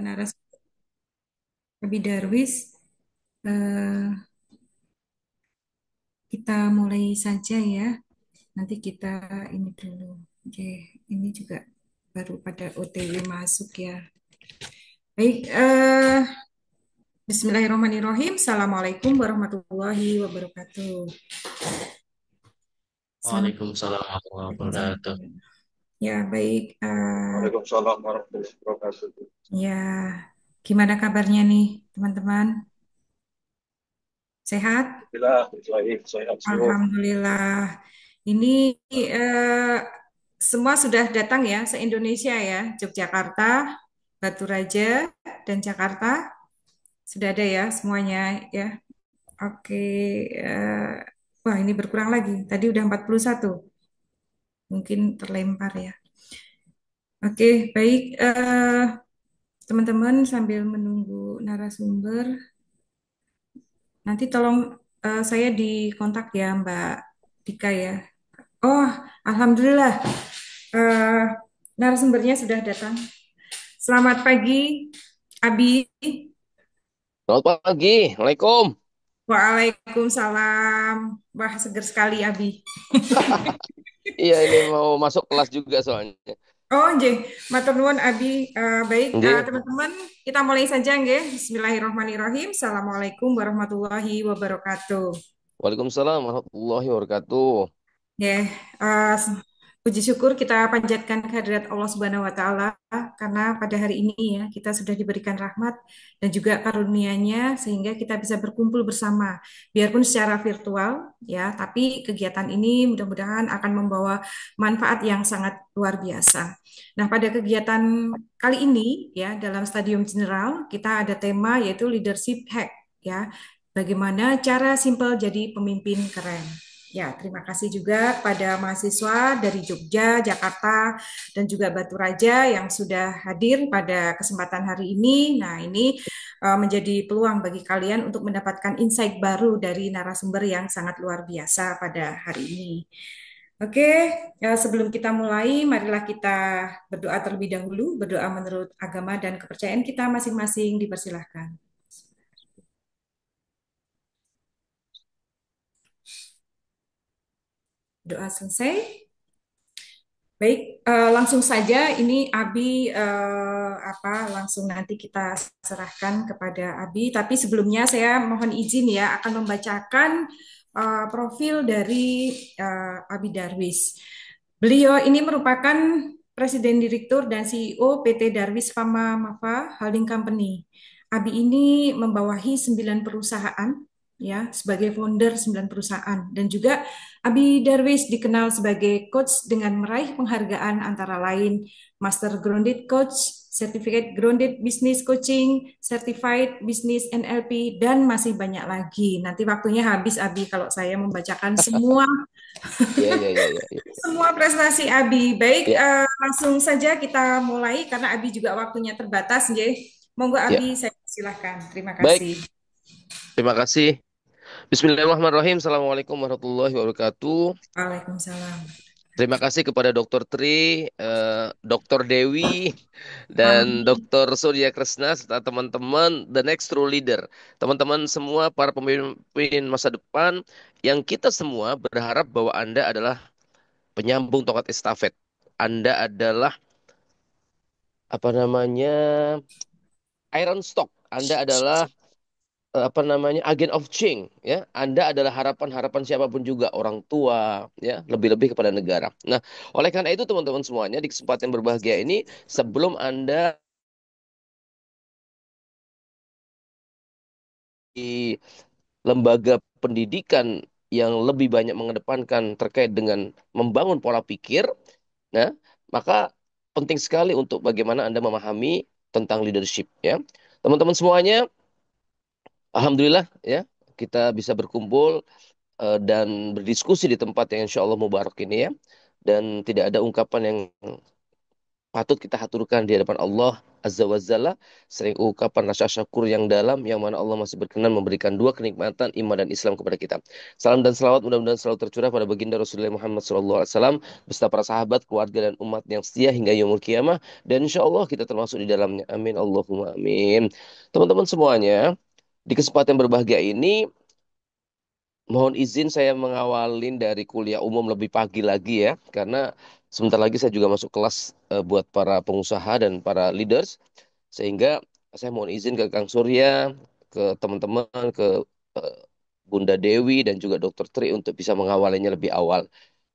narasumber Abi Darwis. Eh, kita mulai saja ya. Nanti kita ini dulu. Oke, ini juga baru pada OTW masuk ya. Baik, Bismillahirrahmanirrahim. Assalamualaikum warahmatullahi wabarakatuh. Selamat Waalaikumsalam warahmatullahi wabarakatuh. Waalaikumsalam. Ya, baik. Waalaikumsalam warahmatullahi wabarakatuh. Ya, gimana kabarnya nih, teman-teman? Sehat? Alhamdulillah, baik, sehat semua. Alhamdulillah. Ini eh, semua sudah datang ya se-Indonesia ya, Yogyakarta, Batu Raja, dan Jakarta. Sudah ada ya semuanya ya. Oke. eh, Wah, ini berkurang lagi. Tadi udah 41. Mungkin terlempar ya. Oke, baik. Teman-teman sambil menunggu narasumber, nanti tolong saya dikontak ya Mbak Dika ya. Oh, Alhamdulillah. eh, Narasumbernya sudah datang. Selamat pagi, Abi. Selamat pagi, Assalamualaikum. Waalaikumsalam. Wah, seger sekali, Abi. Iya ini mau masuk kelas juga soalnya. Oh, nggih, matur nuwun Abi. Baik, Nggih. teman-teman, kita mulai saja nggih. Bismillahirrahmanirrahim. Assalamualaikum warahmatullahi wabarakatuh. Waalaikumsalam warahmatullahi wabarakatuh. Ya, puji syukur kita panjatkan kehadirat Allah Subhanahu wa taala karena pada hari ini ya kita sudah diberikan rahmat dan juga karunia-Nya sehingga kita bisa berkumpul bersama biarpun secara virtual ya, tapi kegiatan ini mudah-mudahan akan membawa manfaat yang sangat luar biasa. Nah, pada kegiatan kali ini ya dalam Stadium General kita ada tema yaitu leadership hack ya. Bagaimana cara simpel jadi pemimpin keren. Ya, terima kasih juga pada mahasiswa dari Jogja, Jakarta, dan juga Batu Raja yang sudah hadir pada kesempatan hari ini. Nah, ini menjadi peluang bagi kalian untuk mendapatkan insight baru dari narasumber yang sangat luar biasa pada hari ini. Oke, sebelum kita mulai, marilah kita berdoa terlebih dahulu, berdoa menurut agama dan kepercayaan kita masing-masing, dipersilahkan. Doa selesai. Baik, langsung saja ini Abi langsung nanti kita serahkan kepada Abi. Tapi sebelumnya saya mohon izin ya akan membacakan profil dari Abi Darwis. Beliau ini merupakan Presiden Direktur dan CEO PT Darwis Pharma Mafa Holding Company. Abi ini membawahi 9 perusahaan ya sebagai founder 9 perusahaan dan juga Abi Darwis dikenal sebagai coach dengan meraih penghargaan antara lain Master Grounded Coach, Certificate Grounded Business Coaching, Certified Business NLP, dan masih banyak lagi. Nanti waktunya habis Abi kalau saya membacakan semua Iya, iya, iya, iya, iya. semua prestasi Abi. Baik, Ya, langsung saja kita mulai karena Abi juga waktunya terbatas, nggih. Monggo ya. Abi, saya silakan. Terima Baik, kasih. terima kasih. Bismillahirrahmanirrahim. Assalamualaikum warahmatullahi wabarakatuh. Waalaikumsalam. Terima kasih kepada Dokter Tri, Dokter Dewi, dan Amin. Dokter Surya Kresna serta teman-teman The Next True Leader. Teman-teman semua para pemimpin masa depan yang kita semua berharap bahwa Anda adalah penyambung tongkat estafet. Anda adalah apa namanya Iron Stock. Anda adalah apa namanya agen of change ya. Anda adalah harapan-harapan siapapun juga orang tua ya, lebih-lebih kepada negara. Nah, oleh karena itu teman-teman semuanya di kesempatan yang berbahagia ini sebelum Anda di lembaga pendidikan yang lebih banyak mengedepankan terkait dengan membangun pola pikir, nah, maka penting sekali untuk bagaimana Anda memahami tentang leadership ya. Teman-teman semuanya, alhamdulillah ya, kita bisa berkumpul dan berdiskusi di tempat yang insya Allah mubarak ini ya. Dan tidak ada ungkapan yang patut kita haturkan di hadapan Allah Azza wa Jalla, sering ungkapan rasa syukur yang dalam, yang mana Allah masih berkenan memberikan dua kenikmatan iman dan Islam kepada kita. Salam dan salawat mudah-mudahan selalu tercurah pada baginda Rasulullah Muhammad SAW beserta para sahabat, keluarga dan umat yang setia hingga yaumul kiamah, dan insya Allah kita termasuk di dalamnya. Amin Allahumma amin. Teman-teman semuanya, di kesempatan berbahagia ini mohon izin saya mengawalin dari kuliah umum lebih pagi lagi ya, karena sebentar lagi saya juga masuk kelas buat para pengusaha dan para leaders, sehingga saya mohon izin ke Kang Surya, ke teman-teman, ke eh, Bunda Dewi dan juga Dokter Tri untuk bisa mengawalinya lebih awal.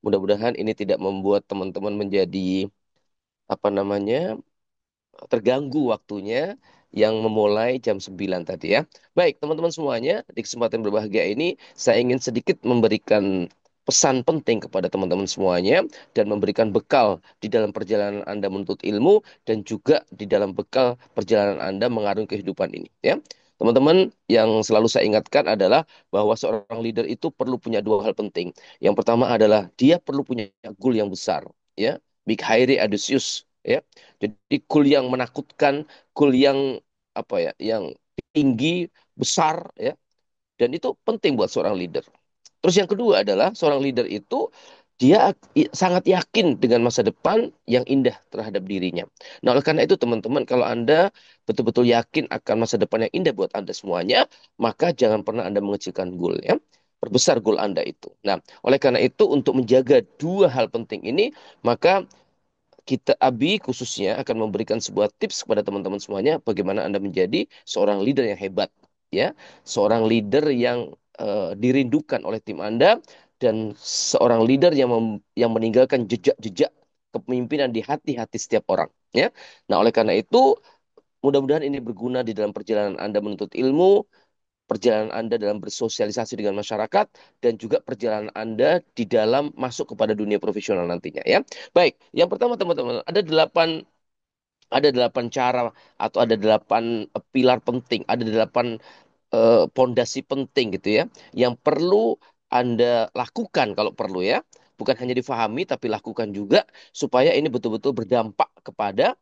Mudah-mudahan ini tidak membuat teman-teman menjadi apa namanya terganggu waktunya yang memulai jam 9 tadi ya. Baik, teman-teman semuanya, di kesempatan berbahagia ini saya ingin sedikit memberikan pesan penting kepada teman-teman semuanya dan memberikan bekal di dalam perjalanan Anda menuntut ilmu dan juga di dalam bekal perjalanan Anda mengarungi kehidupan ini ya. Teman-teman, yang selalu saya ingatkan adalah bahwa seorang leader itu perlu punya dua hal penting. Yang pertama adalah dia perlu punya goal yang besar ya. Big hairy audacious ya. Jadi goal yang menakutkan, goal yang apa ya, yang tinggi, besar ya. Dan itu penting buat seorang leader. Terus yang kedua adalah seorang leader itu dia sangat yakin dengan masa depan yang indah terhadap dirinya. Nah, oleh karena itu teman-teman, kalau Anda betul-betul yakin akan masa depan yang indah buat Anda semuanya, maka jangan pernah Anda mengecilkan goal ya. Perbesar goal Anda itu. Nah, oleh karena itu untuk menjaga dua hal penting ini, maka kita Abi khususnya akan memberikan sebuah tips kepada teman-teman semuanya bagaimana Anda menjadi seorang leader yang hebat ya, seorang leader yang dirindukan oleh tim Anda dan seorang leader yang meninggalkan jejak-jejak kepemimpinan di hati-hati setiap orang ya. Nah, oleh karena itu mudah-mudahan ini berguna di dalam perjalanan Anda menuntut ilmu, perjalanan Anda dalam bersosialisasi dengan masyarakat, dan juga perjalanan Anda di dalam masuk kepada dunia profesional nantinya ya. Baik, yang pertama teman-teman, ada delapan cara atau ada delapan pilar penting, ada delapan pondasi penting gitu ya, yang perlu Anda lakukan kalau perlu ya. Bukan hanya difahami tapi lakukan juga supaya ini betul-betul berdampak kepada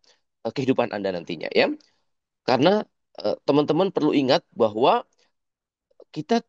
kehidupan Anda nantinya ya. Karena teman-teman perlu ingat bahwa kita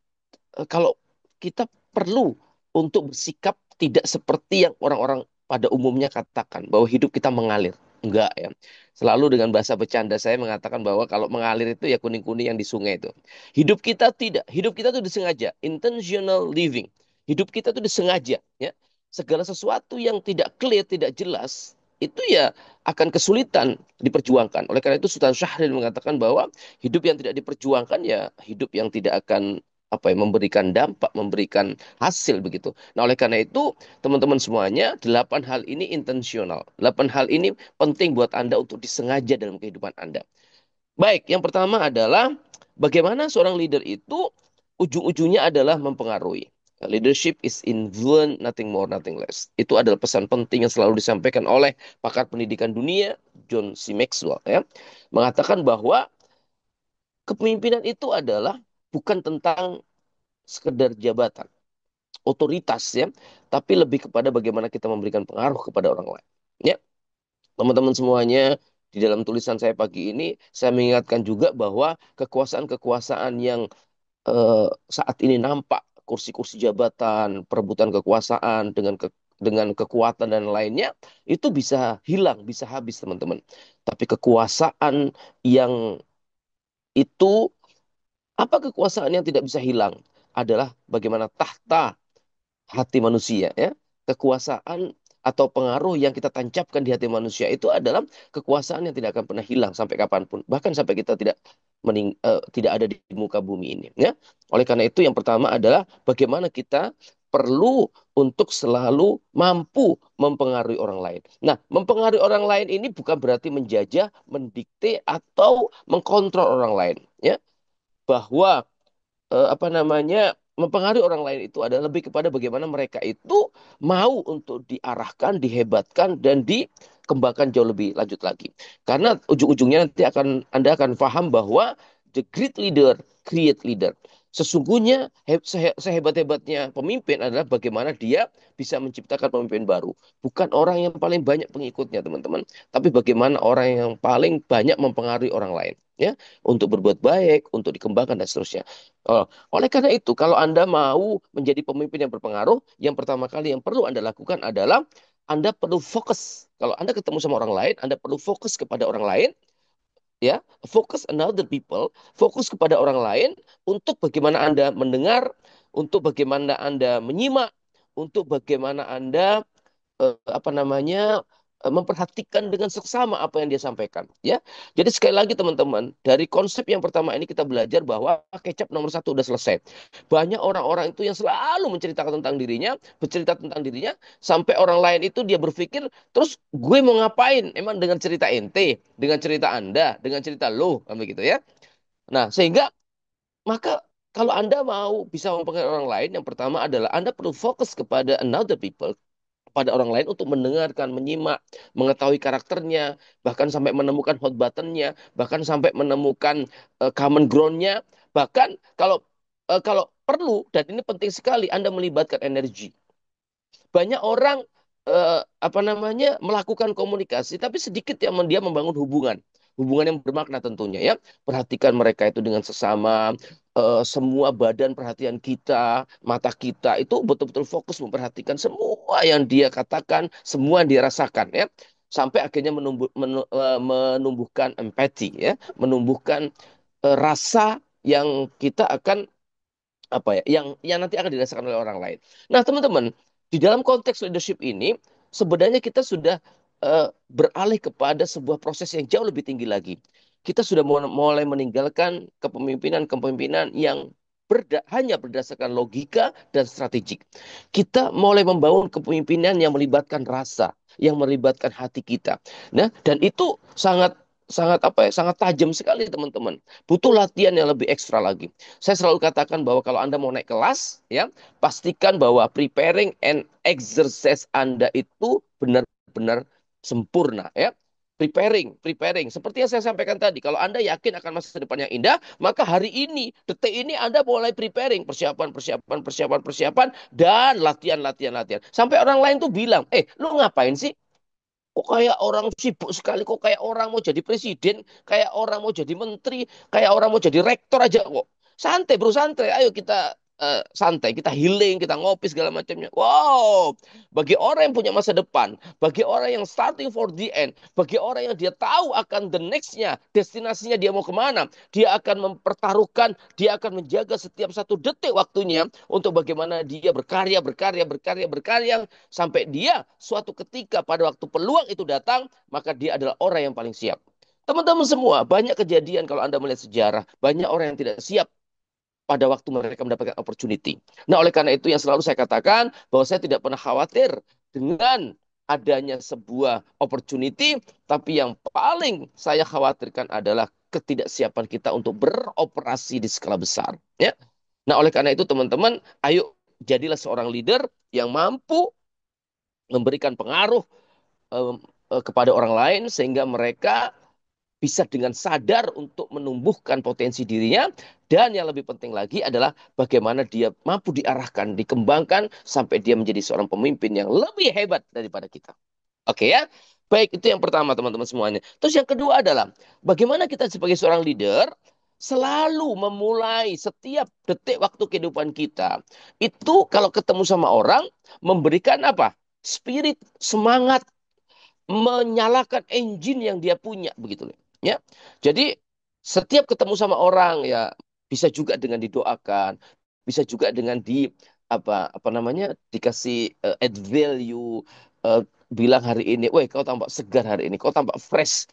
kalau kita perlu untuk bersikap tidak seperti yang orang-orang pada umumnya katakan bahwa hidup kita mengalir. Enggak ya. Selalu dengan bahasa bercanda saya mengatakan bahwa kalau mengalir itu ya kuning-kuning yang di sungai itu. Hidup kita tidak. Hidup kita itu disengaja. Intentional living. Hidup kita itu disengaja. Ya. Segala sesuatu yang tidak clear, tidak jelas, itu ya akan kesulitan diperjuangkan. Oleh karena itu Sultan Syahrir mengatakan bahwa hidup yang tidak diperjuangkan ya hidup yang tidak akan apa ya, memberikan dampak, memberikan hasil begitu. Nah, oleh karena itu, teman-teman semuanya, 8 hal ini intensional. 8 hal ini penting buat Anda untuk disengaja dalam kehidupan Anda. Baik, yang pertama adalah bagaimana seorang leader itu ujung-ujungnya adalah mempengaruhi. Leadership is influence, nothing more, nothing less. Itu adalah pesan penting yang selalu disampaikan oleh pakar pendidikan dunia, John C. Maxwell, ya. Mengatakan bahwa kepemimpinan itu adalah bukan tentang sekedar jabatan, otoritas ya, tapi lebih kepada bagaimana kita memberikan pengaruh kepada orang lain. Ya, teman-teman semuanya, di dalam tulisan saya pagi ini saya mengingatkan juga bahwa kekuasaan-kekuasaan yang saat ini nampak, kursi-kursi jabatan, perebutan kekuasaan dengan kekuatan dan lainnya, itu bisa hilang, bisa habis teman-teman. Tapi kekuasaan yang itu, apa kekuasaan yang tidak bisa hilang? Adalah bagaimana tahta hati manusia ya. Kekuasaan atau pengaruh yang kita tancapkan di hati manusia itu adalah kekuasaan yang tidak akan pernah hilang sampai kapanpun, bahkan sampai kita tidak ada di muka bumi ini ya. Oleh karena itu yang pertama adalah bagaimana kita perlu untuk selalu mampu mempengaruhi orang lain. Nah, mempengaruhi orang lain ini bukan berarti menjajah, mendikte atau mengkontrol orang lain ya. Bahwa apa namanya mempengaruhi orang lain itu adalah lebih kepada bagaimana mereka itu mau untuk diarahkan, dihebatkan dan dikembangkan jauh lebih lanjut lagi. Karena ujung-ujungnya nanti Anda akan paham bahwa the great leader create leader. Sesungguhnya sehebat-hebatnya pemimpin adalah bagaimana dia bisa menciptakan pemimpin baru. Bukan orang yang paling banyak pengikutnya, teman-teman, tapi bagaimana orang yang paling banyak mempengaruhi orang lain, ya, untuk berbuat baik, untuk dikembangkan dan seterusnya. Oh, oleh karena itu, kalau Anda mau menjadi pemimpin yang berpengaruh, yang pertama kali yang perlu Anda lakukan adalah Anda perlu fokus. Kalau Anda ketemu sama orang lain, Anda perlu fokus kepada orang lain, ya, fokus another people, fokus kepada orang lain untuk bagaimana Anda mendengar, untuk bagaimana Anda menyimak, untuk bagaimana Anda apa namanya memperhatikan dengan seksama apa yang dia sampaikan, ya. Jadi sekali lagi teman-teman, dari konsep yang pertama ini kita belajar bahwa kecap nomor satu udah selesai. Banyak orang-orang itu yang selalu menceritakan tentang dirinya, bercerita tentang dirinya, sampai orang lain itu dia berpikir, terus gue mau ngapain emang dengan cerita ente, dengan cerita Anda, dengan cerita lo, kan begitu, ya. Nah, sehingga maka kalau Anda mau bisa mempengaruhi orang lain, yang pertama adalah Anda perlu fokus kepada another people, pada orang lain untuk mendengarkan, menyimak, mengetahui karakternya, bahkan sampai menemukan hot buttonnya, bahkan sampai menemukan common groundnya, bahkan kalau perlu, dan ini penting sekali, Anda melibatkan energi. Banyak orang apa namanya melakukan komunikasi, tapi sedikit yang dia membangun hubungan. Hubungan yang bermakna tentunya, ya. Perhatikan mereka itu dengan sesama, semua badan perhatian kita, mata kita itu betul-betul fokus memperhatikan semua yang dia katakan, semua yang dia rasakan, ya. Sampai akhirnya menumbuhkan empati, ya, menumbuhkan rasa yang kita akan apa ya, yang nanti akan dirasakan oleh orang lain. Nah, teman-teman, di dalam konteks leadership ini sebenarnya kita sudah beralih kepada sebuah proses yang jauh lebih tinggi lagi. Kita sudah mulai meninggalkan kepemimpinan-kepemimpinan yang hanya berdasarkan logika dan strategik. Kita mulai membangun kepemimpinan yang melibatkan rasa, yang melibatkan hati kita. Nah, dan itu sangat sangat apa ya, sangat tajam sekali, teman-teman. Butuh latihan yang lebih ekstra lagi. Saya selalu katakan bahwa kalau Anda mau naik kelas, ya, pastikan bahwa preparing and exercise Anda itu benar-benar sempurna, ya. Preparing, preparing. Seperti yang saya sampaikan tadi, kalau Anda yakin akan masa depan yang indah, maka hari ini, detik ini Anda mulai preparing, persiapan, persiapan, persiapan, persiapan, dan latihan, latihan, latihan. Sampai orang lain tuh bilang, lu ngapain sih? Kok kayak orang sibuk sekali, kok kayak orang mau jadi presiden, kayak orang mau jadi menteri, kayak orang mau jadi rektor aja kok. Santai bro, santai. Ayo kita santai, kita healing, kita ngopi segala macamnya. Wow, bagi orang yang punya masa depan, bagi orang yang starting for the end, bagi orang yang dia tahu akan the next-nya, destinasinya dia mau kemana, dia akan mempertaruhkan, dia akan menjaga setiap satu detik waktunya untuk bagaimana dia berkarya, berkarya, berkarya, berkarya, sampai dia suatu ketika pada waktu peluang itu datang, maka dia adalah orang yang paling siap. Teman-teman semua, banyak kejadian kalau Anda melihat sejarah, banyak orang yang tidak siap pada waktu mereka mendapatkan opportunity. Nah, oleh karena itu yang selalu saya katakan bahwa saya tidak pernah khawatir dengan adanya sebuah opportunity, tapi yang paling saya khawatirkan adalah ketidaksiapan kita untuk beroperasi di skala besar. Ya. Nah, oleh karena itu teman-teman, ayo jadilah seorang leader yang mampu memberikan pengaruh kepada orang lain sehingga mereka bisa dengan sadar untuk menumbuhkan potensi dirinya, dan yang lebih penting lagi adalah bagaimana dia mampu diarahkan, dikembangkan sampai dia menjadi seorang pemimpin yang lebih hebat daripada kita. Oke, ya. Baik, itu yang pertama teman-teman semuanya. Terus yang kedua adalah bagaimana kita sebagai seorang leader selalu memulai setiap detik waktu kehidupan kita itu kalau ketemu sama orang memberikan apa? Spirit, semangat, menyalakan engine yang dia punya begitu loh, ya. Jadi setiap ketemu sama orang, ya, bisa juga dengan didoakan, bisa juga dengan di apa namanya dikasih add value, eh, bilang hari ini, woi kau tampak segar hari ini, kau tampak fresh,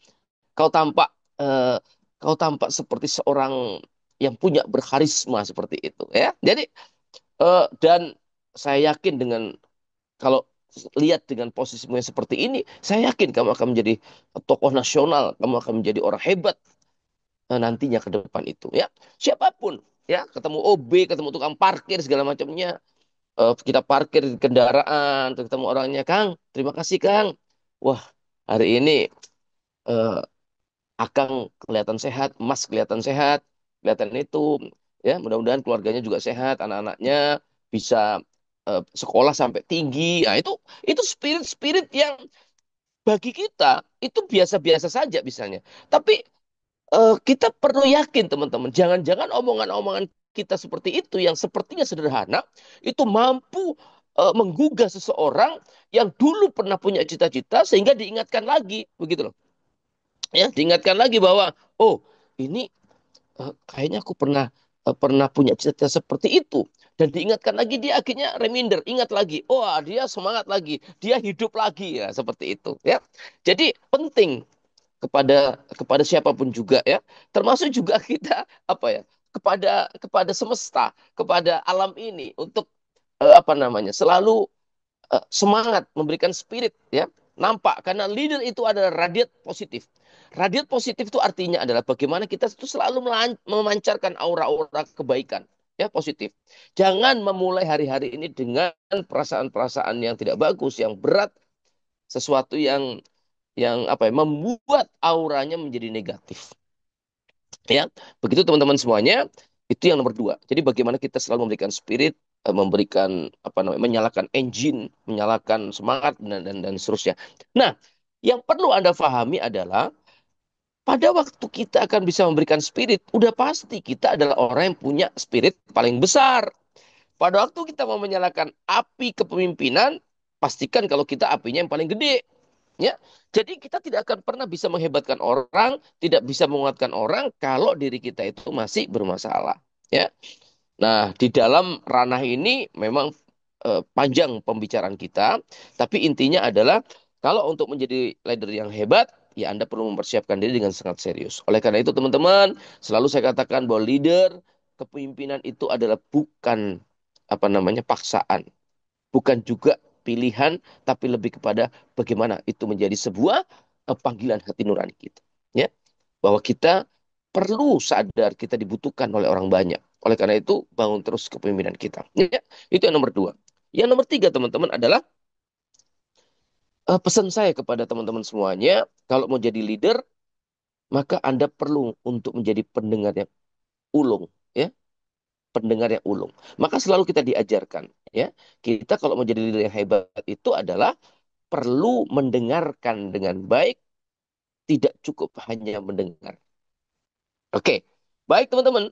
kau tampak eh, kau tampak seperti seorang yang punya berkarisma seperti itu, ya. Jadi dan saya yakin dengan kalau lihat dengan posisimu yang seperti ini, saya yakin kamu akan menjadi tokoh nasional, kamu akan menjadi orang hebat nantinya ke depan itu, ya. Siapapun, ya, ketemu OB, ketemu tukang parkir segala macamnya, kita parkir di kendaraan, terus ketemu orangnya, Kang, terima kasih Kang. Wah, hari ini eh, Akang kelihatan sehat, Mas kelihatan sehat, kelihatan itu. Ya, mudah-mudahan keluarganya juga sehat, anak-anaknya bisa sekolah sampai tinggi. Nah, itu spirit-spirit yang bagi kita itu biasa-biasa saja misalnya. Tapi kita perlu yakin teman-teman, jangan-jangan omongan-omongan kita seperti itu yang sepertinya sederhana itu mampu menggugah seseorang yang dulu pernah punya cita-cita sehingga diingatkan lagi, begitu loh. Ya, diingatkan lagi bahwa oh, ini kayaknya aku pernah punya cita-cita seperti itu dan diingatkan lagi dia akhirnya reminder, ingat lagi. Oh, dia semangat lagi, dia hidup lagi ya, seperti itu ya. Jadi penting kepada siapapun juga ya, termasuk juga kita apa ya, kepada kepada semesta, kepada alam ini untuk apa namanya, selalu semangat memberikan spirit ya, nampak karena leader itu adalah radiat positif. Radiat positif itu artinya adalah bagaimana kita itu selalu memancarkan aura-aura kebaikan ya, positif. Jangan memulai hari-hari ini dengan perasaan-perasaan yang tidak bagus, yang berat, sesuatu yang apa ya, membuat auranya menjadi negatif ya. Begitu teman-teman semuanya, itu yang nomor dua. Jadi bagaimana kita selalu memberikan spirit, memberikan apa namanya, menyalakan engine, menyalakan semangat dan seterusnya. Nah, yang perlu Anda pahami adalah pada waktu kita akan bisa memberikan spirit, udah pasti kita adalah orang yang punya spirit paling besar. Pada waktu kita mau menyalakan api kepemimpinan, pastikan kalau kita apinya yang paling gede. Ya, jadi kita tidak akan pernah bisa menghebatkan orang, tidak bisa menguatkan orang kalau diri kita itu masih bermasalah. Ya, nah di dalam ranah ini memang panjang pembicaraan kita, tapi intinya adalah kalau untuk menjadi leader yang hebat, ya Anda perlu mempersiapkan diri dengan sangat serius. Oleh karena itu teman-teman, selalu saya katakan bahwa leader, kepemimpinan itu adalah bukan apa namanya paksaan, bukan juga pilihan, tapi lebih kepada bagaimana itu menjadi sebuah panggilan hati nurani kita. Ya, bahwa kita perlu sadar kita dibutuhkan oleh orang banyak. Oleh karena itu, bangun terus kepemimpinan kita. Ya, itu yang nomor dua. Yang nomor tiga, teman-teman, adalah pesan saya kepada teman-teman semuanya, kalau mau jadi leader, maka Anda perlu untuk menjadi pendengar yang ulung. Ya, pendengar yang ulung. Maka selalu kita diajarkan, ya, kita kalau mau jadi leader yang hebat itu adalah perlu mendengarkan dengan baik, tidak cukup hanya mendengar. Oke, baik teman-teman,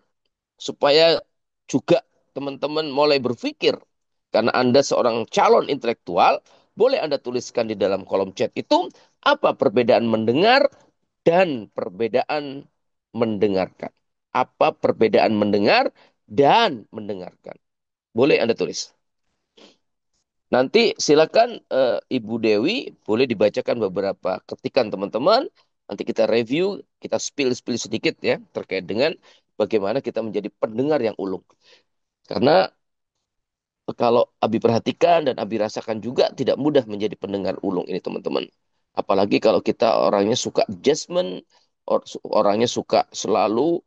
supaya juga teman-teman mulai berpikir, karena Anda seorang calon intelektual, boleh Anda tuliskan di dalam kolom chat itu, apa perbedaan mendengar dan perbedaan mendengarkan. Apa perbedaan mendengar dan mendengarkan. Boleh Anda tulis. Nanti silakan Ibu Dewi boleh dibacakan beberapa ketikan teman-teman. Nanti kita review, kita spill-spill sedikit ya terkait dengan bagaimana kita menjadi pendengar yang ulung. Karena kalau Abi perhatikan dan Abi rasakan juga tidak mudah menjadi pendengar ulung ini teman-teman. Apalagi kalau kita orangnya suka judgment, orangnya suka selalu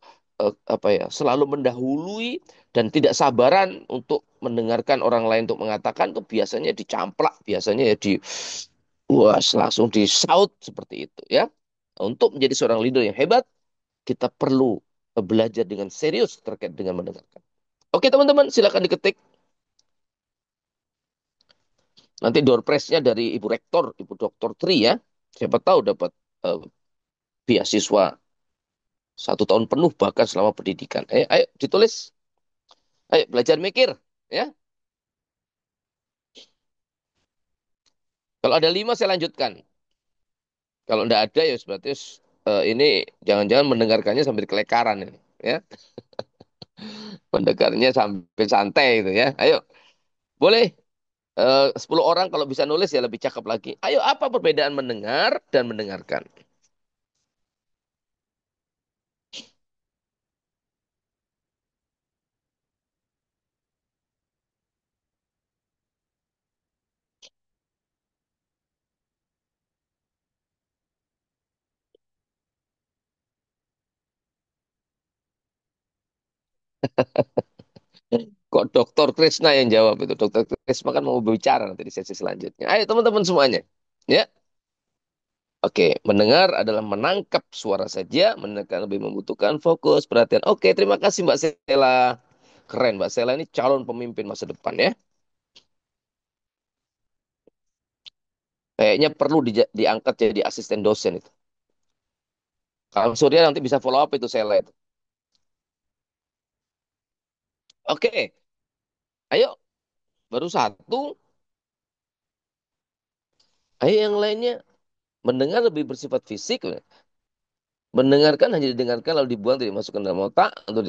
apa ya, selalu mendahului dan tidak sabaran untuk mendengarkan orang lain untuk mengatakan tuh biasanya dicamplak, biasanya ya di wah langsung disaut seperti itu ya. Untuk menjadi seorang leader yang hebat, kita perlu belajar dengan serius terkait dengan mendengarkan. Oke teman-teman, silakan diketik. Nanti door prize-nya dari Ibu Rektor, Ibu Doktor Tri ya. Siapa tahu dapat eh, beasiswa 1 tahun penuh bahkan selama pendidikan. Ayo ditulis. Ayo belajar mikir ya. Kalau ada 5 saya lanjutkan. Kalau tidak ada ya berarti ini jangan-jangan mendengarkannya sambil kelekaran ini ya. Mendengarnya sambil santai itu ya. Ayo boleh 10 orang kalau bisa nulis ya lebih cakep lagi. Ayo apa perbedaan mendengar dan mendengarkan? Kok Dokter Krisna yang jawab itu? Dokter Krisna kan mau berbicara nanti di sesi selanjutnya. Ayo teman-teman semuanya. Ya, Oke, mendengar adalah menangkap suara saja, mendengarkan lebih membutuhkan fokus, perhatian. Oke, terima kasih Mbak Sela. Keren, Mbak Sela ini calon pemimpin masa depan ya. Kayaknya perlu diangkat jadi asisten dosen itu. Kalau Surya nanti bisa follow up itu Sela itu. Oke, ayo, baru satu. Ayo yang lainnya. Mendengar lebih bersifat fisik. Mendengarkan hanya didengarkan lalu dibuang tidak dimasukkan dalam otak. Untuk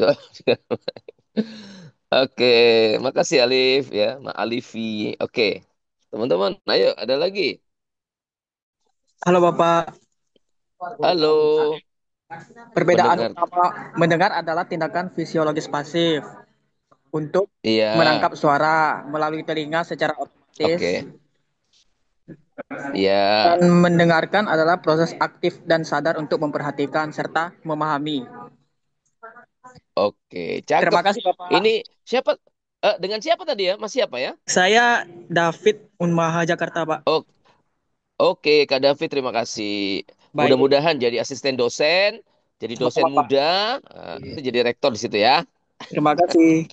Oke, makasih Alif ya, Ma Alifi. Oke, teman-teman, ayo ada lagi. Halo Bapak, Halo, perbedaan mendengar. utama mendengar adalah tindakan fisiologis pasif untuk Iya, menangkap suara melalui telinga secara otomatis oke. Iya, dan mendengarkan adalah proses aktif dan sadar untuk memperhatikan serta memahami. oke. Cakep. Terima kasih Ini Bapak. siapa? Dengan siapa tadi ya? Mas siapa ya? Saya David Unmaha Jakarta, Pak. Oh, oke, Kak David, terima kasih. Baik, Mudah-mudahan jadi asisten dosen, jadi semoga dosen Bapak. muda, nanti jadi rektor di situ ya. Terima kasih.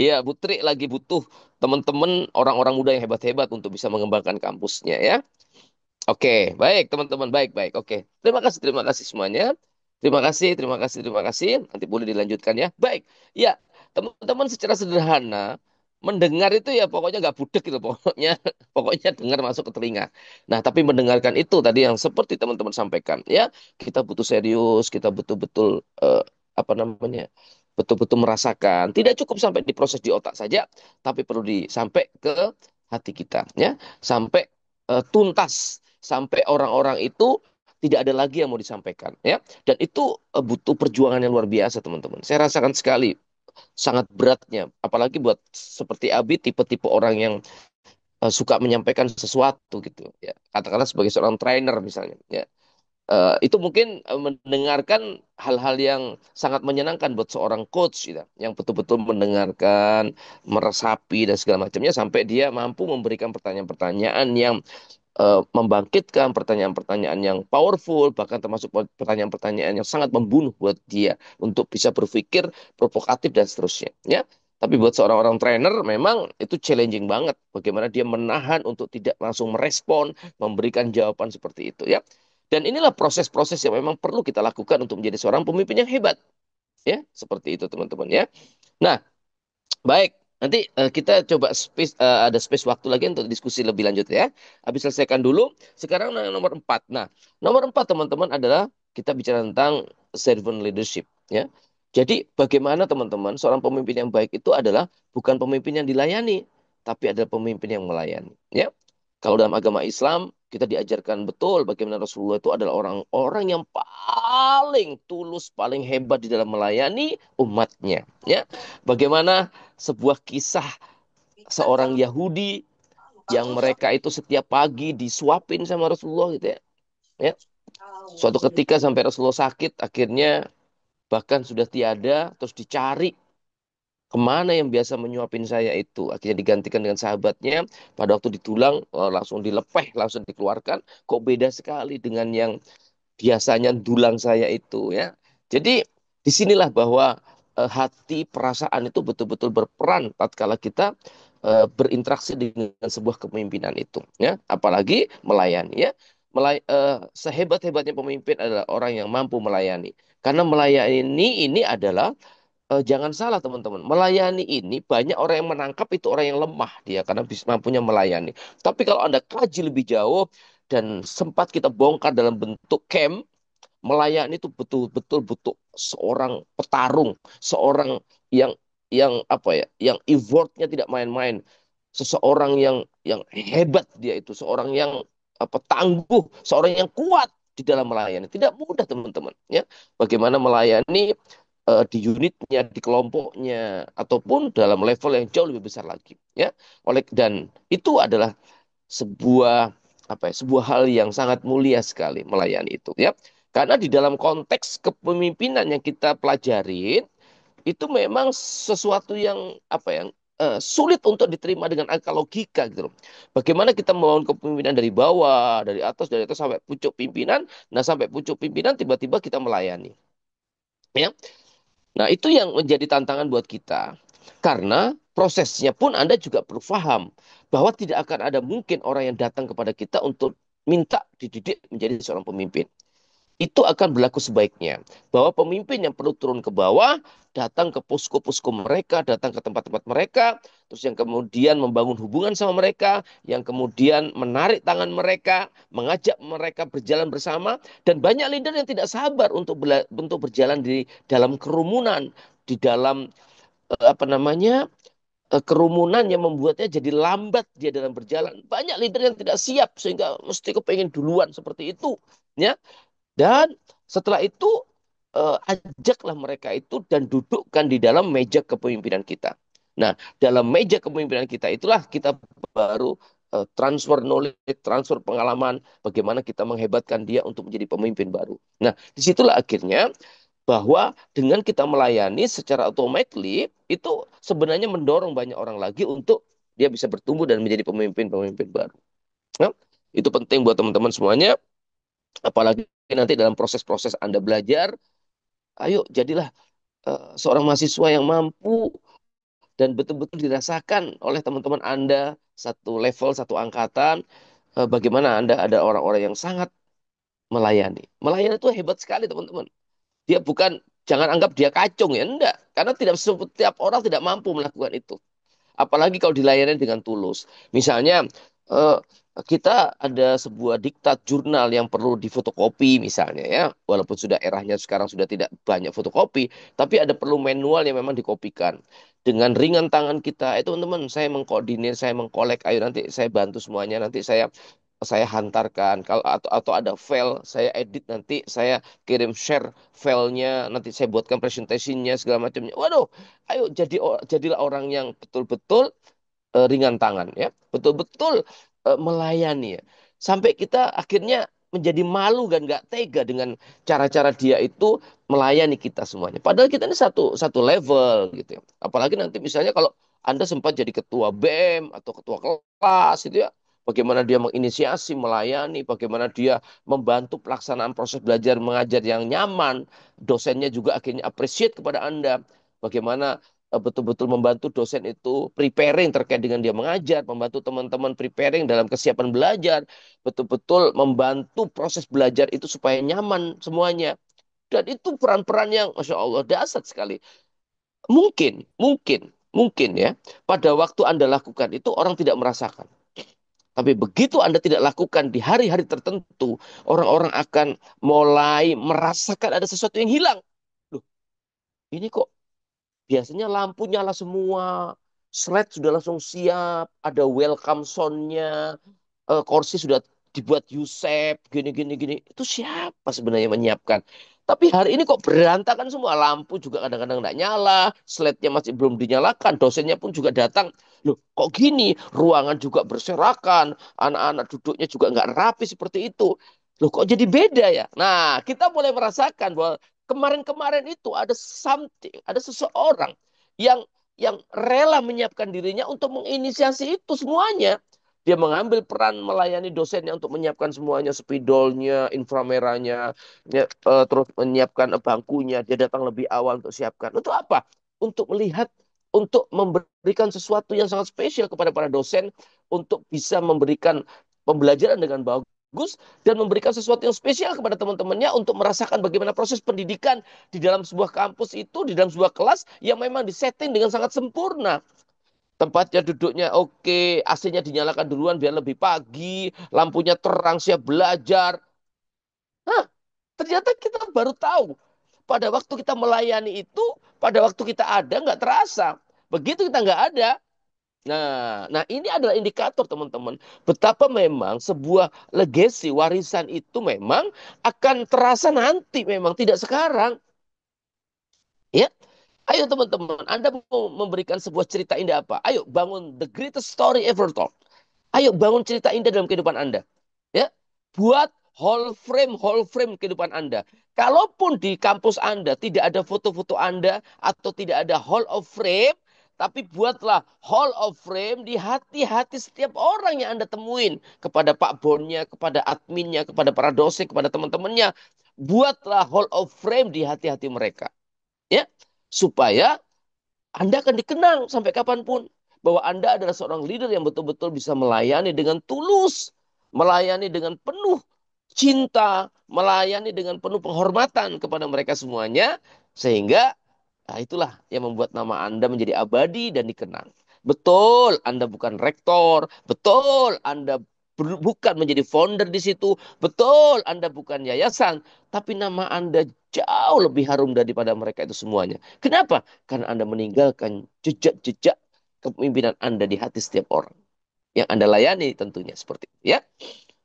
Iya, Putri lagi butuh teman-teman orang-orang muda yang hebat-hebat untuk bisa mengembangkan kampusnya ya. Oke, baik teman-teman, baik-baik. Oke, terima kasih semuanya. Terima kasih, terima kasih, terima kasih. Nanti boleh dilanjutkan ya. Baik, ya teman-teman secara sederhana mendengar itu ya pokoknya nggak budek gitu, pokoknya pokoknya dengar masuk ke telinga. Nah, tapi mendengarkan itu tadi yang seperti teman-teman sampaikan ya, kita butuh serius, kita betul-betul apa namanya? Betul-betul merasakan. Tidak cukup sampai diproses di otak saja, tapi perlu sampai ke hati kita ya, sampai tuntas sampai orang-orang itu tidak ada lagi yang mau disampaikan ya, dan itu butuh perjuangan yang luar biasa teman-teman. Saya rasakan sekali sangat beratnya, apalagi buat seperti Abi, tipe-tipe orang yang suka menyampaikan sesuatu gitu ya, katakanlah sebagai seorang trainer misalnya ya. Itu mungkin mendengarkan hal-hal yang sangat menyenangkan buat seorang coach gitu, yang betul-betul mendengarkan, meresapi dan segala macamnya sampai dia mampu memberikan pertanyaan-pertanyaan yang membangkitkan pertanyaan-pertanyaan yang powerful, bahkan termasuk pertanyaan-pertanyaan yang sangat membunuh buat dia untuk bisa berpikir provokatif dan seterusnya. Ya, tapi buat seorang orang trainer memang itu challenging banget. Bagaimana dia menahan untuk tidak langsung merespon, memberikan jawaban seperti itu ya. Dan inilah proses-proses yang memang perlu kita lakukan untuk menjadi seorang pemimpin yang hebat. Ya, seperti itu teman-teman ya. Nah, baik, nanti kita coba ada space waktu lagi untuk diskusi lebih lanjut ya. Habis selesaikan dulu. Sekarang nomor 4. Nah, nomor 4 teman-teman adalah kita bicara tentang servant leadership ya. Jadi bagaimana teman-teman seorang pemimpin yang baik itu adalah bukan pemimpin yang dilayani, tapi adalah pemimpin yang melayani ya. Kalau dalam agama Islam kita diajarkan betul bagaimana Rasulullah itu adalah orang-orang yang paling tulus, paling hebat di dalam melayani umatnya ya. Bagaimana sebuah kisah seorang Yahudi yang mereka itu setiap pagi disuapin sama Rasulullah gitu ya. Ya. Suatu ketika sampai Rasulullah sakit, akhirnya bahkan sudah tiada, terus dicari kemana yang biasa menyuapin saya itu. Akhirnya digantikan dengan sahabatnya. Pada waktu ditulang, langsung dilepeh, langsung dikeluarkan. Kok beda sekali dengan yang biasanya dulang saya itu ya. Jadi disinilah bahwa hati perasaan itu betul-betul berperan tatkala kita berinteraksi dengan sebuah kepemimpinan itu ya, apalagi melayani ya. Sehebat-hebatnya pemimpin adalah orang yang mampu melayani, karena melayani ini adalah jangan salah teman-teman, melayani ini banyak orang yang menangkap itu orang yang lemah dia karena bisa mampunya melayani. Tapi kalau Anda kaji lebih jauh dan sempat kita bongkar dalam bentuk camp, melayani itu betul-betul butuh seorang petarung, seorang yang apa ya, yang effortnya tidak main-main, seseorang yang hebat dia itu, seorang yang apa tangguh, seorang yang kuat di dalam melayani. Tidak mudah teman-teman, ya. Bagaimana melayani di unitnya, di kelompoknya, ataupun dalam level yang jauh lebih besar lagi, ya. Dan itu adalah sebuah apa ya, sebuah hal yang sangat mulia sekali melayani itu ya, karena di dalam konteks kepemimpinan yang kita pelajarin itu memang sesuatu yang apa ya, sulit untuk diterima dengan angka logika gitu loh. Bagaimana kita membangun kepemimpinan dari bawah, dari atas sampai pucuk pimpinan. Nah, sampai pucuk pimpinan tiba-tiba kita melayani. Ya. Nah, itu yang menjadi tantangan buat kita. Karena prosesnya pun Anda juga perlu paham bahwa tidak akan ada mungkin orang yang datang kepada kita untuk minta dididik menjadi seorang pemimpin. Itu akan berlaku sebaiknya. Bahwa pemimpin yang perlu turun ke bawah, datang ke posko-posko mereka, datang ke tempat-tempat mereka, terus yang kemudian membangun hubungan sama mereka, yang kemudian menarik tangan mereka, mengajak mereka berjalan bersama, dan banyak leader yang tidak sabar untuk berjalan di dalam kerumunan, di dalam apa namanya kerumunan yang membuatnya jadi lambat dia dalam berjalan. Banyak leader yang tidak siap sehingga mesti kepengen duluan seperti itu, ya. Dan setelah itu ajaklah mereka itu dan dudukkan di dalam meja kepemimpinan kita. Nah, dalam meja kepemimpinan kita itulah kita baru transfer knowledge, transfer pengalaman, bagaimana kita menghebatkan dia untuk menjadi pemimpin baru. Nah, disitulah akhirnya bahwa dengan kita melayani secara automatically itu sebenarnya mendorong banyak orang lagi untuk dia bisa bertumbuh dan menjadi pemimpin-pemimpin baru. Nah, itu penting buat teman-teman semuanya. Apalagi nanti dalam proses-proses Anda belajar, ayo jadilah seorang mahasiswa yang mampu dan betul-betul dirasakan oleh teman-teman Anda satu level, satu angkatan, bagaimana Anda ada orang-orang yang sangat melayani. Melayani itu hebat sekali teman-teman. Dia bukan, jangan anggap dia kacung ya, enggak. Karena tidak setiap orang tidak mampu melakukan itu. Apalagi kalau dilayani dengan tulus. Misalnya eh, kita ada sebuah diktat jurnal yang perlu difotokopi misalnya ya, walaupun sudah eranya sekarang sudah tidak banyak fotokopi, tapi ada perlu manual yang memang dikopikan. Dengan ringan tangan kita, teman-teman, saya mengkoordinir, saya mengkolek, ayo nanti saya bantu semuanya, nanti saya hantarkan kalau atau ada file saya edit, nanti saya kirim share filenya, nanti saya buatkan presentasinya segala macamnya. Waduh, ayo jadilah orang yang betul-betul ringan tangan ya, betul-betul melayani ya. Sampai kita akhirnya menjadi malu dan nggak tega dengan cara-cara dia itu melayani kita semuanya. Padahal kita ini satu satu level gitu ya. Apalagi nanti misalnya kalau Anda sempat jadi ketua BEM atau ketua kelas itu ya, bagaimana dia menginisiasi, melayani, bagaimana dia membantu pelaksanaan proses belajar mengajar yang nyaman, dosennya juga akhirnya appreciate kepada Anda. Bagaimana betul-betul membantu dosen itu preparing terkait dengan dia mengajar, membantu teman-teman preparing dalam kesiapan belajar, betul-betul membantu proses belajar itu supaya nyaman semuanya. Dan itu peran-peran yang Masya Allah dahsyat sekali. Mungkin ya, pada waktu Anda lakukan itu orang tidak merasakan. Tapi begitu Anda tidak lakukan di hari-hari tertentu, orang-orang akan mulai merasakan ada sesuatu yang hilang. Loh, ini kok biasanya lampu nyala semua, slide sudah langsung siap, ada welcome sound-nya, kursi sudah dibuat U-shape, gini. Itu siapa sebenarnya yang menyiapkan? Tapi hari ini kok berantakan semua, lampu juga kadang-kadang nggak nyala, slide-nya masih belum dinyalakan, dosennya pun juga datang. Loh, kok gini? Ruangan juga berserakan, anak-anak duduknya juga nggak rapi seperti itu. Loh, kok jadi beda ya? Nah, kita mulai merasakan bahwa kemarin-kemarin itu ada something, ada seseorang yang rela menyiapkan dirinya untuk menginisiasi itu semuanya. Dia mengambil peran melayani dosennya untuk menyiapkan semuanya, spidolnya, inframerahnya, terus menyiapkan bangkunya. Dia datang lebih awal untuk siapkan. Untuk apa? Untuk melihat, untuk memberikan sesuatu yang sangat spesial kepada para dosen, untuk bisa memberikan pembelajaran dengan bagus, dan memberikan sesuatu yang spesial kepada teman-temannya untuk merasakan bagaimana proses pendidikan di dalam sebuah kampus itu, di dalam sebuah kelas yang memang disetting dengan sangat sempurna. Tempatnya duduknya oke, AC-nya dinyalakan duluan biar lebih pagi, lampunya terang, siap belajar. Hah, ternyata kita baru tahu. Pada waktu kita melayani itu, pada waktu kita ada nggak terasa. Begitu kita nggak ada, nah ini adalah indikator teman-teman. Betapa memang sebuah legacy, warisan itu memang akan terasa nanti, memang tidak sekarang. Ya, ayo teman-teman, Anda mau memberikan sebuah cerita indah apa? Ayo bangun the greatest story ever told. Ayo bangun cerita indah dalam kehidupan Anda. Ya, buat whole frame kehidupan Anda. Kalaupun di kampus Anda tidak ada foto-foto Anda atau tidak ada hall of frame, Tapi buatlah Hall of Fame di hati-hati setiap orang yang Anda temuin. Kepada Pak Bonnya, kepada adminnya, kepada para dosen, kepada teman-temannya. Buatlah Hall of Fame di hati-hati mereka. Ya, supaya Anda akan dikenang sampai kapanpun. Bahwa Anda adalah seorang leader yang betul-betul bisa melayani dengan tulus. Melayani dengan penuh cinta. Melayani dengan penuh penghormatan kepada mereka semuanya. Sehingga nah, itulah yang membuat nama Anda menjadi abadi dan dikenang. Betul, Anda bukan rektor. Betul, Anda bukan menjadi founder di situ. Betul, Anda bukan yayasan. Tapi nama Anda jauh lebih harum daripada mereka itu semuanya. Kenapa? Karena Anda meninggalkan jejak-jejak kepemimpinan Anda di hati setiap orang. Yang Anda layani tentunya seperti itu. Ya.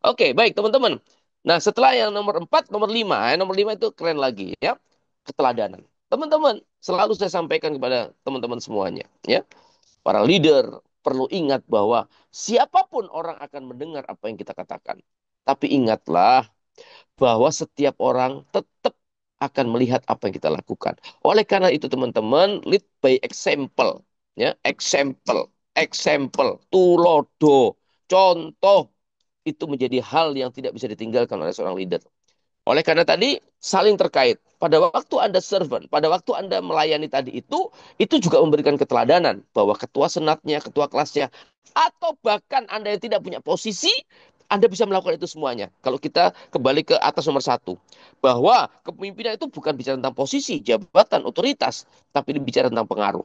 Oke, baik teman-teman. Nah, setelah yang nomor 4, nomor 5. Nomor 5 itu keren lagi ya. Keteladanan. Teman-teman, selalu saya sampaikan kepada teman-teman semuanya. Ya, para leader perlu ingat bahwa siapapun orang akan mendengar apa yang kita katakan. Tapi ingatlah bahwa setiap orang tetap akan melihat apa yang kita lakukan. Oleh karena itu teman-teman, lead by example. Ya, example, tulodo, contoh itu menjadi hal yang tidak bisa ditinggalkan oleh seorang leader. Oleh karena tadi saling terkait. Pada waktu Anda servant, pada waktu Anda melayani tadi itu juga memberikan keteladanan bahwa ketua senatnya, ketua kelasnya, atau bahkan Anda yang tidak punya posisi, Anda bisa melakukan itu semuanya. Kalau kita kembali ke atas nomor 1, bahwa kepemimpinan itu bukan bicara tentang posisi, jabatan, otoritas, tapi bicara tentang pengaruh.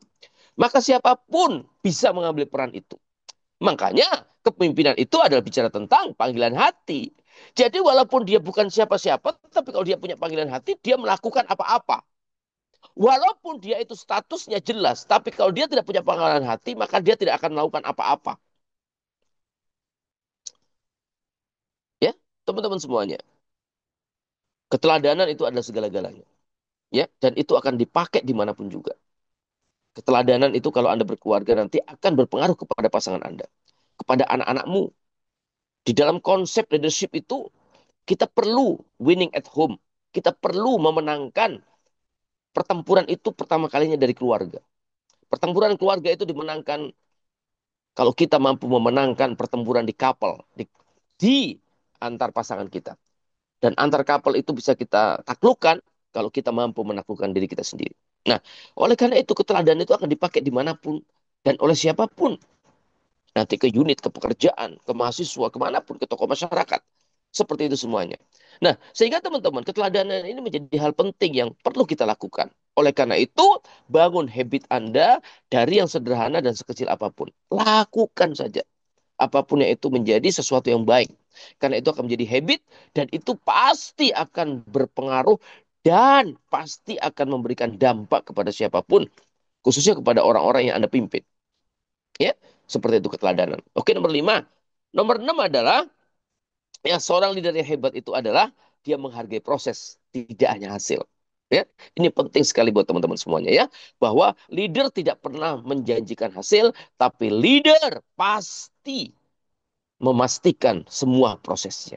Maka siapapun bisa mengambil peran itu. Makanya kepemimpinan itu adalah bicara tentang panggilan hati. Jadi walaupun dia bukan siapa-siapa, tapi kalau dia punya panggilan hati, dia melakukan apa-apa. Walaupun dia itu statusnya jelas, tapi kalau dia tidak punya panggilan hati, maka dia tidak akan melakukan apa-apa. Ya, teman-teman semuanya. Keteladanan itu adalah segala-galanya. Ya, dan itu akan dipakai dimanapun juga. Keteladanan itu kalau Anda berkeluarga nanti akan berpengaruh kepada pasangan Anda. Kepada anak-anakmu. Di dalam konsep leadership itu, kita perlu winning at home. Kita perlu memenangkan pertempuran itu pertama kalinya dari keluarga. Pertempuran keluarga itu dimenangkan kalau kita mampu memenangkan pertempuran di couple, di antar pasangan kita. Dan antar couple itu bisa kita taklukkan kalau kita mampu menaklukkan diri kita sendiri. Nah, oleh karena itu keteladanan itu akan dipakai dimanapun dan oleh siapapun. Nanti ke unit, ke pekerjaan, ke mahasiswa, kemanapun, ke tokoh masyarakat. Seperti itu semuanya. Nah, sehingga teman-teman, keteladanan ini menjadi hal penting yang perlu kita lakukan. Oleh karena itu, bangun habit Anda dari yang sederhana dan sekecil apapun. Lakukan saja. Apapun yang itu menjadi sesuatu yang baik. Karena itu akan menjadi habit dan itu pasti akan berpengaruh dan pasti akan memberikan dampak kepada siapapun. Khususnya kepada orang-orang yang Anda pimpin. Ya, seperti itu keteladanan. Oke, nomor 5. Nomor 6 adalah ya seorang leader yang hebat itu adalah dia menghargai proses, tidak hanya hasil. Ya, ini penting sekali buat teman-teman semuanya ya, bahwa leader tidak pernah menjanjikan hasil, tapi leader pasti memastikan semua prosesnya.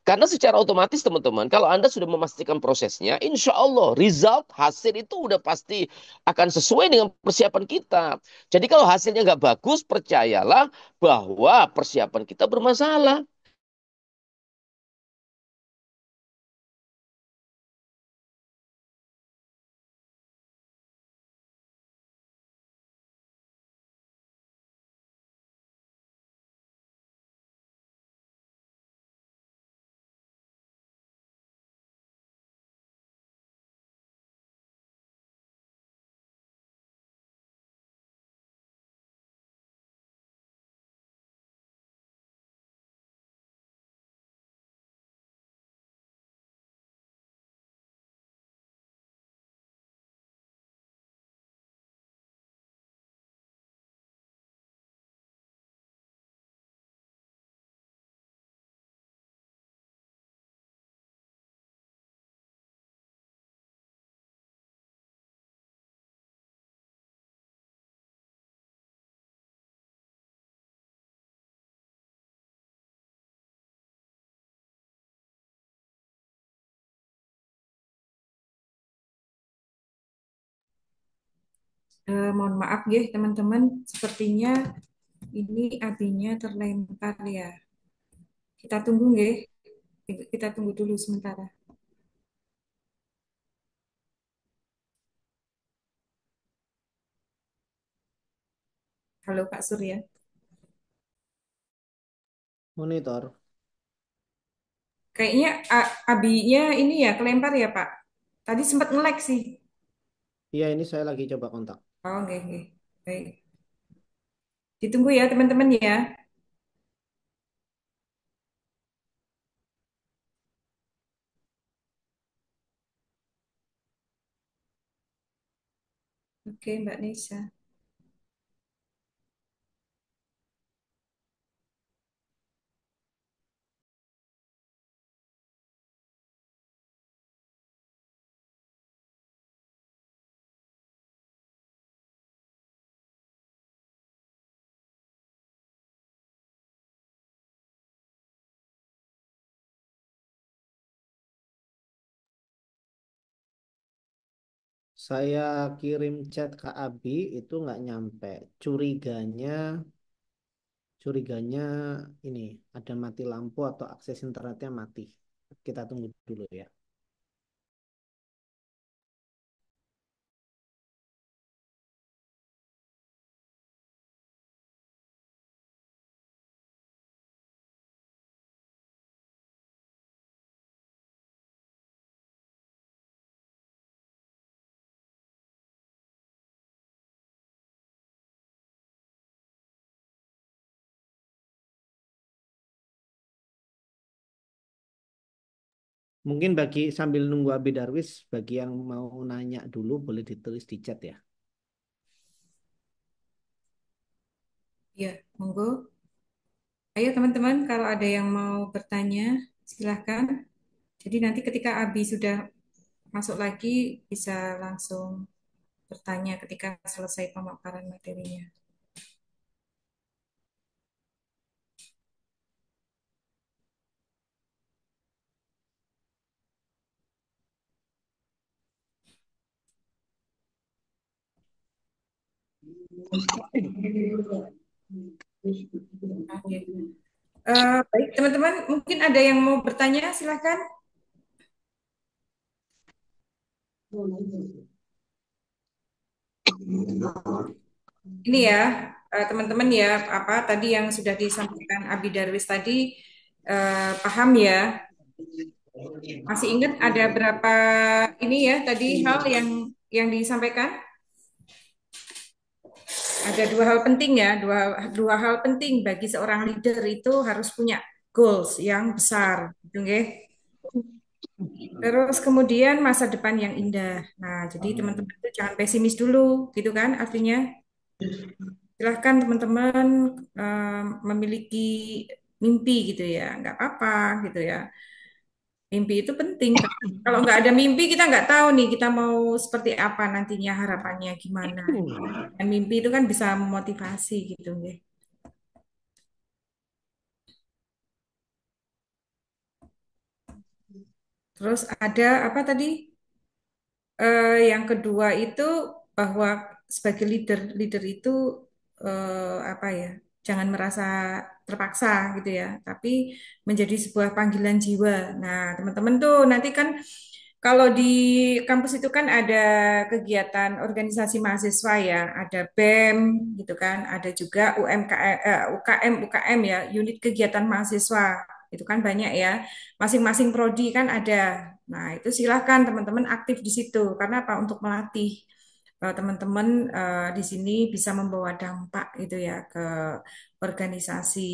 Karena secara otomatis teman-teman, kalau Anda sudah memastikan prosesnya, insya Allah result hasil itu udah pasti akan sesuai dengan persiapan kita. Jadi kalau hasilnya nggak bagus, percayalah bahwa persiapan kita bermasalah. Mohon maaf ya teman-teman, sepertinya ini abinya terlempar ya. Kita tunggu nggih. Kita tunggu dulu sementara. Halo Pak Surya. Monitor. Kayaknya abinya ini ya kelempar ya Pak. Tadi sempat nge-lag sih. Iya, ini saya lagi coba kontak. Oh, oke, oke. Baik. Ditunggu ya teman-teman ya. Oke, Mbak Nisa. Saya kirim chat ke Abi itu nggak nyampe. Curiganya, curiganya ini ada mati lampu atau akses internetnya mati. Kita tunggu dulu ya. Mungkin bagi sambil nunggu Abi Darwis, bagi yang mau nanya dulu boleh ditulis di chat ya. Ya, monggo. Ayo teman-teman, kalau ada yang mau bertanya, silahkan. Jadi nanti ketika Abi sudah masuk lagi, bisa langsung bertanya ketika selesai pemaparan materinya. Oke. Baik, teman-teman, mungkin ada yang mau bertanya, silahkan. Ini ya, teman-teman ya, apa tadi yang sudah disampaikan Abi Darwis tadi, paham ya? Masih ingat ada berapa ini ya tadi hal yang disampaikan? Ada dua hal penting ya, dua hal penting bagi seorang leader itu harus punya goals yang besar, gitu nggih. Terus kemudian masa depan yang indah. Nah, jadi teman-teman itu jangan pesimis dulu, gitu kan? Artinya silahkan teman-teman memiliki mimpi gitu ya, nggak apa-apa gitu ya. Mimpi itu penting. Kalau nggak ada mimpi kita nggak tahu nih kita mau seperti apa nantinya harapannya gimana. Dan mimpi itu kan bisa memotivasi gitu, nggih. Terus ada apa tadi? Yang kedua itu bahwa sebagai leader, leader itu apa ya? Jangan merasa terpaksa gitu ya, tapi menjadi sebuah panggilan jiwa. Nah, teman-teman tuh nanti kan kalau di kampus itu kan ada kegiatan organisasi mahasiswa ya, ada BEM gitu kan, ada juga UKM UKM ya, unit kegiatan mahasiswa. Itu kan banyak ya. Masing-masing prodi kan ada. Nah, itu silahkan teman-teman aktif di situ. Karena apa? Untuk melatih teman-teman di sini bisa membawa dampak gitu ya ke organisasi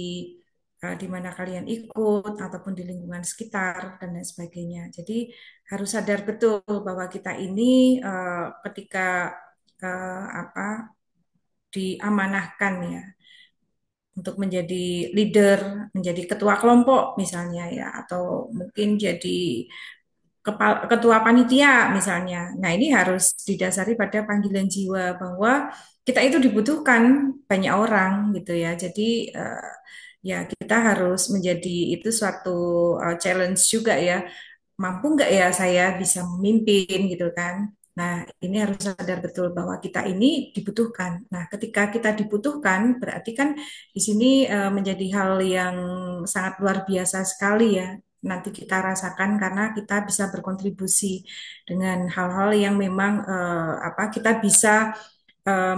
di mana kalian ikut ataupun di lingkungan sekitar dan lain sebagainya. Jadi harus sadar betul bahwa kita ini ketika apa diamanahkan ya untuk menjadi leader, menjadi ketua kelompok misalnya ya, atau mungkin jadi ketua panitia misalnya. Nah, ini harus didasari pada panggilan jiwa bahwa kita itu dibutuhkan banyak orang gitu ya. Jadi ya kita harus menjadi itu suatu challenge juga ya. Mampu nggak ya saya bisa memimpin gitu kan? Nah, ini harus sadar betul bahwa kita ini dibutuhkan. Nah, ketika kita dibutuhkan, berarti kan di sini menjadi hal yang sangat luar biasa sekali ya. Nanti kita rasakan karena kita bisa berkontribusi dengan hal-hal yang memang kita bisa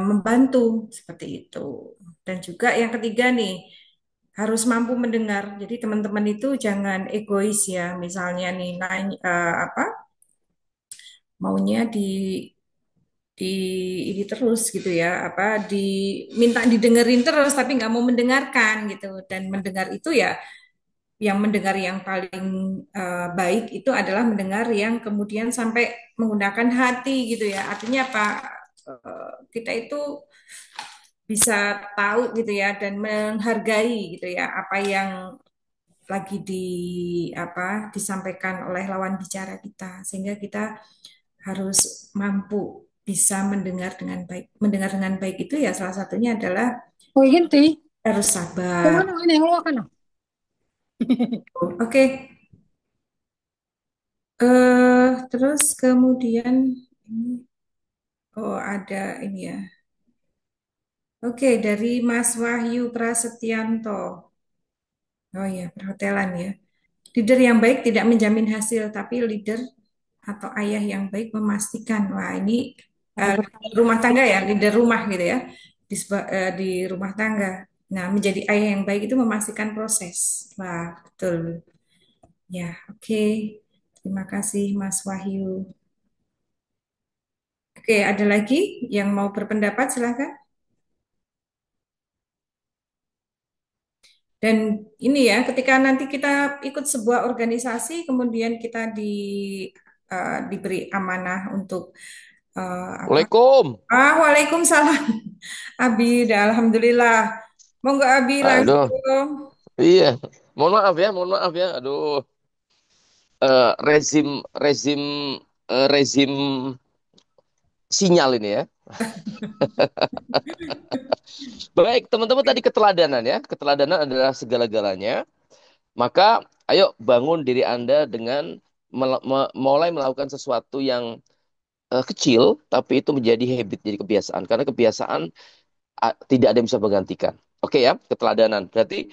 membantu seperti itu. Dan juga yang ketiga nih, harus mampu mendengar. Jadi teman-teman itu jangan egois ya. Misalnya nih, maunya di ini terus gitu ya, diminta didengerin terus tapi nggak mau mendengarkan gitu. Dan mendengar itu ya, yang mendengar yang paling baik itu adalah mendengar yang kemudian sampai menggunakan hati gitu ya. Artinya apa? Kita itu bisa tahu gitu ya dan menghargai gitu ya apa yang lagi disampaikan oleh lawan bicara kita, sehingga kita harus mampu bisa mendengar dengan baik. Mendengar dengan baik itu ya salah satunya adalah Oh, ganti. harus sabar. Kemana ini? Ngeluar kan? Oke, terus kemudian ini, oh ada ini ya. Oke, dari Mas Wahyu Prasetyanto. Oh ya, perhotelan ya. Leader yang baik tidak menjamin hasil, tapi leader atau ayah yang baik memastikan. Wah, ini Oh, eh, rumah tangga ya, leader rumah gitu ya, di rumah tangga. Nah, menjadi ayah yang baik itu memastikan proses. Wah, betul. Ya, oke. Terima kasih, Mas Wahyu. Oke, ada lagi yang mau berpendapat? Silakan. Dan ini ya, ketika nanti kita ikut sebuah organisasi, kemudian kita diberi amanah untuk eh, apa? Waalaikum. Waalaikumsalam. Abi, dah, alhamdulillah. Monggo Abi Aduh, langsung. iya. Mohon maaf ya. Aduh, rezim rezim rezim sinyal ini ya. Baik, teman-teman tadi keteladanan ya. Keteladanan adalah segala-galanya. Maka ayo bangun diri Anda dengan mulai melakukan sesuatu yang kecil, tapi itu menjadi habit, jadi kebiasaan. Karena kebiasaan tidak ada yang bisa menggantikan. Oke ya, keteladanan. Berarti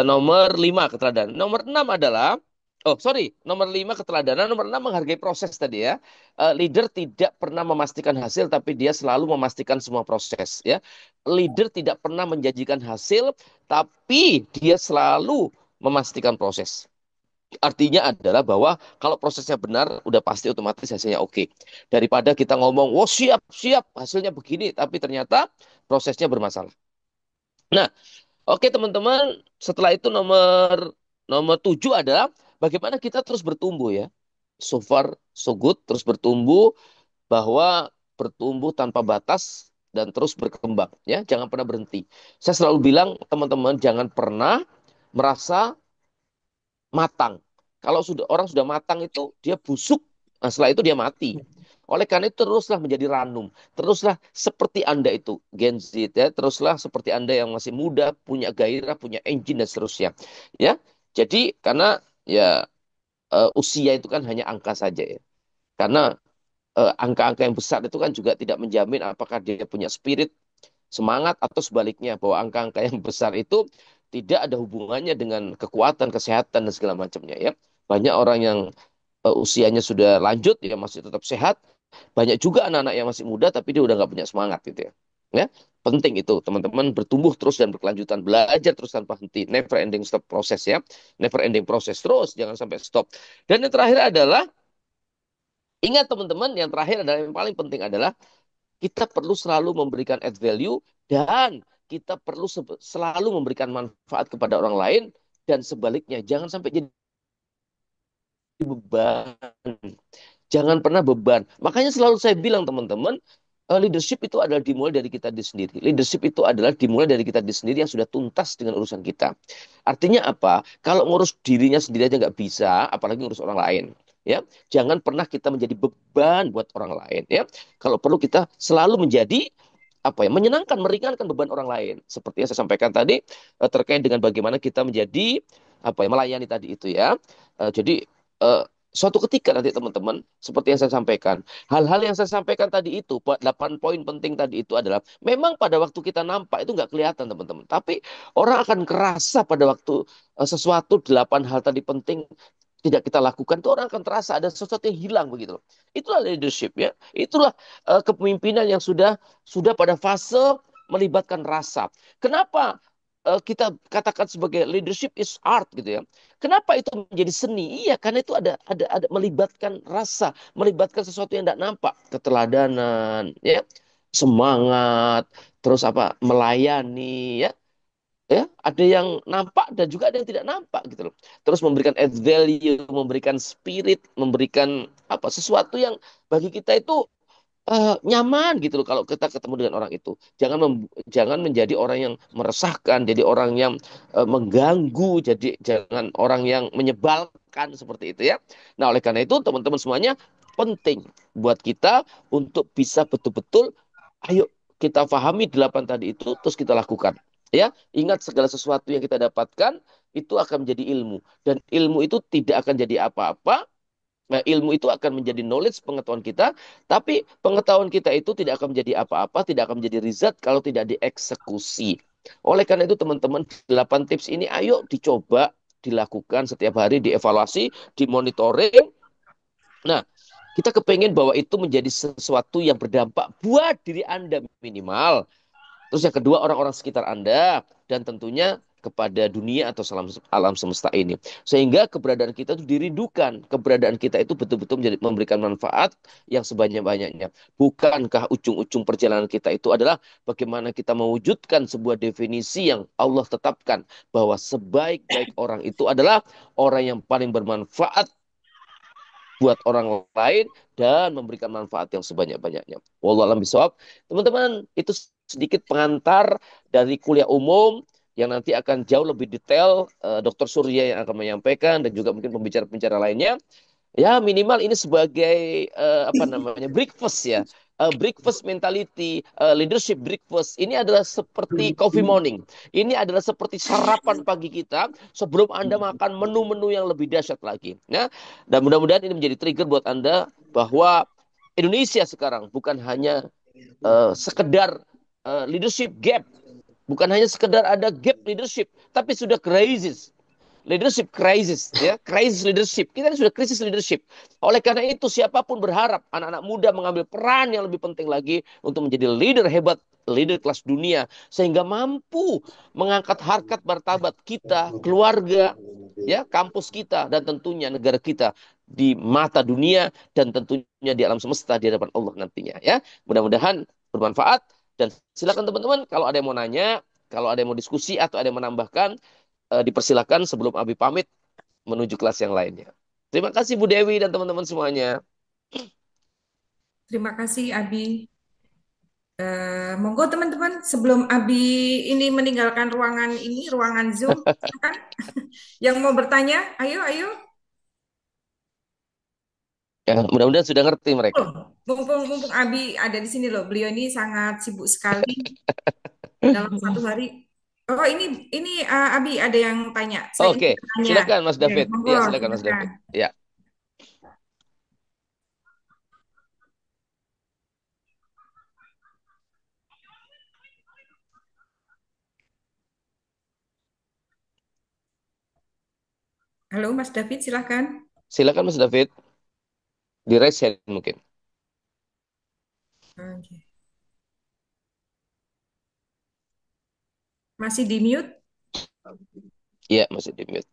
nomor 5 keteladanan. Nomor 6 adalah, oh sorry, nomor 5 keteladanan, nomor 6 menghargai proses tadi ya. Leader tidak pernah memastikan hasil, tapi dia selalu memastikan semua proses ya. Leader tidak pernah menjanjikan hasil, tapi dia selalu memastikan proses. Artinya adalah bahwa kalau prosesnya benar, udah pasti otomatis hasilnya oke. Daripada kita ngomong, wow siap, siap, hasilnya begini, tapi ternyata prosesnya bermasalah. Nah, oke teman-teman, setelah itu nomor nomor 7 adalah bagaimana kita terus bertumbuh ya. So far, so good, terus bertumbuh, bahwa bertumbuh tanpa batas dan terus berkembang ya, jangan pernah berhenti. Saya selalu bilang teman-teman jangan pernah merasa matang. Kalau orang sudah matang itu dia busuk, nah setelah itu dia mati. Oleh karena itu teruslah menjadi ranum, teruslah seperti Anda itu Gen Z ya, teruslah seperti Anda yang masih muda, punya gairah, punya engine dan seterusnya. Ya. Jadi karena ya usia itu kan hanya angka saja ya. Karena angka-angka yang besar itu kan juga tidak menjamin apakah dia punya spirit, semangat atau sebaliknya bahwa angka-angka yang besar itu tidak ada hubungannya dengan kekuatan, kesehatan dan segala macamnya ya. Banyak orang yang usianya sudah lanjut ya masih tetap sehat. Banyak juga anak-anak yang masih muda tapi dia udah nggak punya semangat gitu ya. Ya, penting itu teman-teman bertumbuh terus dan berkelanjutan, belajar terus tanpa henti, never ending stop proses ya, never ending proses terus, jangan sampai stop. Dan yang terakhir adalah ingat teman-teman, yang terakhir adalah yang paling penting adalah kita perlu selalu memberikan add value dan kita perlu selalu memberikan manfaat kepada orang lain dan sebaliknya jangan sampai jadi beban. Jangan pernah beban. Makanya selalu saya bilang teman-teman, leadership itu adalah dimulai dari kita sendiri. Leadership itu adalah dimulai dari kita sendiri yang sudah tuntas dengan urusan kita. Artinya apa? Kalau ngurus dirinya sendiri aja nggak bisa, apalagi ngurus orang lain. Ya, jangan pernah kita menjadi beban buat orang lain. Ya, kalau perlu kita selalu menjadi apa ya, menyenangkan, meringankan beban orang lain. Seperti yang saya sampaikan tadi terkait dengan bagaimana kita menjadi apa ya, melayani tadi itu ya. Jadi suatu ketika nanti teman-teman, seperti yang saya sampaikan, hal-hal yang saya sampaikan tadi itu, 8 poin penting tadi itu adalah, memang pada waktu kita nampak itu nggak kelihatan teman-teman. Tapi orang akan kerasa pada waktu sesuatu 8 hal tadi penting tidak kita lakukan, itu orang akan terasa ada sesuatu yang hilang begitu loh. Itulah leadership ya. Itulah kepemimpinan yang sudah pada fase melibatkan rasa. Kenapa kita katakan sebagai leadership is art gitu ya? Kenapa itu menjadi seni? Iya, karena itu ada melibatkan rasa, melibatkan sesuatu yang tidak nampak, keteladanan, ya, semangat, terus apa, melayani, ya, ya, ada yang nampak dan juga ada yang tidak nampak gitu loh. Terus memberikan add value, memberikan spirit, memberikan apa sesuatu yang bagi kita itu nyaman gitu loh kalau kita ketemu dengan orang itu. Jangan menjadi orang yang meresahkan, jadi orang yang mengganggu, jadi jangan orang yang menyebalkan seperti itu ya. Nah, oleh karena itu teman-teman semuanya penting buat kita untuk bisa betul-betul ayo kita pahami 8 tadi itu terus kita lakukan. Ya, ingat segala sesuatu yang kita dapatkan itu akan menjadi ilmu dan ilmu itu tidak akan jadi apa-apa. Nah, ilmu itu akan menjadi knowledge, pengetahuan kita, tapi pengetahuan kita itu tidak akan menjadi apa-apa, tidak akan menjadi result kalau tidak dieksekusi. Oleh karena itu teman-teman, 8 tips ini ayo dicoba, dilakukan setiap hari, dievaluasi, dimonitoring. Nah, kita kepengen bahwa itu menjadi sesuatu yang berdampak buat diri Anda minimal. Terus yang kedua orang-orang sekitar Anda dan tentunya kepada dunia atau alam semesta ini. Sehingga keberadaan kita itu dirindukan. Keberadaan kita itu betul-betul memberikan manfaat yang sebanyak-banyaknya. Bukankah ujung-ujung perjalanan kita itu adalah bagaimana kita mewujudkan sebuah definisi yang Allah tetapkan bahwa sebaik-baik orang itu adalah orang yang paling bermanfaat buat orang lain dan memberikan manfaat yang sebanyak-banyaknya. Wallahu a'lam bishawab. Teman-teman, itu sedikit pengantar dari kuliah umum yang nanti akan jauh lebih detail Dr. Surya yang akan menyampaikan dan juga mungkin pembicara-pembicara lainnya. Ya minimal ini sebagai apa namanya breakfast ya. Breakfast mentality, leadership breakfast. Ini adalah seperti coffee morning. Ini adalah seperti sarapan pagi kita sebelum Anda makan menu-menu yang lebih dahsyat lagi. Ya. Dan mudah-mudahan ini menjadi trigger buat Anda bahwa Indonesia sekarang bukan hanya sekedar leadership gap. Bukan hanya sekedar ada gap leadership, tapi sudah krisis. Leadership crisis, ya, crisis leadership. Kita sudah krisis leadership. Oleh karena itu, siapapun berharap anak-anak muda mengambil peran yang lebih penting lagi untuk menjadi leader hebat, leader kelas dunia, sehingga mampu mengangkat harkat martabat kita, keluarga, ya, kampus kita, dan tentunya negara kita di mata dunia dan tentunya di alam semesta di hadapan Allah nantinya. Ya, mudah-mudahan bermanfaat dan silakan teman-teman kalau ada yang mau nanya, kalau ada yang mau diskusi atau ada yang menambahkan dipersilakan sebelum Abi pamit menuju kelas yang lainnya. Terima kasih Bu Dewi dan teman-teman semuanya. Terima kasih Abi. Monggo teman-teman, sebelum Abi ini meninggalkan ruangan ini, ruangan Zoom, silakan. Yang mau bertanya, ayo, ayo. Ya, mudah-mudahan sudah ngerti mereka. Oh, mumpung Abi ada di sini loh. Beliau ini sangat sibuk sekali dalam satu hari. Oh, ini Abi ada yang tanya. Saya Oke, ingin tanya. silakan Mas Oke, David. monggo, Ya, silakan Mas silakan. David. Ya. Halo Mas David, silakan. Silakan Mas David. Di raise hand mungkin. Oke. Masih di mute? Iya, masih di mute.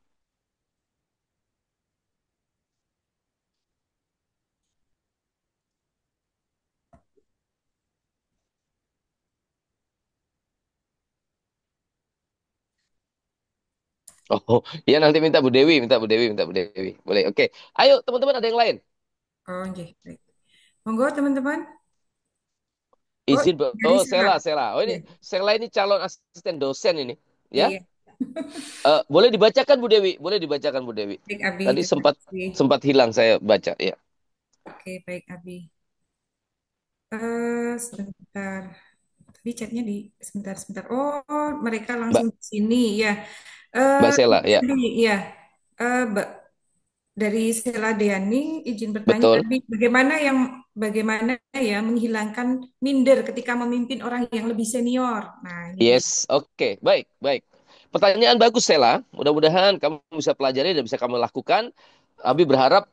Oh, ya nanti minta Bu Dewi, minta Bu Dewi, minta Bu Dewi. Boleh. Oke. Ayo teman-teman ada yang lain. Oke, baik. Monggo teman-teman. Oh, Izin. dari Oh, Sela. Sela, Sela. Oh, ini Ya, Sela ini calon asisten dosen ini, ya. iya. Boleh dibacakan Bu Dewi, boleh dibacakan Bu Dewi. Baik Abi, Tadi terima sempat kasih. sempat hilang saya baca, ya. Oke, baik Abi. Sebentar. Tadi chatnya di sebentar. Oh, mereka langsung Mbak di sini ya. Mbak Sela, ya. Abi, ya. Mbak dari Sela Deani izin bertanya, Betul. Abi, bagaimana ya menghilangkan minder ketika memimpin orang yang lebih senior. Nah, ini dia. Yes, oke, baik, baik. Pertanyaan bagus, Sela. Mudah-mudahan kamu bisa pelajari dan bisa kamu lakukan. Abi berharap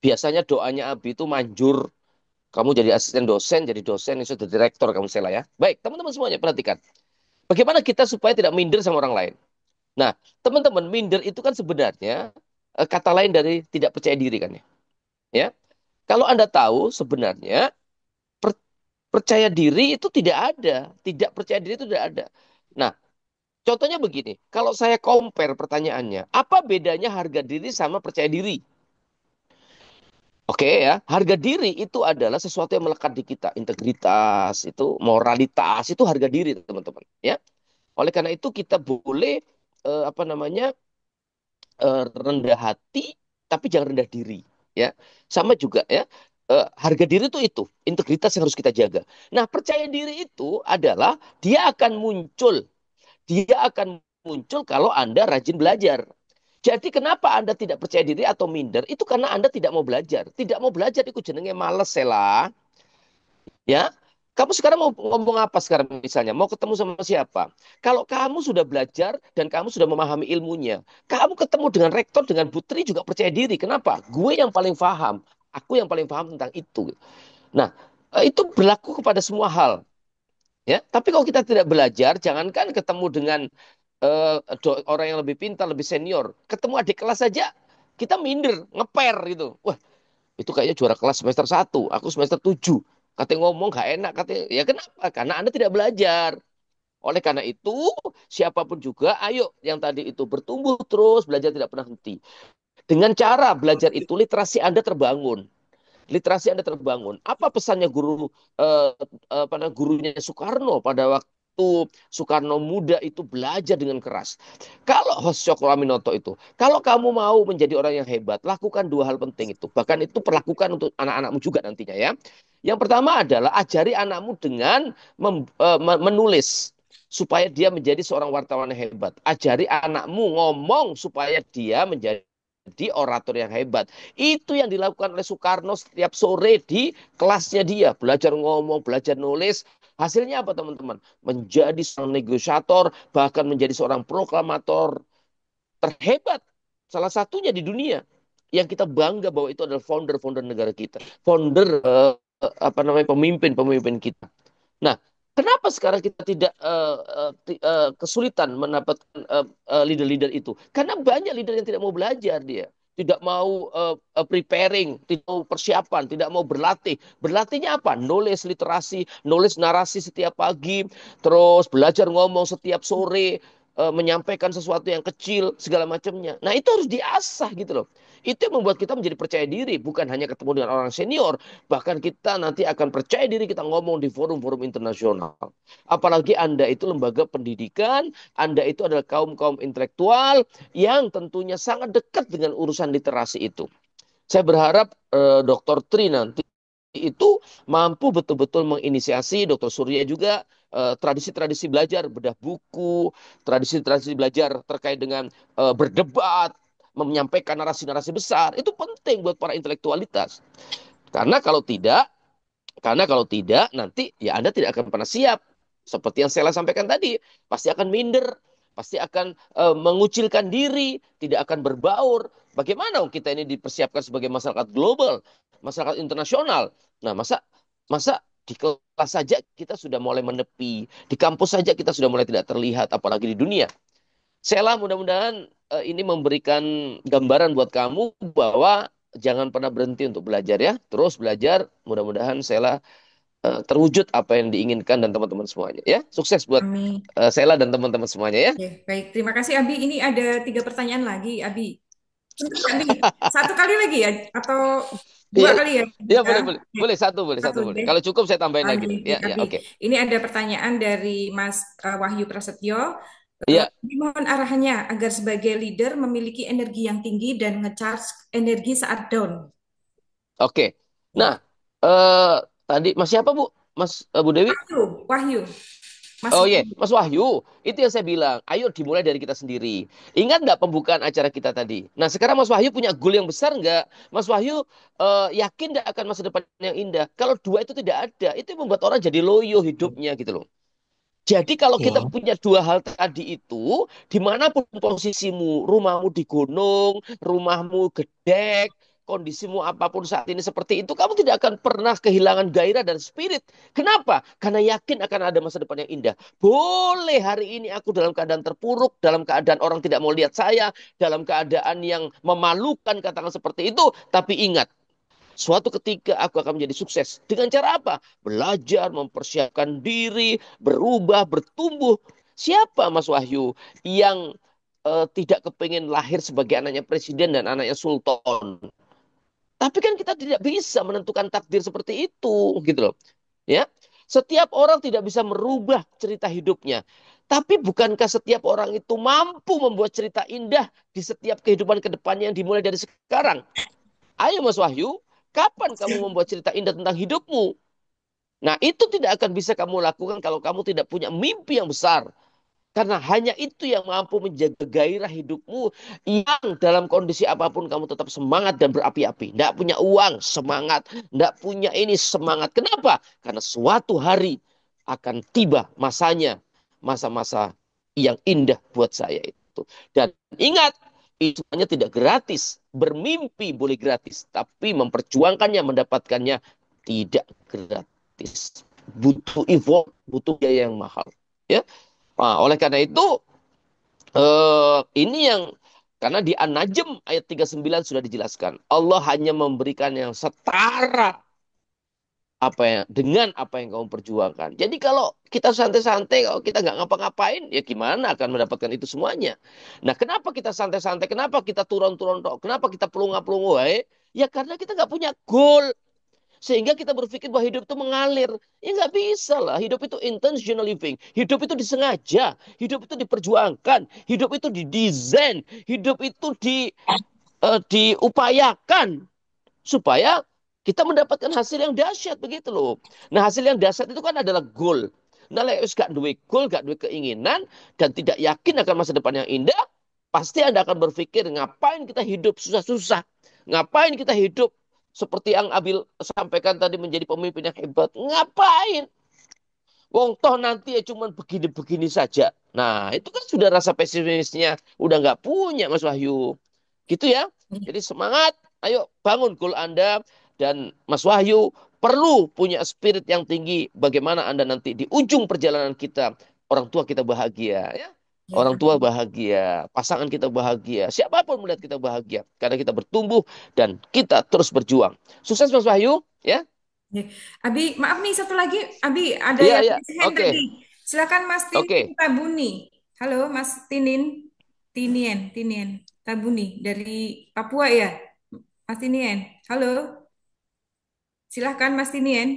biasanya doanya Abi itu manjur. Kamu jadi asisten dosen, jadi dosen, itu jadi direktur kamu, Sela ya. Baik, teman-teman semuanya perhatikan. Bagaimana kita supaya tidak minder sama orang lain? Nah, teman-teman, minder itu kan sebenarnya kata lain dari tidak percaya diri kan ya. Ya, kalau Anda tahu sebenarnya per- percaya diri itu tidak ada, tidak percaya diri itu tidak ada. Nah, contohnya begini, kalau saya compare pertanyaannya, apa bedanya harga diri sama percaya diri? Oke ya, harga diri itu adalah sesuatu yang melekat di kita, integritas, itu moralitas, itu harga diri teman-teman. Ya, oleh karena itu kita boleh apa namanya rendah hati, tapi jangan rendah diri. Ya, sama juga ya. Harga diri itu integritas yang harus kita jaga. Nah, percaya diri itu adalah dia akan muncul kalau Anda rajin belajar. Jadi kenapa Anda tidak percaya diri atau minder? Itu karena Anda tidak mau belajar. Tidak mau belajar itu jenenge males Sela. Ya. Kamu sekarang mau ngomong apa sekarang misalnya? Mau ketemu sama siapa? Kalau kamu sudah belajar dan kamu sudah memahami ilmunya, kamu ketemu dengan rektor, dengan putri juga percaya diri. Kenapa? Gue yang paling paham. Aku yang paling paham tentang itu. Nah, itu berlaku kepada semua hal. Ya, tapi kalau kita tidak belajar, jangankan ketemu dengan orang yang lebih pintar, lebih senior, ketemu adik kelas saja kita minder, ngeper gitu. Wah, itu kayaknya juara kelas semester 1, aku semester 7. Katanya ngomong gak enak, katanya. Ya kenapa? Karena Anda tidak belajar. Oleh karena itu, siapapun juga, ayo yang tadi itu bertumbuh terus, belajar tidak pernah henti. Dengan cara belajar itu, literasi Anda terbangun. Literasi Anda terbangun. Apa pesannya eh, gurunya Soekarno pada waktu Soekarno muda itu belajar dengan keras. Kalau Hoshok Aminoto itu, kalau kamu mau menjadi orang yang hebat, lakukan dua hal penting itu. Bahkan itu perlakukan untuk anak-anakmu juga nantinya ya. Yang pertama adalah ajari anakmu dengan menulis supaya dia menjadi seorang wartawan yang hebat. Ajari anakmu ngomong supaya dia menjadi orator yang hebat. Itu yang dilakukan oleh Soekarno setiap sore di kelasnya dia. Belajar ngomong, belajar nulis. Hasilnya apa teman-teman? Menjadi seorang negosiator, bahkan menjadi seorang proklamator terhebat. Salah satunya di dunia. Yang kita bangga bahwa itu adalah founder-founder negara kita. Founder, apa namanya, pemimpin-pemimpin kita. Nah, kenapa sekarang kita tidak kesulitan mendapatkan leader-leader itu? Karena banyak leader yang tidak mau belajar dia. Tidak mau preparing, tidak mau persiapan, tidak mau berlatih. Berlatihnya apa? Nulis literasi, nulis narasi setiap pagi, terus belajar ngomong setiap sore, menyampaikan sesuatu yang kecil, segala macamnya. Nah, itu harus diasah gitu loh. Itu yang membuat kita menjadi percaya diri, bukan hanya ketemu dengan orang senior, bahkan kita nanti akan percaya diri kita ngomong di forum-forum internasional. Apalagi Anda itu lembaga pendidikan, Anda itu adalah kaum-kaum intelektual yang tentunya sangat dekat dengan urusan literasi itu. Saya berharap Dr. Tri nanti itu mampu betul-betul menginisiasi, Dr. Surya juga, tradisi-tradisi belajar, bedah buku, tradisi-tradisi belajar terkait dengan berdebat, menyampaikan narasi-narasi besar. Itu penting buat para intelektualitas. Karena kalau tidak, nanti ya Anda tidak akan pernah siap. Seperti yang saya sampaikan tadi, pasti akan minder, pasti akan mengucilkan diri, tidak akan berbaur. Bagaimana kita ini dipersiapkan sebagai masyarakat global, masyarakat internasional. Nah, masa masa di kelas saja kita sudah mulai menepi, di kampus saja kita sudah mulai tidak terlihat, apalagi di dunia. Sela, mudah-mudahan ini memberikan gambaran buat kamu bahwa jangan pernah berhenti untuk belajar ya. Terus belajar, mudah-mudahan Sela terwujud apa yang diinginkan dan teman-teman semuanya ya. Sukses buat Amin. Sela dan teman-teman semuanya ya. Oke, baik. Terima kasih, Abi. Ini ada 3 pertanyaan lagi, Abi. Bentar, Abi. Satu kali lagi ya? Atau Iya, 2 kali ya? iya Bisa? boleh boleh. Oke, Boleh satu, boleh satu satu boleh. deh. Kalau cukup saya tambahin lagi Lagi, deh. Ya, baik, ya, Abi. oke. Ini ada pertanyaan dari Mas Wahyu Prasetyo. Iya, Mohon arahannya agar sebagai leader memiliki energi yang tinggi dan ngecharge energi saat down. oke. Ya. Nah, tadi Mas siapa Bu? Mas Bu Dewi? Wahyu, Wahyu. Mas Oh iya, Wahyu. Mas Wahyu, itu yang saya bilang. Ayo dimulai dari kita sendiri. Ingat nggak pembukaan acara kita tadi? Nah, sekarang Mas Wahyu punya goal yang besar nggak? Mas Wahyu yakin nggak akan masa depan yang indah? Kalau dua itu tidak ada, itu yang membuat orang jadi loyo hidupnya gitu loh. Jadi kalau kita Ya, punya dua hal tadi itu, dimanapun posisimu, rumahmu di gunung, rumahmu gedek, kondisimu apapun saat ini seperti itu, kamu tidak akan pernah kehilangan gairah dan spirit. Kenapa? Karena yakin akan ada masa depan yang indah. Boleh hari ini aku dalam keadaan terpuruk, dalam keadaan orang tidak mau lihat saya, dalam keadaan yang memalukan, katakan seperti itu, tapi ingat, suatu ketika aku akan menjadi sukses. Dengan cara apa? Belajar, mempersiapkan diri, berubah, bertumbuh. Siapa Mas Wahyu yang tidak kepingin lahir sebagai anaknya presiden dan anaknya sultan? Tapi kan kita tidak bisa menentukan takdir seperti itu, gitu loh. Ya, setiap orang tidak bisa merubah cerita hidupnya. Tapi bukankah setiap orang itu mampu membuat cerita indah di setiap kehidupan kedepannya yang dimulai dari sekarang? Ayo Mas Wahyu, kapan kamu membuat cerita indah tentang hidupmu? Nah, itu tidak akan bisa kamu lakukan kalau kamu tidak punya mimpi yang besar. Karena hanya itu yang mampu menjaga gairah hidupmu yang dalam kondisi apapun kamu tetap semangat dan berapi-api. Tidak punya uang, semangat. Tidak punya ini, semangat. Kenapa? Karena suatu hari akan tiba masanya. Masa-masa yang indah buat saya itu. Dan ingat, itu hanya tidak gratis. Bermimpi boleh gratis. Tapi memperjuangkannya, mendapatkannya tidak gratis. Butuh effort, butuh biaya yang mahal. Ya, nah, oleh karena itu, ini yang karena di An-Najm ayat 39 sudah dijelaskan. Allah hanya memberikan yang setara apa yang dengan apa yang kamu perjuangkan. Jadi kalau kita santai-santai, kalau kita nggak ngapa-ngapain, ya gimana akan mendapatkan itu semuanya? Nah, kenapa kita santai-santai? Kenapa kita turun-turun? Kenapa kita pelunga-pelunga? Ya karena kita nggak punya goal. Sehingga kita berpikir bahwa hidup itu mengalir. Ya nggak bisa lah. Hidup itu intentional living. Hidup itu disengaja. Hidup itu diperjuangkan. Hidup itu didesain. Hidup itu diupayakan. Supaya kita mendapatkan hasil yang dahsyat begitu loh. Nah, hasil yang dahsyat itu kan adalah goal. Nah, lek wis gak duwe goal, gak duwe keinginan, dan tidak yakin akan masa depan yang indah, pasti Anda akan berpikir, ngapain kita hidup susah-susah? Ngapain kita hidup seperti yang Abil sampaikan tadi menjadi pemimpin yang hebat? Ngapain? Wong toh nanti ya cuman begini-begini saja. Nah, itu kan sudah rasa pesimisnya udah nggak punya Mas Wahyu. Gitu ya. Jadi semangat, ayo bangun goal Anda dan Mas Wahyu perlu punya spirit yang tinggi bagaimana Anda nanti di ujung perjalanan kita orang tua kita bahagia ya. Ya, Orang tua bahagia, pasangan kita bahagia, siapapun melihat kita bahagia karena kita bertumbuh dan kita terus berjuang. Sukses Mas Wahyu ya. ya. Abi, maaf nih satu lagi. Abi, ada Iya yang iya. raise hand Oke. tadi. Silakan Mas Tinin Oke. Tabuni. Halo Mas Tinin. Tinien Tabuni dari Papua ya. Mas Tinien. Halo. Silahkan Mas Tinien.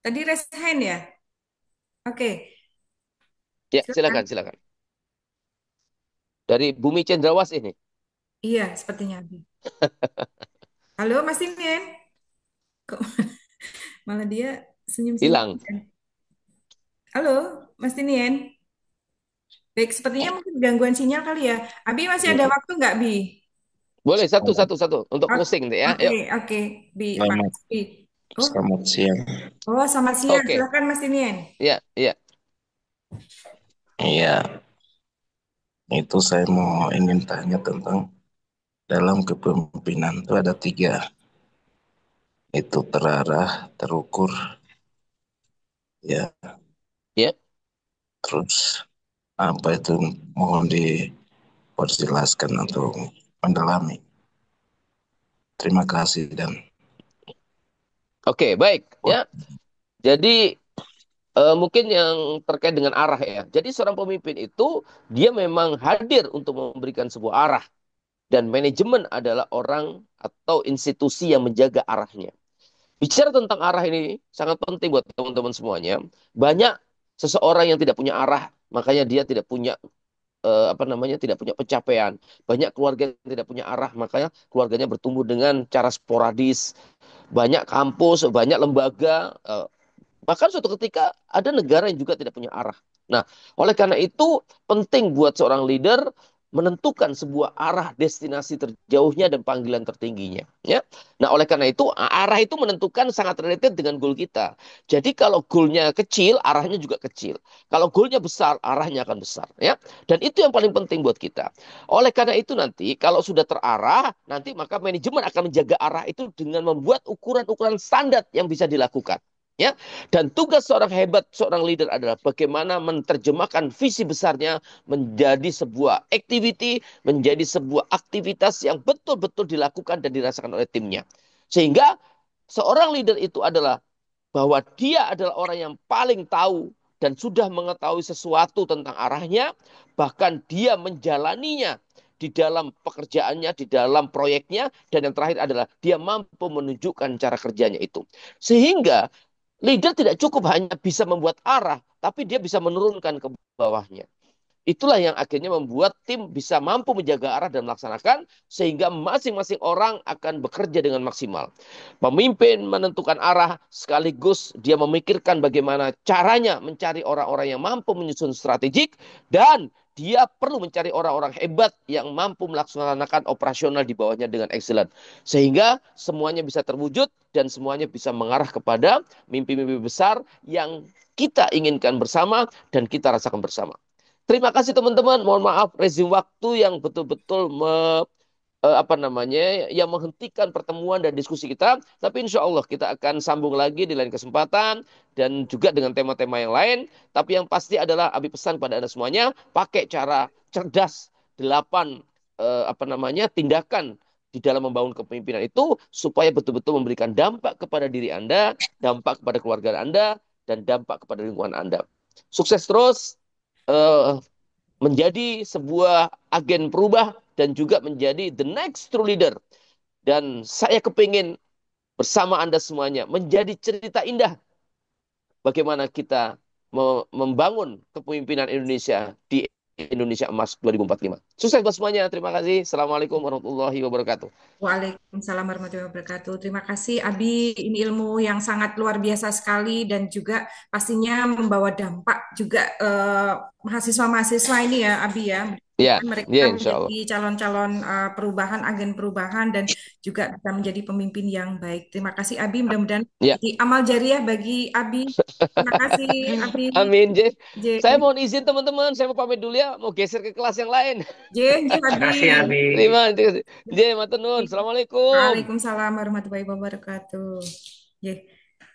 Tadi raise hand ya. Oke, Ya, silakan silakan. silakan. Dari Bumi Cendrawas ini. Iya, sepertinya Abi. Halo Mas Tinien. Kok malah dia senyum-senyum. Hilang. Halo Mas Tinien. Baik, sepertinya mungkin gangguan sinyal kali ya. Abi masih ada waktu nggak, Bi? Boleh satu selamat, satu satu untuk O- closing deh ya. Oke, Yuk. oke, Bi, Pak selamat, Bi. Oh, selamat siang. oh, selamat siang. Oke. Silakan Mas Tinien. Iya, iya. Iya, itu saya mau ingin tanya tentang dalam kepemimpinan itu ada tiga, itu terarah, terukur, ya, Ya. terus apa itu mohon diperjelaskan atau mendalami. Terima kasih dan Oke, baik ya. Jadi mungkin yang terkait dengan arah ya. Jadi seorang pemimpin itu dia memang hadir untuk memberikan sebuah arah dan manajemen adalah orang atau institusi yang menjaga arahnya. Bicara tentang arah ini sangat penting buat teman-teman semuanya. Banyak seseorang yang tidak punya arah, makanya dia tidak punya apa namanya tidak punya pencapaian. Banyak keluarga yang tidak punya arah, makanya keluarganya bertumbuh dengan cara sporadis. Banyak kampus, banyak lembaga Bahkan suatu ketika ada negara yang juga tidak punya arah. Nah, oleh karena itu penting buat seorang leader menentukan sebuah arah destinasi terjauhnya dan panggilan tertingginya. Ya. Nah, oleh karena itu arah itu menentukan sangat related dengan goal kita. Jadi kalau goalnya kecil, arahnya juga kecil. Kalau goalnya besar, arahnya akan besar. Ya. Dan itu yang paling penting buat kita. Oleh karena itu nanti kalau sudah terarah, nanti maka manajemen akan menjaga arah itu dengan membuat ukuran-ukuran standar yang bisa dilakukan. Ya, dan tugas seorang hebat, seorang leader adalah bagaimana menerjemahkan visi besarnya menjadi sebuah activity, menjadi sebuah aktivitas yang betul-betul dilakukan dan dirasakan oleh timnya. Sehingga seorang leader itu adalah bahwa dia adalah orang yang paling tahu dan sudah mengetahui sesuatu tentang arahnya, bahkan dia menjalaninya di dalam pekerjaannya, di dalam proyeknya, dan yang terakhir adalah dia mampu menunjukkan cara kerjanya itu. Sehingga leader tidak cukup hanya bisa membuat arah, tapi dia bisa menurunkan ke bawahnya. Itulah yang akhirnya membuat tim bisa mampu menjaga arah dan melaksanakan sehingga masing-masing orang akan bekerja dengan maksimal. Pemimpin menentukan arah sekaligus dia memikirkan bagaimana caranya mencari orang-orang yang mampu menyusun strategik dan dia perlu mencari orang-orang hebat yang mampu melaksanakan operasional di bawahnya dengan excellent. Sehingga semuanya bisa terwujud dan semuanya bisa mengarah kepada mimpi-mimpi besar yang kita inginkan bersama dan kita rasakan bersama. Terima kasih teman-teman. Mohon maaf rezim waktu yang betul-betul apa namanya yang menghentikan pertemuan dan diskusi kita. Tapi insya Allah kita akan sambung lagi di lain kesempatan dan juga dengan tema-tema yang lain. Tapi yang pasti adalah Abi pesan pada Anda semuanya pakai cara cerdas 8 apa namanya tindakan di dalam membangun kepemimpinan itu supaya betul-betul memberikan dampak kepada diri Anda, dampak kepada keluarga Anda, dan dampak kepada lingkungan Anda. Sukses terus. Menjadi sebuah agen perubah dan juga menjadi the next true leader. Dan saya kepingin bersama Anda semuanya menjadi cerita indah bagaimana kita membangun kepemimpinan Indonesia di Indonesia Emas 2045. Sukses buat semuanya. Terima kasih. Assalamualaikum warahmatullahi wabarakatuh. Waalaikumsalam warahmatullahi wabarakatuh. Terima kasih Abi, ini ilmu yang sangat luar biasa sekali dan juga pastinya membawa dampak juga mahasiswa-mahasiswa ini ya Abi ya. Ya, Mereka ya insya Allah. menjadi calon-calon perubahan, agen perubahan dan juga bisa menjadi pemimpin yang baik. Terima kasih Abi, mudah-mudahan Ya. jadi amal jariah bagi Abi. Terima kasih Abi. Amin, J. J. Saya mohon izin teman-teman, saya mau pamit dulu ya, mau geser ke kelas yang lain. J, J Terima kasih Abi. Abi. Terima kasih. J, matur nuwun. Assalamualaikum. Waalaikumsalam warahmatullahi wabarakatuh. Ya,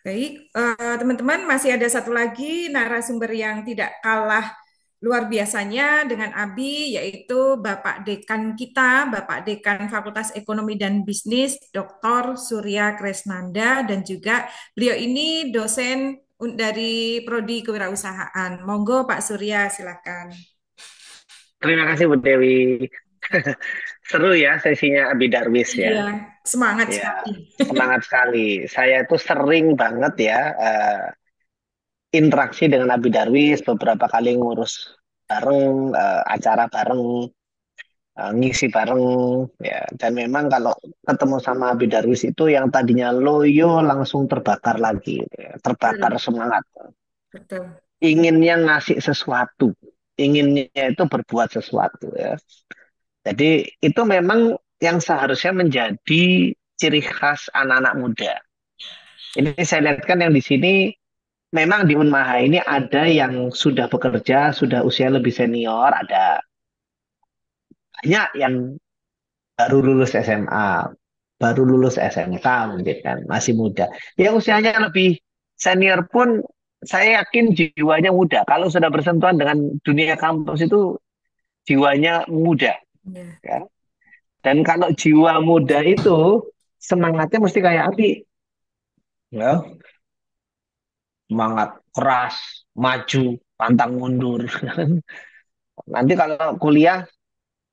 baik, teman-teman masih ada satu lagi narasumber yang tidak kalah luar biasanya dengan Abi, yaitu Bapak Dekan kita, Bapak Dekan Fakultas Ekonomi dan Bisnis, Dr. Surya Kresnanda, dan juga beliau ini dosen dari Prodi Kewirausahaan. Monggo Pak Surya, silakan. Terima kasih Bu Dewi. Seru ya sesinya Abi Darwis ya. Iya, semangat Ya, sekali. semangat sekali. Saya tuh sering banget ya interaksi dengan Abi Darwis, beberapa kali ngurus bareng, acara bareng, ngisi bareng ya. Dan memang kalau ketemu sama Abi Darwis itu yang tadinya loyo langsung terbakar lagi, gitu ya. Terbakar Betul, semangat. betul. Inginnya ngasih sesuatu, inginnya itu berbuat sesuatu ya. Jadi itu memang yang seharusnya menjadi ciri khas anak-anak muda. Ini saya lihat kan yang di sini memang di Unmaha ini ada yang sudah bekerja, sudah usia lebih senior, ada banyak yang baru lulus SMA, baru lulus SMK mungkin kan, masih muda. Yang usianya lebih senior pun saya yakin jiwanya muda. Kalau sudah bersentuhan dengan dunia kampus itu jiwanya muda. Ya. Ya. Dan kalau jiwa muda itu semangatnya mesti kayak Abi. Ya, semangat keras, maju, pantang mundur. Nanti kalau kuliah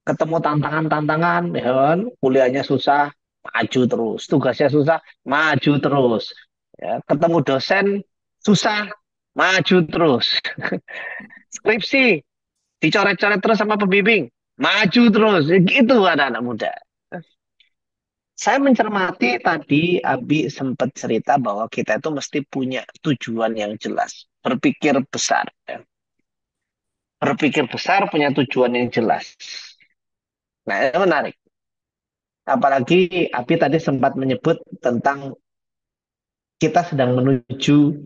ketemu tantangan-tantangan, ya kan, kuliahnya susah, maju terus. Tugasnya susah, maju terus. Ya, ketemu dosen susah, maju terus. Skripsi dicoret-coret terus sama pembimbing, maju terus. Ya, gitu anak-anak muda. Saya mencermati tadi Abi sempat cerita bahwa kita itu mesti punya tujuan yang jelas, berpikir besar, ya. Berpikir besar punya tujuan yang jelas. Nah, itu menarik. Apalagi Abi tadi sempat menyebut tentang kita sedang menuju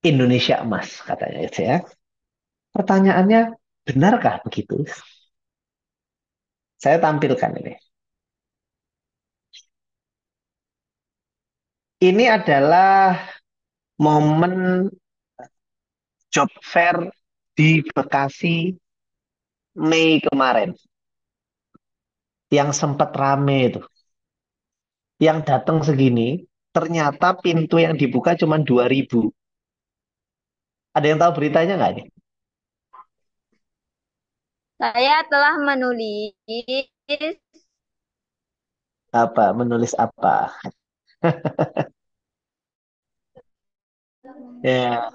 Indonesia emas, katanya itu ya. Pertanyaannya, benarkah begitu? Saya tampilkan ini. Ini adalah momen job fair di Bekasi Mei kemarin. Yang sempat rame itu. Yang datang segini, ternyata pintu yang dibuka cuma 2.000. Ada yang tahu beritanya nggak nih? Saya telah menulis Apa? Menulis apa? Ya.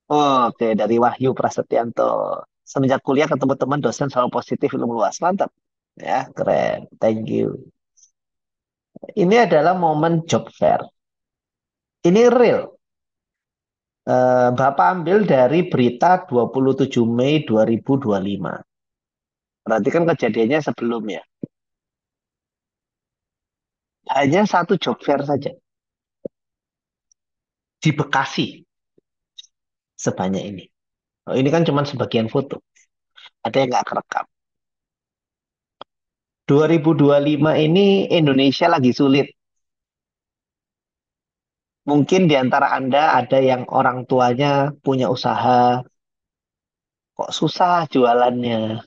Oke, dari Wahyu Prasetyanto. Semenjak kuliah ketemu teman dosen selalu positif ilmu luas. Mantap. Ya, keren. Thank you. Ini adalah momen job fair. Ini real. Bapak ambil dari berita 27 Mei 2025. Berarti kan kejadiannya sebelumnya. Hanya satu job fair saja. Di Bekasi. Sebanyak ini. Oh, ini kan cuma sebagian foto. Ada yang nggak kerekam. 2025 ini Indonesia lagi sulit. Mungkin di antara Anda ada yang orang tuanya punya usaha, kok susah jualannya.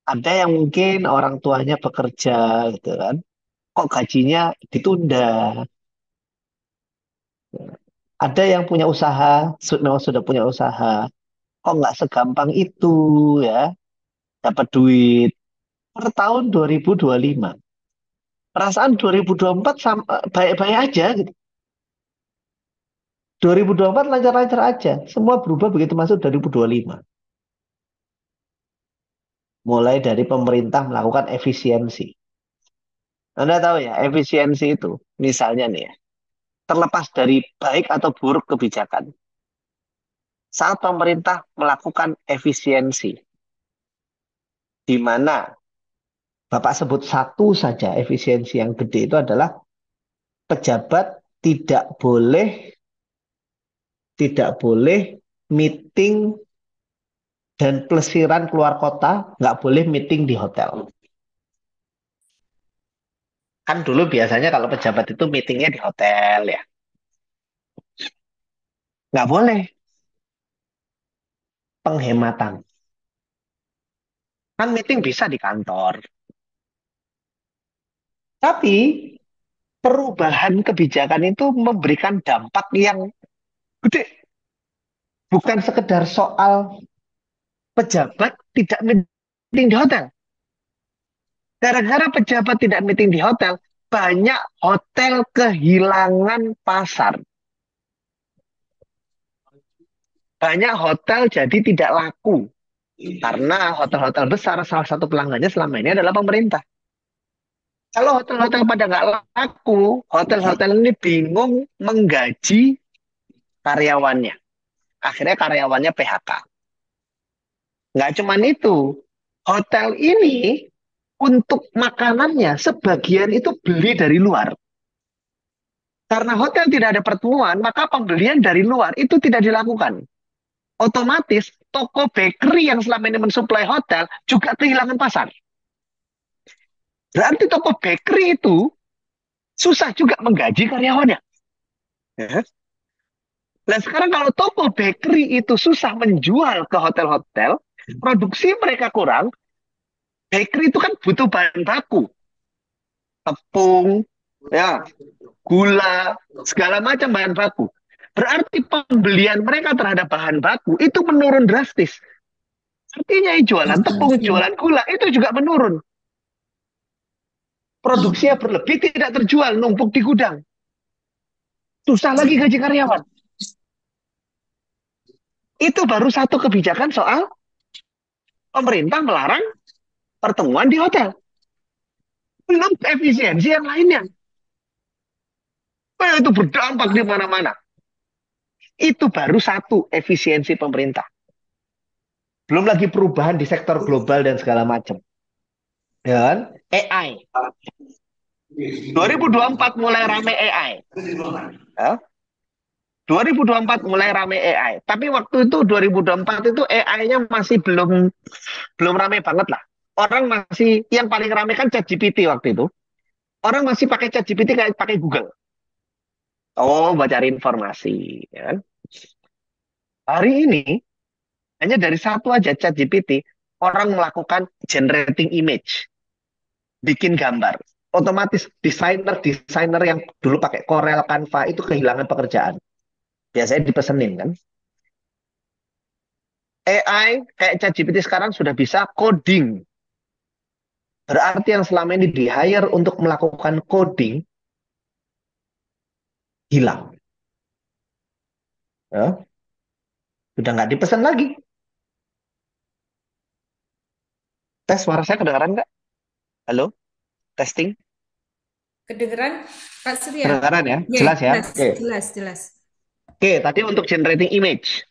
Ada yang mungkin orang tuanya bekerja, gitu kan. Kok gajinya ditunda. Ada yang punya usaha, memang sudah punya usaha. Kok nggak segampang itu ya, dapat duit. Per tahun 2025. Perasaan 2024 baik-baik aja gitu. 2024 lancar-lancar aja. Semua berubah begitu masuk 2025. Mulai dari pemerintah melakukan efisiensi. Anda tahu ya, efisiensi itu misalnya nih ya, terlepas dari baik atau buruk kebijakan. Saat pemerintah melakukan efisiensi, di mana Bapak sebut satu saja efisiensi yang gede itu adalah pejabat tidak boleh meeting dan plesiran keluar kota, nggak boleh meeting di hotel. Kan dulu biasanya kalau pejabat itu meetingnya di hotel ya. Nggak boleh. Penghematan. Kan meeting bisa di kantor. Tapi perubahan kebijakan itu memberikan dampak yang gede. Bukan sekedar soal pejabat tidak meeting di hotel. Gara-gara pejabat tidak meeting di hotel, banyak hotel kehilangan pasar. Banyak hotel jadi tidak laku. Karena hotel-hotel besar, salah satu pelanggannya selama ini adalah pemerintah. Kalau hotel-hotel pada nggak laku, hotel-hotel ini bingung menggaji karyawannya. Akhirnya karyawannya PHK. Nggak cuma itu, hotel ini untuk makanannya sebagian itu beli dari luar. Karena hotel tidak ada pertemuan, maka pembelian dari luar itu tidak dilakukan. Otomatis toko bakery yang selama ini mensuplai hotel juga kehilangan pasar. Berarti toko bakery itu susah juga menggaji karyawannya. Ya. Nah sekarang kalau toko bakery itu susah menjual ke hotel-hotel, produksi mereka kurang, bakery itu kan butuh bahan baku. Tepung, ya, gula, segala macam bahan baku. Berarti pembelian mereka terhadap bahan baku itu menurun drastis. Artinya jualan tepung, jualan gula itu juga menurun. Produksinya berlebih tidak terjual, numpuk di gudang. Susah lagi gaji karyawan. Itu baru satu kebijakan soal pemerintah melarang pertemuan di hotel. Belum efisiensi yang lainnya. Itu berdampak di mana-mana. Itu baru satu efisiensi pemerintah. Belum lagi perubahan di sektor global dan segala macam. Ya kan? AI. 2024 mulai rame AI. Ya? 2024 mulai rame AI. Tapi waktu itu 2024 itu AI-nya masih belum rame banget lah. Orang masih yang paling rame kan ChatGPT waktu itu. Orang masih pakai ChatGPT kayak pakai Google. Oh, buat cari informasi, ya kan? Hari ini hanya dari satu aja ChatGPT, orang melakukan generating image, bikin gambar. Otomatis desainer yang dulu pakai Corel, Canva itu kehilangan pekerjaan. Biasanya dipesenin kan. AI kayak ChatGPT sekarang sudah bisa coding. Berarti yang selama ini di-hire untuk melakukan coding hilang. Ya. Sudah nggak dipesan lagi. Tes suara saya kedengaran nggak? Halo? Testing? Kedengeran, Pak Surya? Kedengaran ya? Ya, Jelas ya? jelas, Oke. jelas, jelas. Oke, tadi untuk generating image.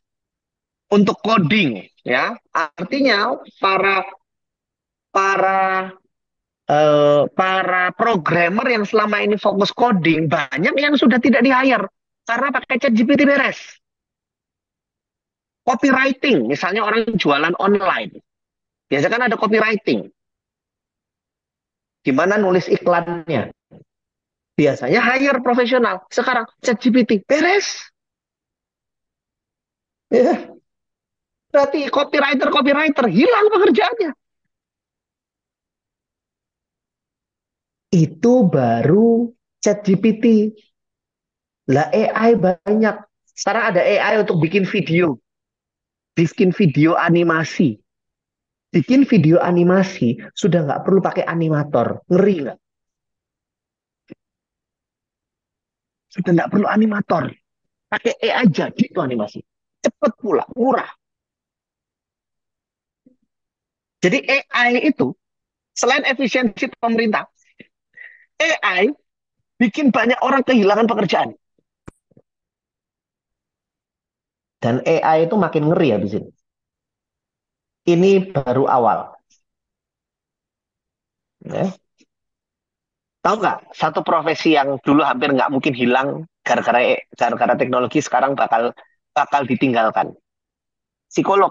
Untuk coding, ya. Artinya para para programmer yang selama ini fokus coding, banyak yang sudah tidak di-hire karena pakai ChatGPT beres. Copywriting, misalnya orang jualan online. Biasanya kan ada copywriting. Gimana nulis iklannya? Biasanya hire profesional. Sekarang ChatGPT beres. Ya, berarti copywriter hilang pekerjaannya. Itu baru ChatGPT. Lah AI banyak. Sekarang ada AI untuk bikin video. Bikin video animasi. Bikin video animasi sudah nggak perlu pakai animator. Ngeri nggak? Sudah nggak perlu animator. Pakai AI jadi tuh animasi. Cepet pula, murah. Jadi AI itu selain efisiensi pemerintah, AI bikin banyak orang kehilangan pekerjaan. Dan AI itu makin ngeri habis ini. Ini baru awal. Ya. Tahu nggak satu profesi yang dulu hampir nggak mungkin hilang gara-gara teknologi sekarang bakal ditinggalkan? Psikolog.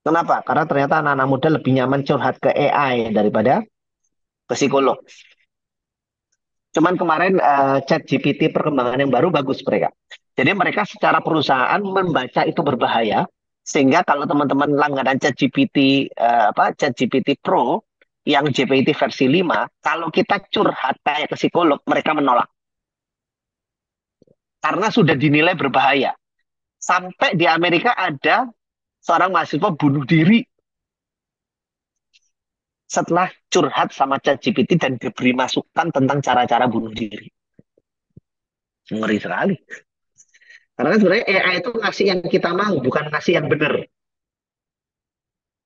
Kenapa? Karena ternyata anak-anak muda lebih nyaman curhat ke AI daripada ke psikolog. Cuman kemarin ChatGPT perkembangan yang baru bagus mereka. Jadi mereka secara perusahaan membaca itu berbahaya, sehingga kalau teman-teman langganan ChatGPT Pro yang GPT versi 5, kalau kita curhat kayak ke psikolog, mereka menolak karena sudah dinilai berbahaya. Sampai di Amerika ada seorang mahasiswa bunuh diri setelah curhat sama ChatGPT dan diberi masukan tentang cara-cara bunuh diri. Ngeri sekali. Karena kan sebenarnya AI itu ngasih yang kita mau, bukan ngasih yang benar.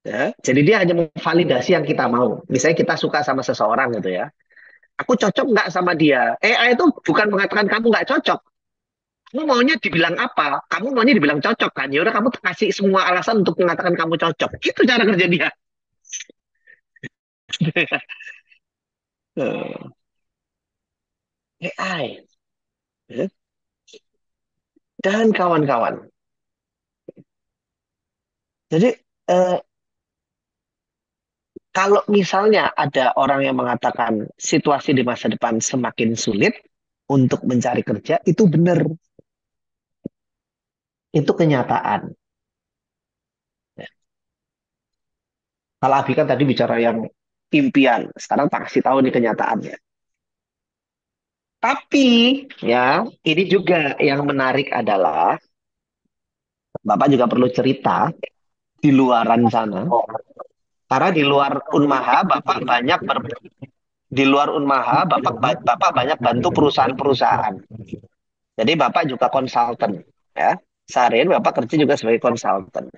Ya, jadi dia hanya memvalidasi yang kita mau. Misalnya kita suka sama seseorang gitu ya. Aku cocok nggak sama dia? AI itu bukan mengatakan kamu nggak cocok. Kamu maunya dibilang apa? Kamu maunya dibilang cocok kan? Ya udah kamu kasih semua alasan untuk mengatakan kamu cocok. Itu cara kerja dia. AI. Ya. Dan kawan-kawan. Jadi eh, kalau misalnya ada orang yang mengatakan situasi di masa depan semakin sulit untuk mencari kerja, itu benar. Itu kenyataan. Ya. Kalau Abi kan tadi bicara yang impian, sekarang tak kasih tahu nih kenyataannya. Tapi ya, ini juga yang menarik adalah Bapak juga perlu cerita di luaran sana. Karena di luar Unmaha, di luar Unmaha, Bapak banyak bantu perusahaan-perusahaan. Jadi Bapak juga konsultan, ya. Seharian Bapak kerja juga sebagai konsultan.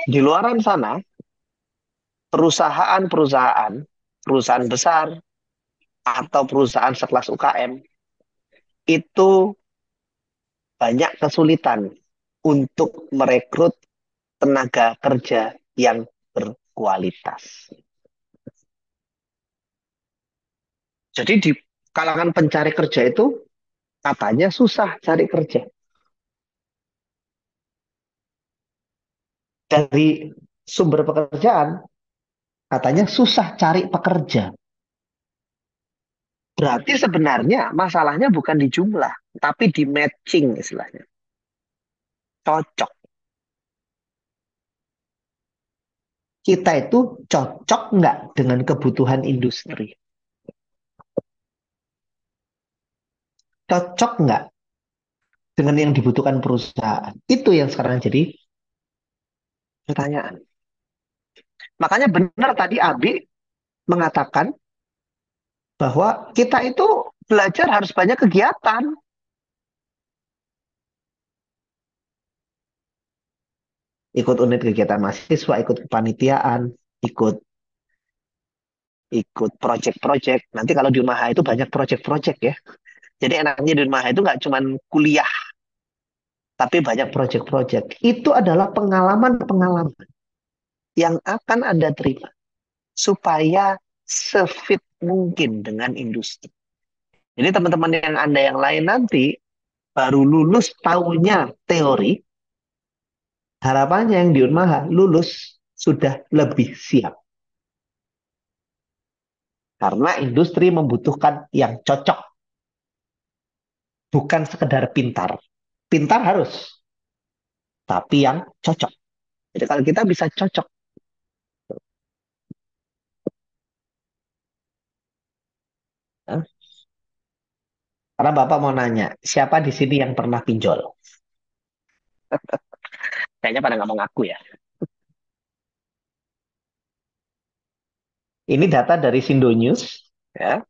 Di luaran sana, perusahaan besar atau perusahaan sekelas UKM itu banyak kesulitan untuk merekrut tenaga kerja yang berkualitas. Jadi di kalangan pencari kerja itu katanya susah cari kerja. Dari sumber pekerjaan katanya susah cari pekerja. Berarti sebenarnya masalahnya bukan di jumlah, tapi di matching istilahnya. Cocok. Kita itu cocok nggak dengan kebutuhan industri? Cocok nggak dengan yang dibutuhkan perusahaan? Itu yang sekarang jadi pertanyaan. Makanya benar tadi Abi mengatakan bahwa kita itu belajar harus banyak kegiatan. Ikut unit kegiatan mahasiswa, ikut kepanitiaan, ikut ikut project-project. Nanti kalau di UMAHA itu banyak project-project ya. Jadi enaknya di UMAHA itu nggak cuma kuliah, tapi banyak project-project. Itu adalah pengalaman-pengalaman yang akan Anda terima supaya sefit mungkin dengan industri. Jadi teman-teman yang Anda yang lain nanti baru lulus tahunnya teori, harapannya yang di Unmaha lulus sudah lebih siap. Karena industri membutuhkan yang cocok, bukan sekedar pintar. Pintar harus, tapi yang cocok. Jadi kalau kita bisa cocok, ya. Karena Bapak mau nanya, siapa di sini yang pernah pinjol? Kayaknya pada nggak mau ngaku ya. Ini data dari Sindo News, ya,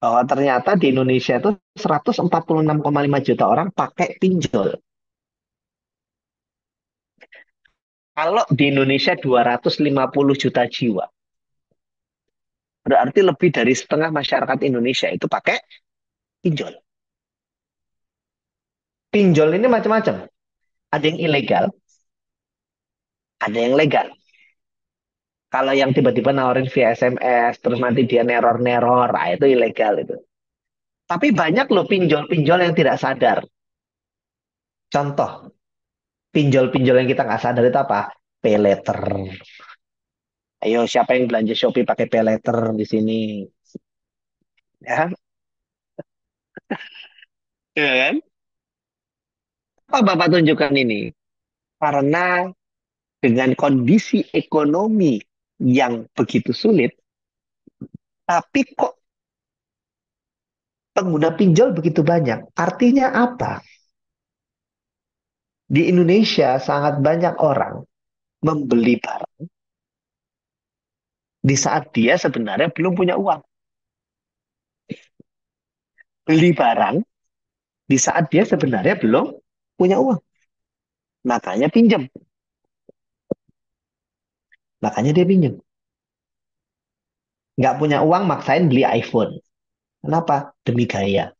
bahwa ternyata di Indonesia itu 146,5 juta orang pakai pinjol. Kalau di Indonesia 250 juta jiwa, berarti lebih dari setengah masyarakat Indonesia itu pakai pinjol. Pinjol ini macam-macam. Ada yang ilegal, ada yang legal. Kalau yang tiba-tiba nawarin via SMS, terus nanti dia neror-neror, nah itu ilegal itu. Tapi banyak loh pinjol-pinjol yang tidak sadar. Contoh, pinjol-pinjol yang kita nggak sadar itu apa? Pay later. Ayo, siapa yang belanja Shopee pakai pay later di sini? Ya, ya kan? Apa Bapak tunjukkan ini? Karena dengan kondisi ekonomi yang begitu sulit, tapi kok pengguna pinjol begitu banyak? Artinya apa? Di Indonesia sangat banyak orang membeli barang di saat dia sebenarnya belum punya uang. Beli barang di saat dia sebenarnya belum punya uang. Makanya pinjam. Makanya dia pinjam. Nggak punya uang maksain beli iPhone. Kenapa? Demi gaya.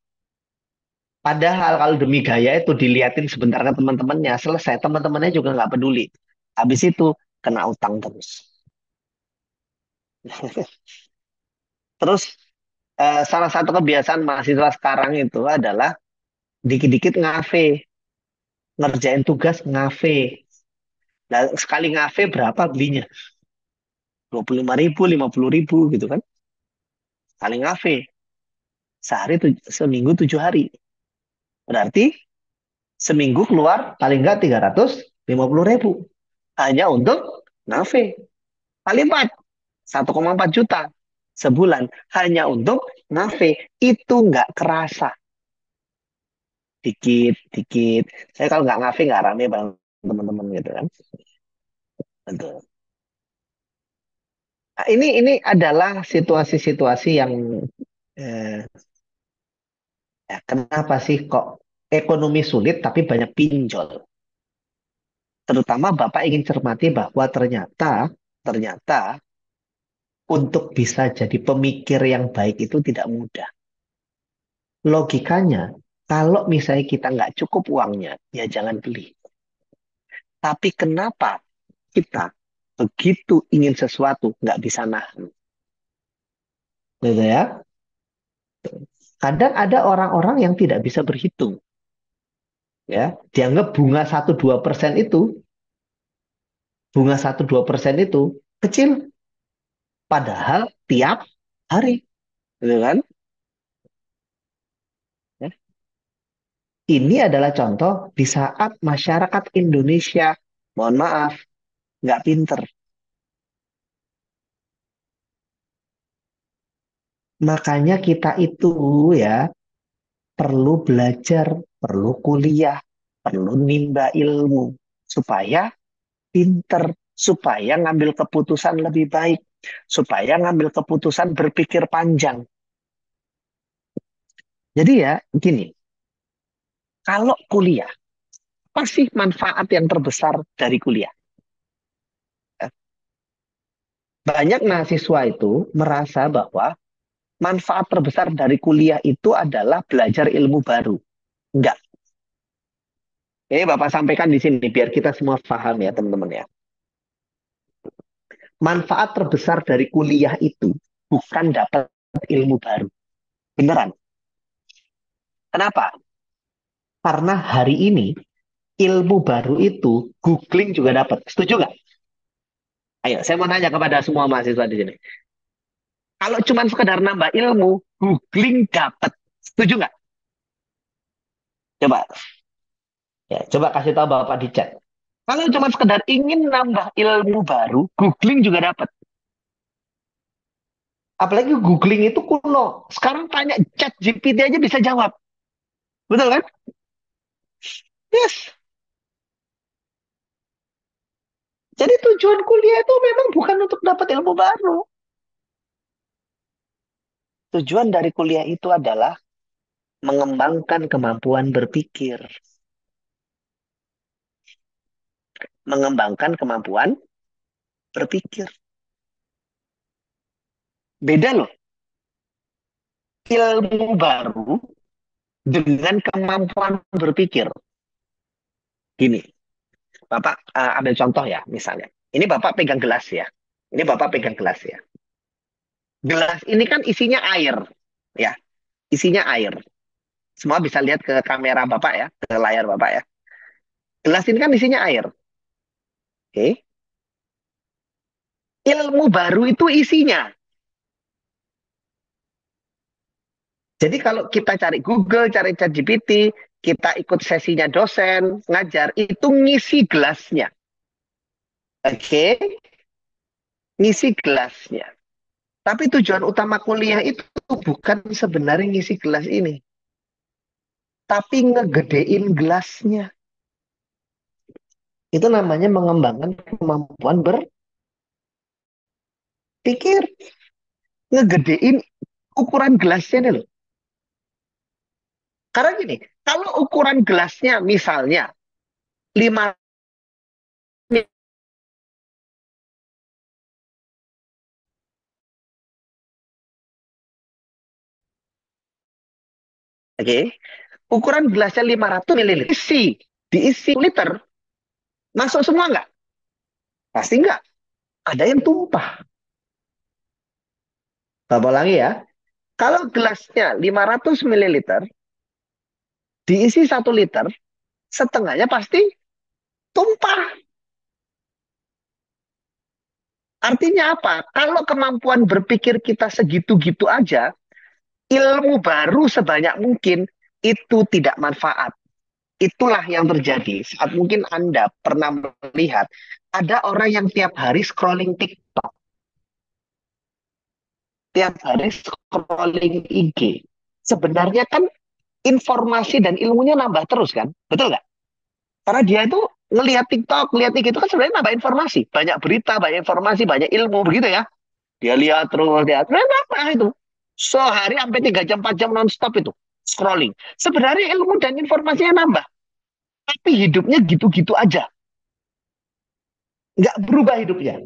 Padahal kalau demi gaya itu diliatin sebentar ke teman-temannya, selesai. Teman-temannya juga nggak peduli. Habis itu kena utang terus. Terus salah satu kebiasaan mahasiswa sekarang itu adalah dikit-dikit ngafe. Ngerjain tugas ngafe. Nah, sekali ngafe berapa belinya? 25.000, 50.000 gitu kan. Sekali ngafe. Seminggu 7 hari. Berarti seminggu keluar paling nggak 350.000. Hanya untuk ngafe. Kali 4. 1,4 juta. Sebulan. Hanya untuk ngafe. Itu nggak kerasa. Dikit, dikit. Saya kalau nggak ngafe nggak rame bang teman-teman gitu kan. Betul. Nah, ini adalah situasi-situasi yang eh, ya, kenapa sih kok ekonomi sulit tapi banyak pinjol? Terutama Bapak ingin cermati bahwa ternyata ternyata untuk bisa jadi pemikir yang baik itu tidak mudah. Logikanya, kalau misalnya kita nggak cukup uangnya, ya jangan beli. Tapi kenapa kita begitu ingin sesuatu nggak bisa nahan? Gitu ya. Kadang ada orang-orang yang tidak bisa berhitung. Ya, dianggap bunga 1-2% itu kecil, padahal tiap hari, gitu kan? Ya. Ini adalah contoh di saat masyarakat Indonesia, mohon maaf, nggak pinter. Makanya kita itu ya perlu belajar, perlu kuliah, perlu nimba ilmu supaya pinter, supaya ngambil keputusan lebih baik, supaya ngambil keputusan berpikir panjang. Jadi ya gini, kalau kuliah, apa sih manfaat yang terbesar dari kuliah? Banyak mahasiswa itu merasa bahwa manfaat terbesar dari kuliah itu adalah belajar ilmu baru. Enggak. Ini Bapak sampaikan di sini biar kita semua paham ya teman-teman ya. Manfaat terbesar dari kuliah itu bukan dapat ilmu baru. Beneran. Kenapa? Karena hari ini ilmu baru itu googling juga dapat. Setuju nggak? Ayo, saya mau nanya kepada semua mahasiswa di sini. Kalau cuma sekedar nambah ilmu, googling dapat. Setuju nggak? Coba, ya, coba kasih tahu Bapak di chat. Kalau cuma sekedar ingin nambah ilmu baru, googling juga dapat. Apalagi googling itu kuno. Sekarang tanya chat GPT aja bisa jawab. Betul kan? Yes. Jadi tujuan kuliah itu memang bukan untuk dapat ilmu baru. Tujuan dari kuliah itu adalah mengembangkan kemampuan berpikir. Mengembangkan kemampuan berpikir. Beda loh. Ilmu baru dengan kemampuan berpikir. Gini, Bapak ambil contoh ya misalnya. Ini Bapak pegang gelas ya. Ini Bapak pegang gelas ya. Gelas ini kan isinya air. Ya, isinya air. Semua bisa lihat ke kamera Bapak ya, ke layar Bapak ya. Gelas ini kan isinya air. Oke. Ilmu baru itu isinya. Jadi kalau kita cari Google, cari ChatGPT, kita ikut sesinya dosen, ngajar, itu ngisi gelasnya. Oke, ngisi gelasnya. Tapi tujuan utama kuliah itu bukan sebenarnya ngisi gelas ini. Tapi ngegedein gelasnya. Itu namanya mengembangkan kemampuan berpikir. Ngegedein ukuran gelasnya nih loh. Karena gini, kalau ukuran gelasnya misalnya 5, oke, ukuran gelasnya 500 ml, diisi liter, masuk semua nggak? Pasti nggak. Ada yang tumpah. Bapak lagi ya. Kalau gelasnya 500 ml, diisi 1 liter, setengahnya pasti tumpah. Artinya apa? Kalau kemampuan berpikir kita segitu-gitu aja, ilmu baru sebanyak mungkin itu tidak manfaat. Itulah yang terjadi saat mungkin Anda pernah melihat ada orang yang tiap hari scrolling TikTok, tiap hari scrolling IG. Sebenarnya kan informasi dan ilmunya nambah terus kan? Betul nggak? Karena dia itu ngelihat TikTok, ngelihat IG itu kan sebenarnya nambah informasi. Banyak berita, banyak informasi, banyak ilmu begitu ya. Dia lihat terus, lihat. Kenapa itu? Sehari sampai 3 jam, 4 jam non-stop itu. Scrolling. Sebenarnya ilmu dan informasinya nambah. Tapi hidupnya gitu-gitu aja. Nggak berubah hidupnya.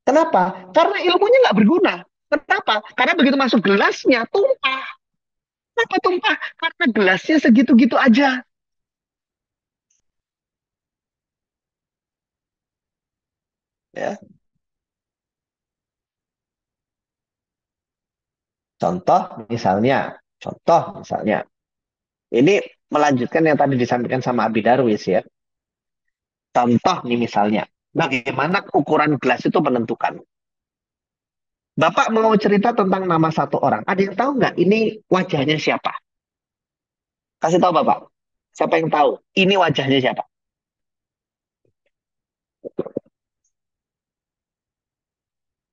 Kenapa? Karena ilmunya nggak berguna. Kenapa? Karena begitu masuk gelasnya, tumpah. Kenapa tumpah? Karena gelasnya segitu-gitu aja. Ya. Contoh misalnya, ini melanjutkan yang tadi disampaikan sama Abi Darwis ya. Contoh nih misalnya, bagaimana ukuran gelas itu menentukan. Bapak mau cerita tentang nama satu orang. Ada yang tahu nggak ini wajahnya siapa? Kasih tahu Bapak. Siapa yang tahu? Ini wajahnya siapa?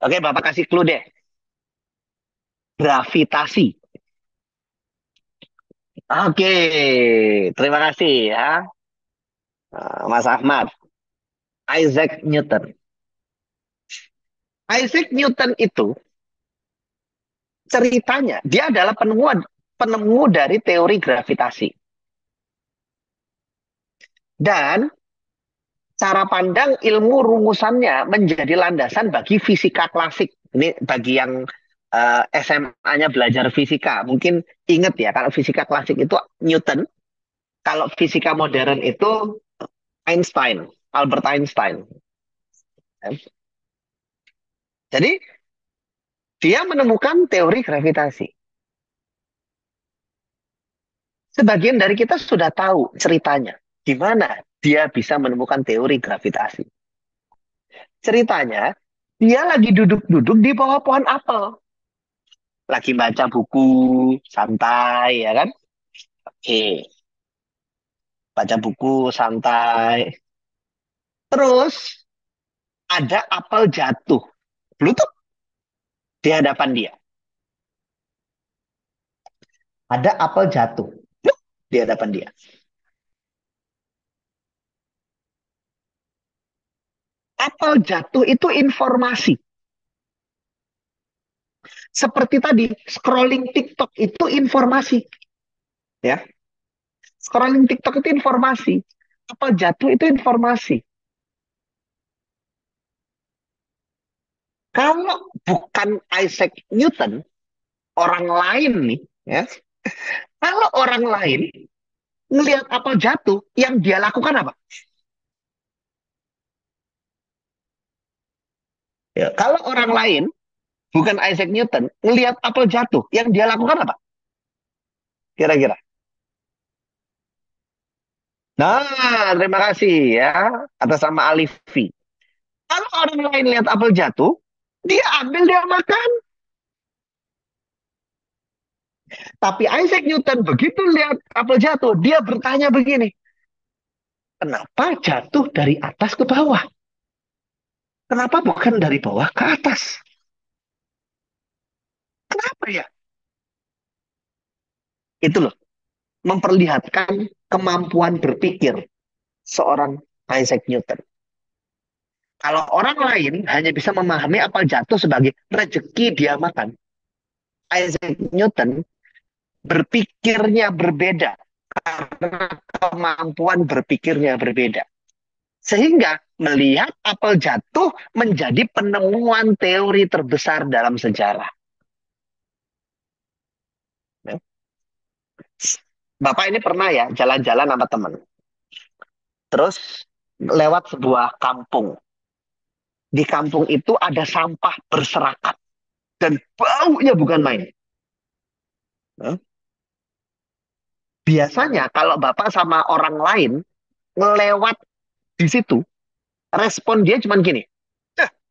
Oke, Bapak kasih clue deh. Gravitasi. Oke, terima kasih ya, Mas Ahmad. Isaac Newton. Isaac Newton itu ceritanya dia adalah penemu dari teori gravitasi. Dan cara pandang ilmu rumusannya menjadi landasan bagi fisika klasik. Ini bagi yang SMA-nya belajar fisika, mungkin ingat ya, kalau fisika klasik itu Newton, kalau fisika modern itu Einstein, Albert Einstein. Jadi dia menemukan teori gravitasi. Sebagian dari kita sudah tahu ceritanya, gimana dia bisa menemukan teori gravitasi. Ceritanya, dia lagi duduk-duduk di bawah pohon apel. Lagi baca buku, santai, ya kan? Oke, baca buku, santai. Terus, ada apel jatuh. Blutup di hadapan dia. Ada apel jatuh di hadapan dia. Apel jatuh itu informasi. Seperti tadi, scrolling TikTok itu informasi. Ya, scrolling TikTok itu informasi. Apel jatuh itu informasi. Kalau bukan Isaac Newton, orang lain nih, ya. Kalau orang lain ngelihat apel jatuh, yang dia lakukan apa? Ya, kalau orang lain, bukan Isaac Newton, ngelihat apel jatuh, yang dia lakukan apa? Kira-kira. Nah, terima kasih ya atas sama Alifi. Kalau orang lain lihat apel jatuh, dia ambil, dia makan. Tapi Isaac Newton begitu lihat apel jatuh, dia bertanya begini, kenapa jatuh dari atas ke bawah? Kenapa bukan dari bawah ke atas? Kenapa ya? Itu loh, memperlihatkan kemampuan berpikir seorang Isaac Newton. Kalau orang lain hanya bisa memahami apel jatuh sebagai rezeki dia makan, Isaac Newton berpikirnya berbeda karena kemampuan berpikirnya berbeda. Sehingga melihat apel jatuh menjadi penemuan teori terbesar dalam sejarah. Bapak ini pernah ya jalan-jalan sama teman. Terus lewat sebuah kampung. Di kampung itu ada sampah berserakan. Dan baunya bukan main. Biasanya kalau Bapak sama orang lain ngelewat di situ, respon dia cuma gini,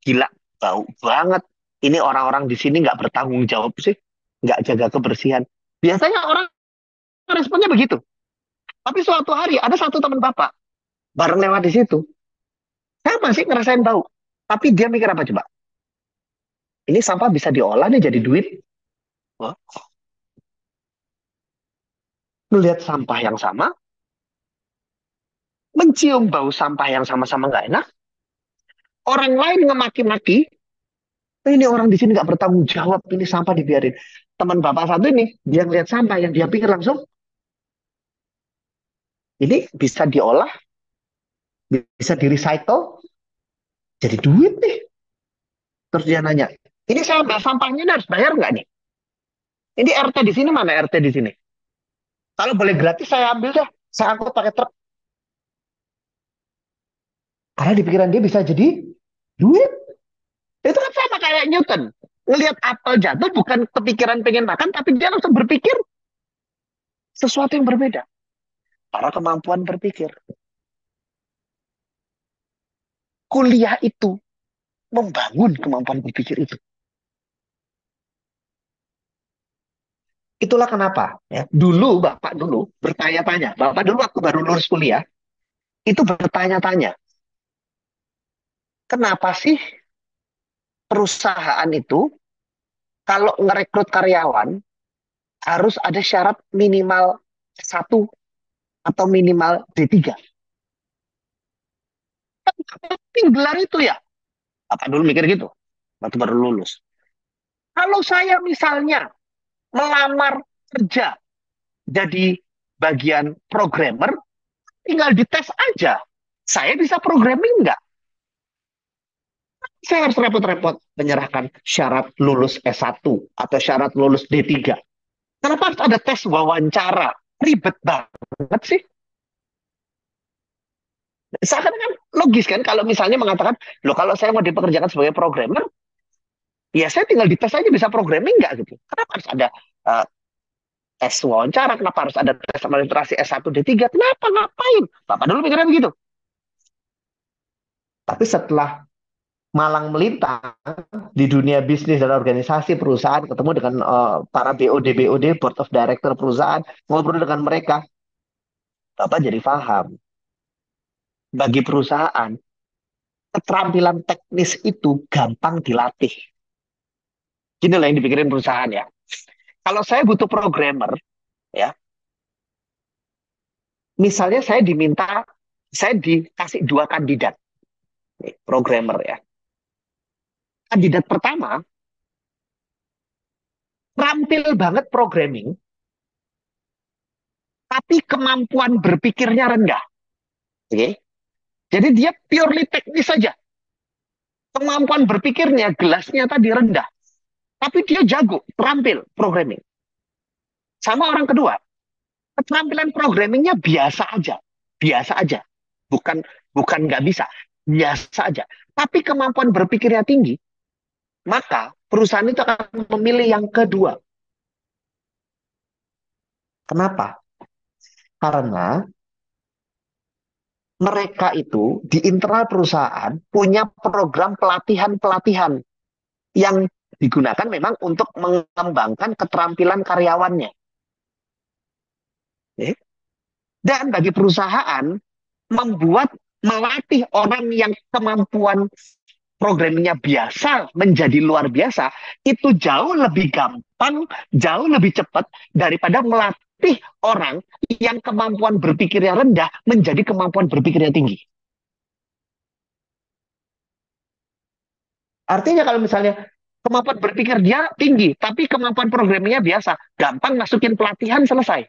gila, bau banget. Ini orang-orang di sini nggak bertanggung jawab sih, nggak jaga kebersihan. Biasanya orang responnya begitu. Tapi suatu hari ada satu teman Bapak bareng lewat di situ, saya masih ngerasain bau. Tapi dia mikir apa coba? Ini sampah bisa diolah nih jadi duit. Wah, melihat sampah yang sama, mencium bau sampah yang sama-sama nggak enak. Orang lain ngemaki-maki, ini orang di sini nggak bertanggung jawab, ini sampah dibiarin. Teman Bapak satu ini, dia ngeliat sampah yang dia pikir langsung, ini bisa diolah, bisa di recycle, jadi duit nih. Terus dia nanya, ini saya ambil sampahnya ini harus bayar nggak nih? Ini RT di sini mana RT di sini? Kalau boleh gratis saya ambil deh. Saya angkut pakai truk. Karena di pikiran dia bisa jadi duit. Itu kan sama kayak Newton. Ngelihat apel jatuh bukan kepikiran pengen makan, tapi dia langsung berpikir sesuatu yang berbeda. Para kemampuan berpikir. Kuliah itu membangun kemampuan berpikir itu. Itulah kenapa ya, dulu Bapak dulu bertanya-tanya. Bapak dulu waktu baru lulus kuliah, itu bertanya-tanya. Kenapa sih perusahaan itu kalau ngerekrut karyawan harus ada syarat minimal S1 atau minimal D3? Tapi gelar itu ya. Bapak dulu mikir gitu waktu baru lulus. Kalau saya misalnya melamar kerja jadi bagian programmer, tinggal dites aja. Saya bisa programming nggak? Saya harus repot-repot menyerahkan syarat lulus S1 atau syarat lulus D3. Kenapa harus ada tes wawancara? Ribet banget sih. Seakan kan logis kan kalau misalnya mengatakan, loh kalau saya mau dipekerjakan sebagai programmer, ya saya tinggal dites aja bisa programming nggak gitu. Kenapa harus ada uh, tes wawancara? Kenapa harus ada tes literasi S1 D3? Kenapa? Ngapain? Bapak dulu mikirnya begitu. Tapi setelah malang melintang di dunia bisnis dan organisasi perusahaan, ketemu dengan para BOD Board of Director perusahaan, ngobrol dengan mereka, Bapak jadi paham. Bagi perusahaan, keterampilan teknis itu gampang dilatih. Gini lah yang dipikirin perusahaan ya. Kalau saya butuh programmer, ya, misalnya saya dikasih 2 kandidat, nih, programmer ya. Kandidat pertama, terampil banget programming, tapi kemampuan berpikirnya rendah. Oke? Jadi dia purely teknis saja. Kemampuan berpikirnya, gelasnya tadi rendah. Tapi dia jago, terampil programming. Sama orang kedua, keterampilan programmingnya biasa aja. Biasa aja. Bukan bukan nggak bisa. Biasa aja. Tapi kemampuan berpikirnya tinggi, maka perusahaan itu akan memilih yang kedua. Kenapa? Karena mereka itu di internal perusahaan punya program pelatihan-pelatihan yang digunakan memang untuk mengembangkan keterampilan karyawannya. Dan bagi perusahaan, melatih orang yang kemampuan programmingnya biasa menjadi luar biasa, itu jauh lebih gampang, jauh lebih cepat daripada melatih orang yang kemampuan berpikirnya rendah menjadi kemampuan berpikirnya tinggi. Artinya kalau misalnya kemampuan berpikir dia tinggi, tapi kemampuan programmingnya biasa, gampang masukin pelatihan selesai.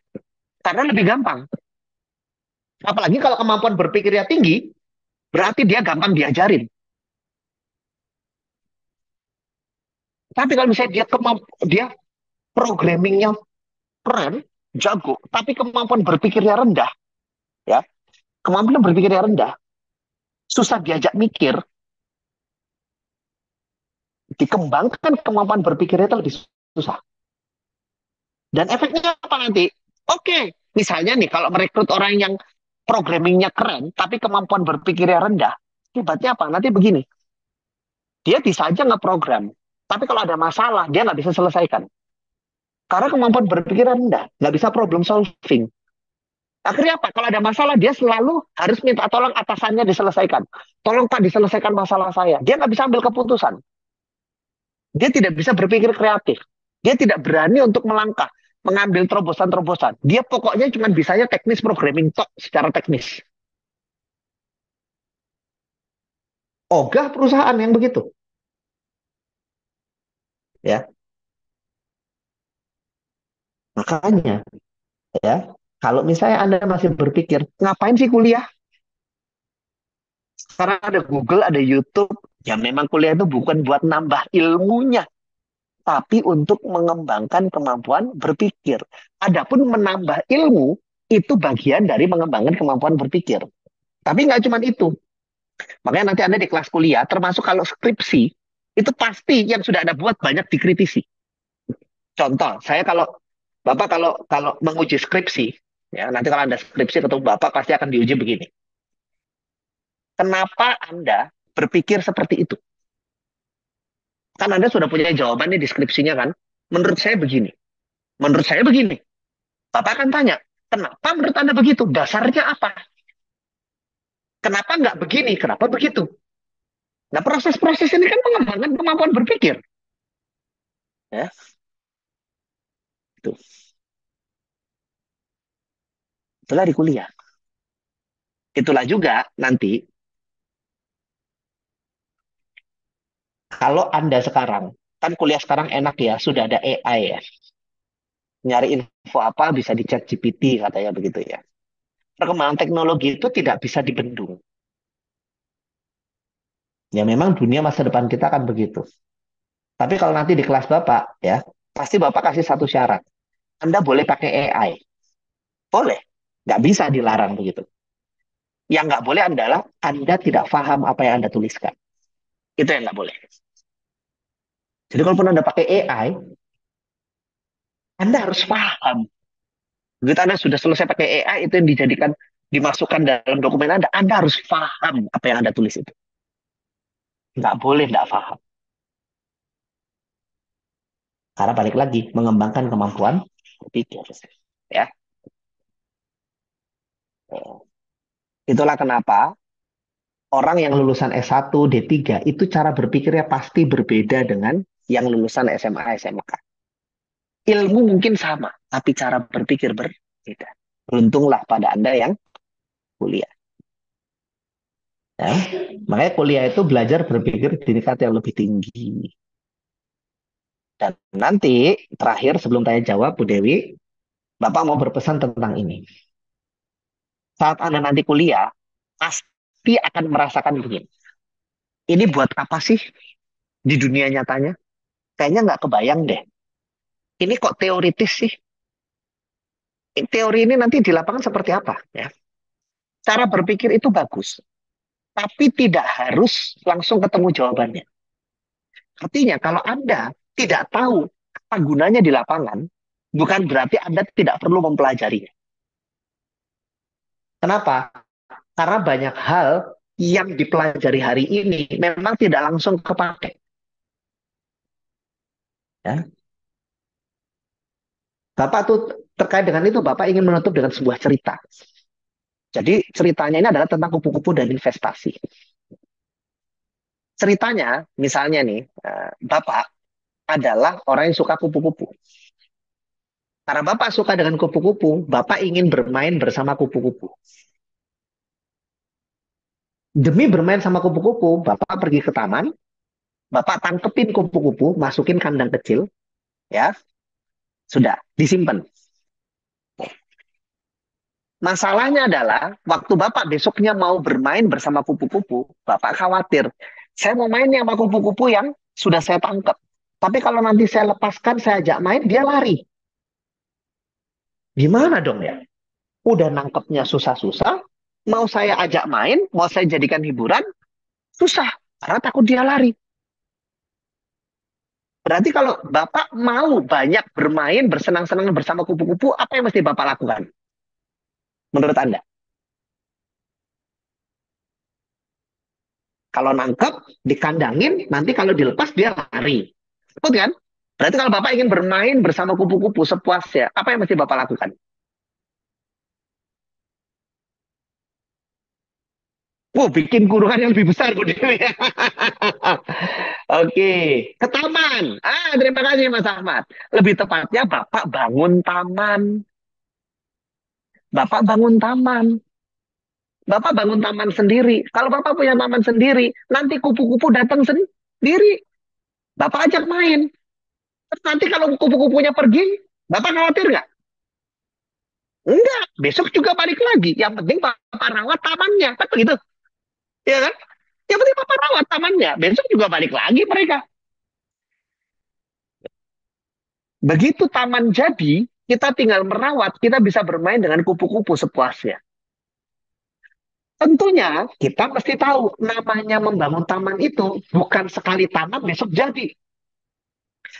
Karena lebih gampang. Apalagi kalau kemampuan berpikirnya tinggi, berarti dia gampang diajarin. Tapi kalau misalnya dia programmingnya keren, jago, tapi kemampuan berpikirnya rendah, ya, kemampuan berpikirnya rendah, susah diajak mikir, dikembangkan kemampuan berpikirnya itu lebih susah. Dan efeknya apa nanti? Oke, misalnya nih kalau merekrut orang yang programmingnya keren, tapi kemampuan berpikirnya rendah, akibatnya apa? Nanti begini, dia bisa aja ngeprogram, tapi kalau ada masalah, dia nggak bisa selesaikan. Karena kemampuan berpikirnya rendah, nggak bisa problem solving. Akhirnya apa? Kalau ada masalah, dia selalu harus minta tolong atasannya diselesaikan. Tolong Pak diselesaikan masalah saya. Dia nggak bisa ambil keputusan. Dia tidak bisa berpikir kreatif. Dia tidak berani untuk melangkah, mengambil terobosan-terobosan. Dia pokoknya cuma bisanya teknis programming tok secara teknis. Ogah perusahaan yang begitu. Ya. Makanya, ya, kalau misalnya Anda masih berpikir, ngapain sih kuliah? Sekarang ada Google, ada YouTube, Ya memang kuliah itu bukan buat nambah ilmunya, tapi untuk mengembangkan kemampuan berpikir. Adapun menambah ilmu, itu bagian dari mengembangkan kemampuan berpikir. Tapi nggak cuma itu. Makanya nanti Anda di kelas kuliah, termasuk kalau skripsi, itu pasti yang sudah Anda buat banyak dikritisi. Contoh, saya Bapak kalau menguji skripsi, ya nanti kalau Anda skripsi ketemu Bapak pasti akan diuji begini. Kenapa Anda berpikir seperti itu? Kan Anda sudah punya jawabannya di skripsinya kan? Menurut saya begini. Menurut saya begini. Bapak akan tanya, kenapa menurut Anda begitu? Dasarnya apa? Kenapa nggak begini? Kenapa begitu? Nah, proses-proses ini kan mengembangkan kemampuan berpikir. Ya, itu. Itulah di kuliah. Itulah juga nanti, kalau Anda sekarang, kan kuliah sekarang enak ya, sudah ada AI ya. Nyari info apa bisa di chat GPT katanya begitu ya. Perkembangan teknologi itu tidak bisa dibendung. Ya memang dunia masa depan kita akan begitu. Tapi kalau nanti di kelas Bapak, ya, pasti Bapak kasih satu syarat. Anda boleh pakai AI. Boleh. Nggak bisa dilarang begitu. Yang nggak boleh adalah Anda tidak paham apa yang Anda tuliskan. Itu yang nggak boleh. Jadi kalaupun Anda pakai AI, Anda harus paham. Begitu Anda sudah selesai pakai AI, itu yang dimasukkan dalam dokumen Anda harus paham apa yang Anda tulis itu. Nggak boleh nggak paham. Karena balik lagi, mengembangkan kemampuan berpikir. Ya. Itulah kenapa orang yang lulusan S1, D3, itu cara berpikirnya pasti berbeda dengan yang lulusan SMA, SMK. Ilmu mungkin sama, tapi cara berpikir berbeda. Beruntunglah pada Anda yang kuliah. Ya. Makanya kuliah itu belajar berpikir di tingkat yang lebih tinggi. Dan nanti, terakhir sebelum tanya jawab, Bu Dewi, Bapak mau berpesan tentang ini. Saat Anda nanti kuliah, pasti akan merasakan begini. Ini buat apa sih di dunia nyatanya? Kayaknya nggak kebayang deh. Ini kok teoritis sih? Teori ini nanti di lapangan seperti apa? Ya. Cara berpikir itu bagus, tapi tidak harus langsung ketemu jawabannya. Artinya kalau Anda tidak tahu apa gunanya di lapangan, bukan berarti Anda tidak perlu mempelajarinya. Kenapa? Karena banyak hal yang dipelajari hari ini memang tidak langsung kepake. Ya. Bapak tuh terkait dengan itu, Bapak ingin menutup dengan sebuah cerita. Jadi ceritanya ini adalah tentang kupu-kupu dan investasi. Ceritanya, misalnya nih, Bapak adalah orang yang suka kupu-kupu. Karena Bapak suka dengan kupu-kupu, Bapak ingin bermain bersama kupu-kupu. Demi bermain sama kupu-kupu, Bapak pergi ke taman, Bapak tangkepin kupu-kupu, masukin kandang kecil, ya, sudah, disimpan. Masalahnya adalah, waktu Bapak besoknya mau bermain bersama kupu-kupu, Bapak khawatir, saya mau main sama kupu-kupu yang sudah saya tangkap. Tapi kalau nanti saya lepaskan, saya ajak main, dia lari. Gimana dong ya? Udah nangkepnya susah-susah, mau saya ajak main, mau saya jadikan hiburan, susah. Karena takut dia lari. Berarti kalau Bapak mau banyak bermain, bersenang-senang bersama kupu-kupu, apa yang mesti Bapak lakukan? Menurut Anda? Kalau nangkep, dikandangin, nanti kalau dilepas dia lari. Betul kan? Berarti kalau Bapak ingin bermain bersama kupu-kupu sepuasnya, apa yang mesti Bapak lakukan? Wow, bikin kurungan yang lebih besar, Bu Dewi. Oke, ke taman. Terima kasih Mas Ahmad. Lebih tepatnya Bapak bangun taman. Bapak bangun taman. Bapak bangun taman sendiri. Kalau Bapak punya taman sendiri, nanti kupu-kupu datang sendiri. Bapak ajak main. Terus nanti kalau kupu-kupunya pergi, Bapak khawatir nggak? Enggak. Besok juga balik lagi. Yang penting Bapak rawat tamannya. Kan begitu? Ya kan? Yang penting papa rawat tamannya. Besok juga balik lagi mereka. Begitu taman jadi, kita tinggal merawat, kita bisa bermain dengan kupu-kupu sepuasnya. Tentunya kita mesti tahu namanya membangun taman itu bukan sekali tanam besok jadi.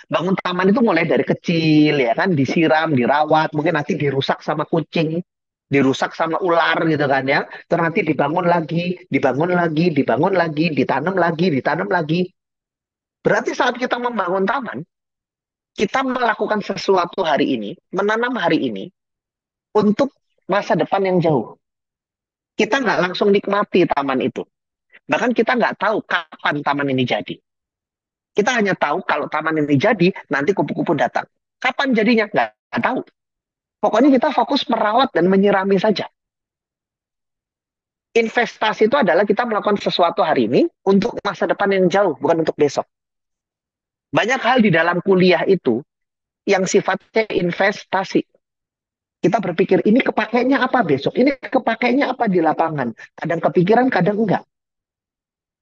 Bangun taman itu mulai dari kecil ya kan, disiram, dirawat, mungkin nanti dirusak sama kucing, dirusak sama ular gitu kan ya. Terus nanti dibangun lagi, dibangun lagi, dibangun lagi, ditanam lagi, ditanam lagi. Berarti saat kita membangun taman, kita melakukan sesuatu hari ini, menanam hari ini untuk masa depan yang jauh. Kita nggak langsung nikmati taman itu. Bahkan kita nggak tahu kapan taman ini jadi. Kita hanya tahu kalau taman ini jadi, nanti kupu-kupu datang. Kapan jadinya? Nggak tahu. Pokoknya kita fokus merawat dan menyirami saja. Investasi itu adalah kita melakukan sesuatu hari ini untuk masa depan yang jauh, bukan untuk besok. Banyak hal di dalam kuliah itu yang sifatnya investasi. Kita berpikir, ini kepakainya apa besok? Ini kepakainya apa di lapangan? Kadang kepikiran, kadang enggak.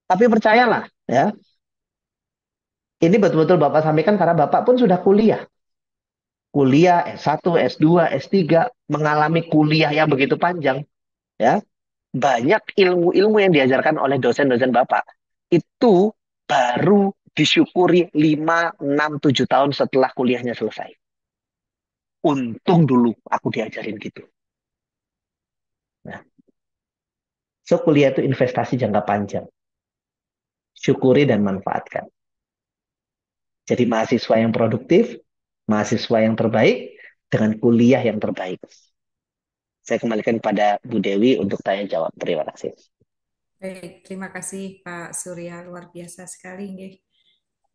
Tapi percayalah, ya, ini betul-betul Bapak sampaikan karena Bapak pun sudah kuliah. Kuliah S1, S2, S3, mengalami kuliah yang begitu panjang. Ya, banyak ilmu-ilmu yang diajarkan oleh dosen-dosen Bapak. Itu baru disyukuri 5, 6, 7 tahun setelah kuliahnya selesai. Untung dulu aku diajarin gitu. Nah, so kuliah itu investasi jangka panjang. Syukuri dan manfaatkan. Jadi mahasiswa yang produktif, mahasiswa yang terbaik, dengan kuliah yang terbaik. Saya kembalikan pada Bu Dewi untuk tanya jawab. Terima kasih. Baik, terima kasih Pak Surya, luar biasa sekali nggih.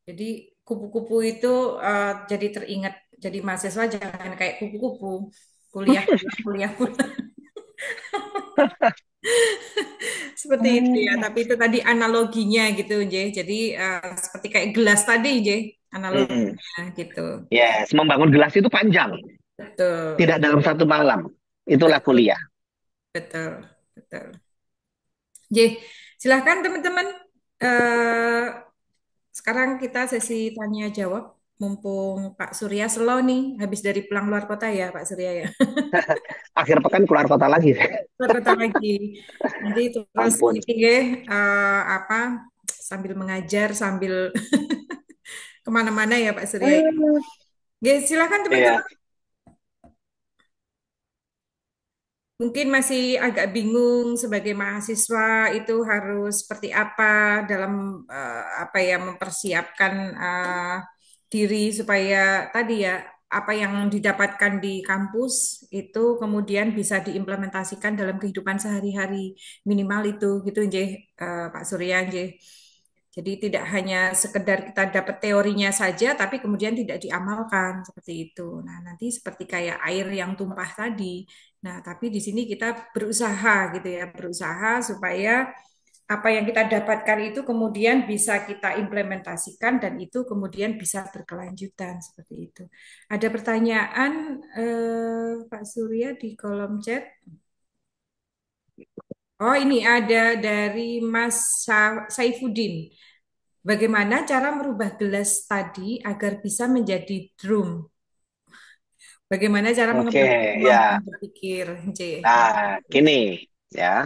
Jadi kupu-kupu itu jadi teringat, jadi mahasiswa jangan kayak kupu-kupu, kuliah pulang, kuliah pulang. Seperti itu ya, tapi itu tadi analoginya gitu, Nje. Jadi seperti kayak gelas tadi, Nje, analoginya gitu. Yes, membangun gelas itu panjang. Betul, Tidak dalam satu malam. Itulah kuliah. betul, betul. Nje, silahkan teman-teman. Eh, Sekarang kita sesi tanya jawab. Mumpung Pak Surya slow nih, habis dari pulang luar kota ya Pak Surya ya. Akhir pekan keluar kota lagi. Luar kota lagi. Nanti terus Ampun. ini ya, apa sambil mengajar sambil kemana-mana ya Pak Surya. Oke, silakan Iya. teman-teman. Mungkin masih agak bingung sebagai mahasiswa itu harus seperti apa dalam apa ya mempersiapkan diri supaya tadi ya apa yang didapatkan di kampus itu kemudian bisa diimplementasikan dalam kehidupan sehari-hari minimal itu gitu Nje, Pak Surya Nje. Jadi tidak hanya sekedar kita dapat teorinya saja tapi kemudian tidak diamalkan seperti itu. Nah, nanti seperti kayak air yang tumpah tadi. Nah, tapi di sini kita berusaha gitu ya, berusaha supaya apa yang kita dapatkan itu kemudian bisa kita implementasikan dan itu kemudian bisa berkelanjutan seperti itu. Ada pertanyaan Pak Surya di kolom chat? Oh, ini ada dari Mas Saifuddin. Bagaimana cara merubah gelas tadi agar bisa menjadi drum? Bagaimana cara Oke, mengembangkan ya. kemampuan berpikir, C? Nah, gini ya.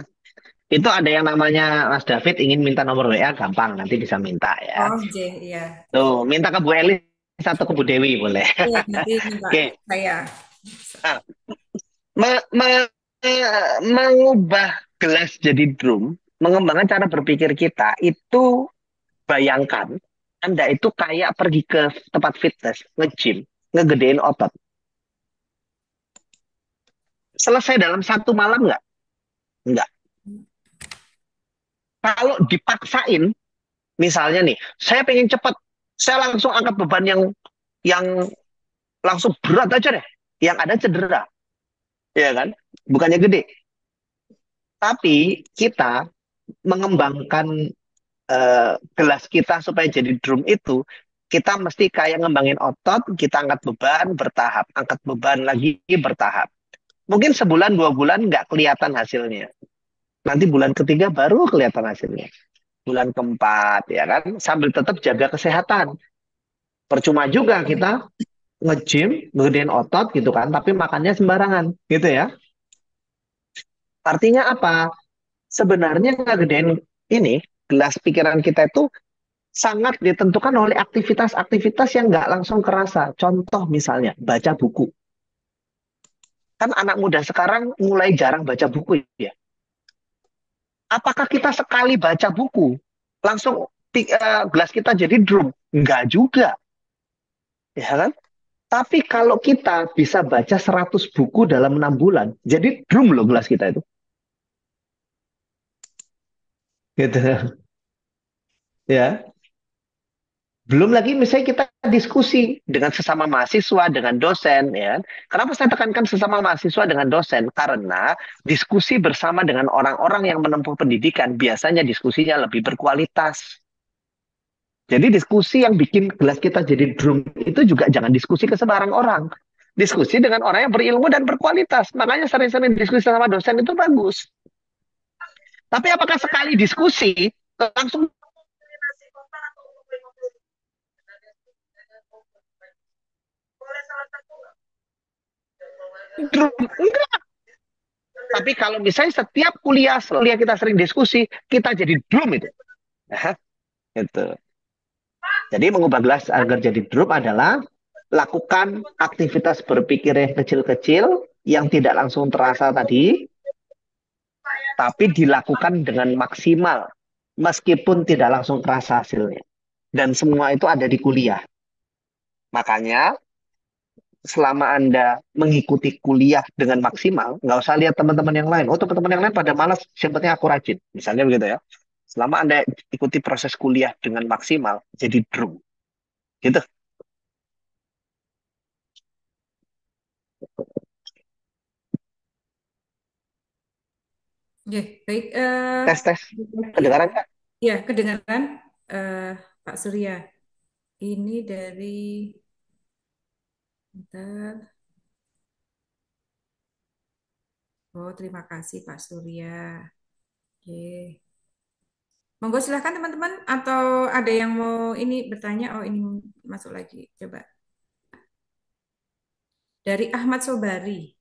Itu ada yang namanya Mas David ingin minta nomor WA, gampang, nanti bisa minta ya. Oh, J, iya. Tuh, minta ke Bu Elis atau ke Bu Dewi boleh. Iya, nanti minta Oke. saya. Nah, mengubah gelas jadi drum, mengembangkan cara berpikir kita itu, bayangkan Anda itu kayak pergi ke tempat fitness, nge-gym, ngegedein otot. Selesai dalam satu malam nggak? Nggak. Kalau dipaksain, misalnya nih, saya pengen cepat, saya langsung angkat beban yang langsung berat aja deh, yang ada cedera, ya kan? Bukannya gede. Tapi kita mengembangkan gelas kita supaya jadi drum itu, kita mesti kayak ngembangin otot, kita angkat beban bertahap, angkat beban lagi bertahap. Mungkin sebulan, 2 bulan nggak kelihatan hasilnya. Nanti bulan ketiga baru kelihatan hasilnya. bulan keempat, ya kan? Sambil tetap jaga kesehatan. Percuma juga kita nge-gym, ngegedein otot gitu kan, tapi makannya sembarangan, gitu ya. Artinya apa? Sebenarnya ngegedein ini, gelas pikiran kita itu sangat ditentukan oleh aktivitas-aktivitas yang nggak langsung kerasa. Contoh misalnya, baca buku. Kan anak muda sekarang mulai jarang baca buku ya. Apakah kita sekali baca buku, langsung gelas kita jadi drum? Enggak juga, ya kan? Tapi kalau kita bisa baca 100 buku dalam 6 bulan, jadi drum loh gelas kita itu. Gitu. Ya. Belum lagi misalnya kita diskusi dengan sesama mahasiswa, dengan dosen, ya. Kenapa saya tekankan sesama mahasiswa dengan dosen? Karena diskusi bersama dengan orang-orang yang menempuh pendidikan, biasanya diskusinya lebih berkualitas. Jadi diskusi yang bikin gelas kita jadi drum itu juga jangan diskusi ke sembarang orang. Diskusi dengan orang yang berilmu dan berkualitas. Makanya sering-sering diskusi sama dosen itu bagus. Tapi apakah sekali diskusi langsung drum? Enggak. Tapi kalau misalnya setiap kuliah kita sering diskusi, kita jadi drum itu. Nah, itu. Jadi mengubah gelas agar jadi drum adalah lakukan aktivitas berpikir yang kecil-kecil yang tidak langsung terasa tadi, tapi dilakukan dengan maksimal meskipun tidak langsung terasa hasilnya. Dan semua itu ada di kuliah. Makanya selama Anda mengikuti kuliah dengan maksimal, nggak usah lihat teman-teman yang lain. Oh, teman-teman yang lain pada malas, yang penting aku rajin. Misalnya begitu ya. Selama Anda ikuti proses kuliah dengan maksimal, jadi drum. Gitu. Oke, baik. Tes. Lagi, Kedengaran nggak? ya kedengaran eh, Pak Surya. Ini dari, bentar. Oh, terima kasih Pak Surya. Oke. Monggo silahkan teman-teman. Atau ada yang mau ini bertanya? Oh, ini masuk lagi. Coba. Dari Ahmad Sobari.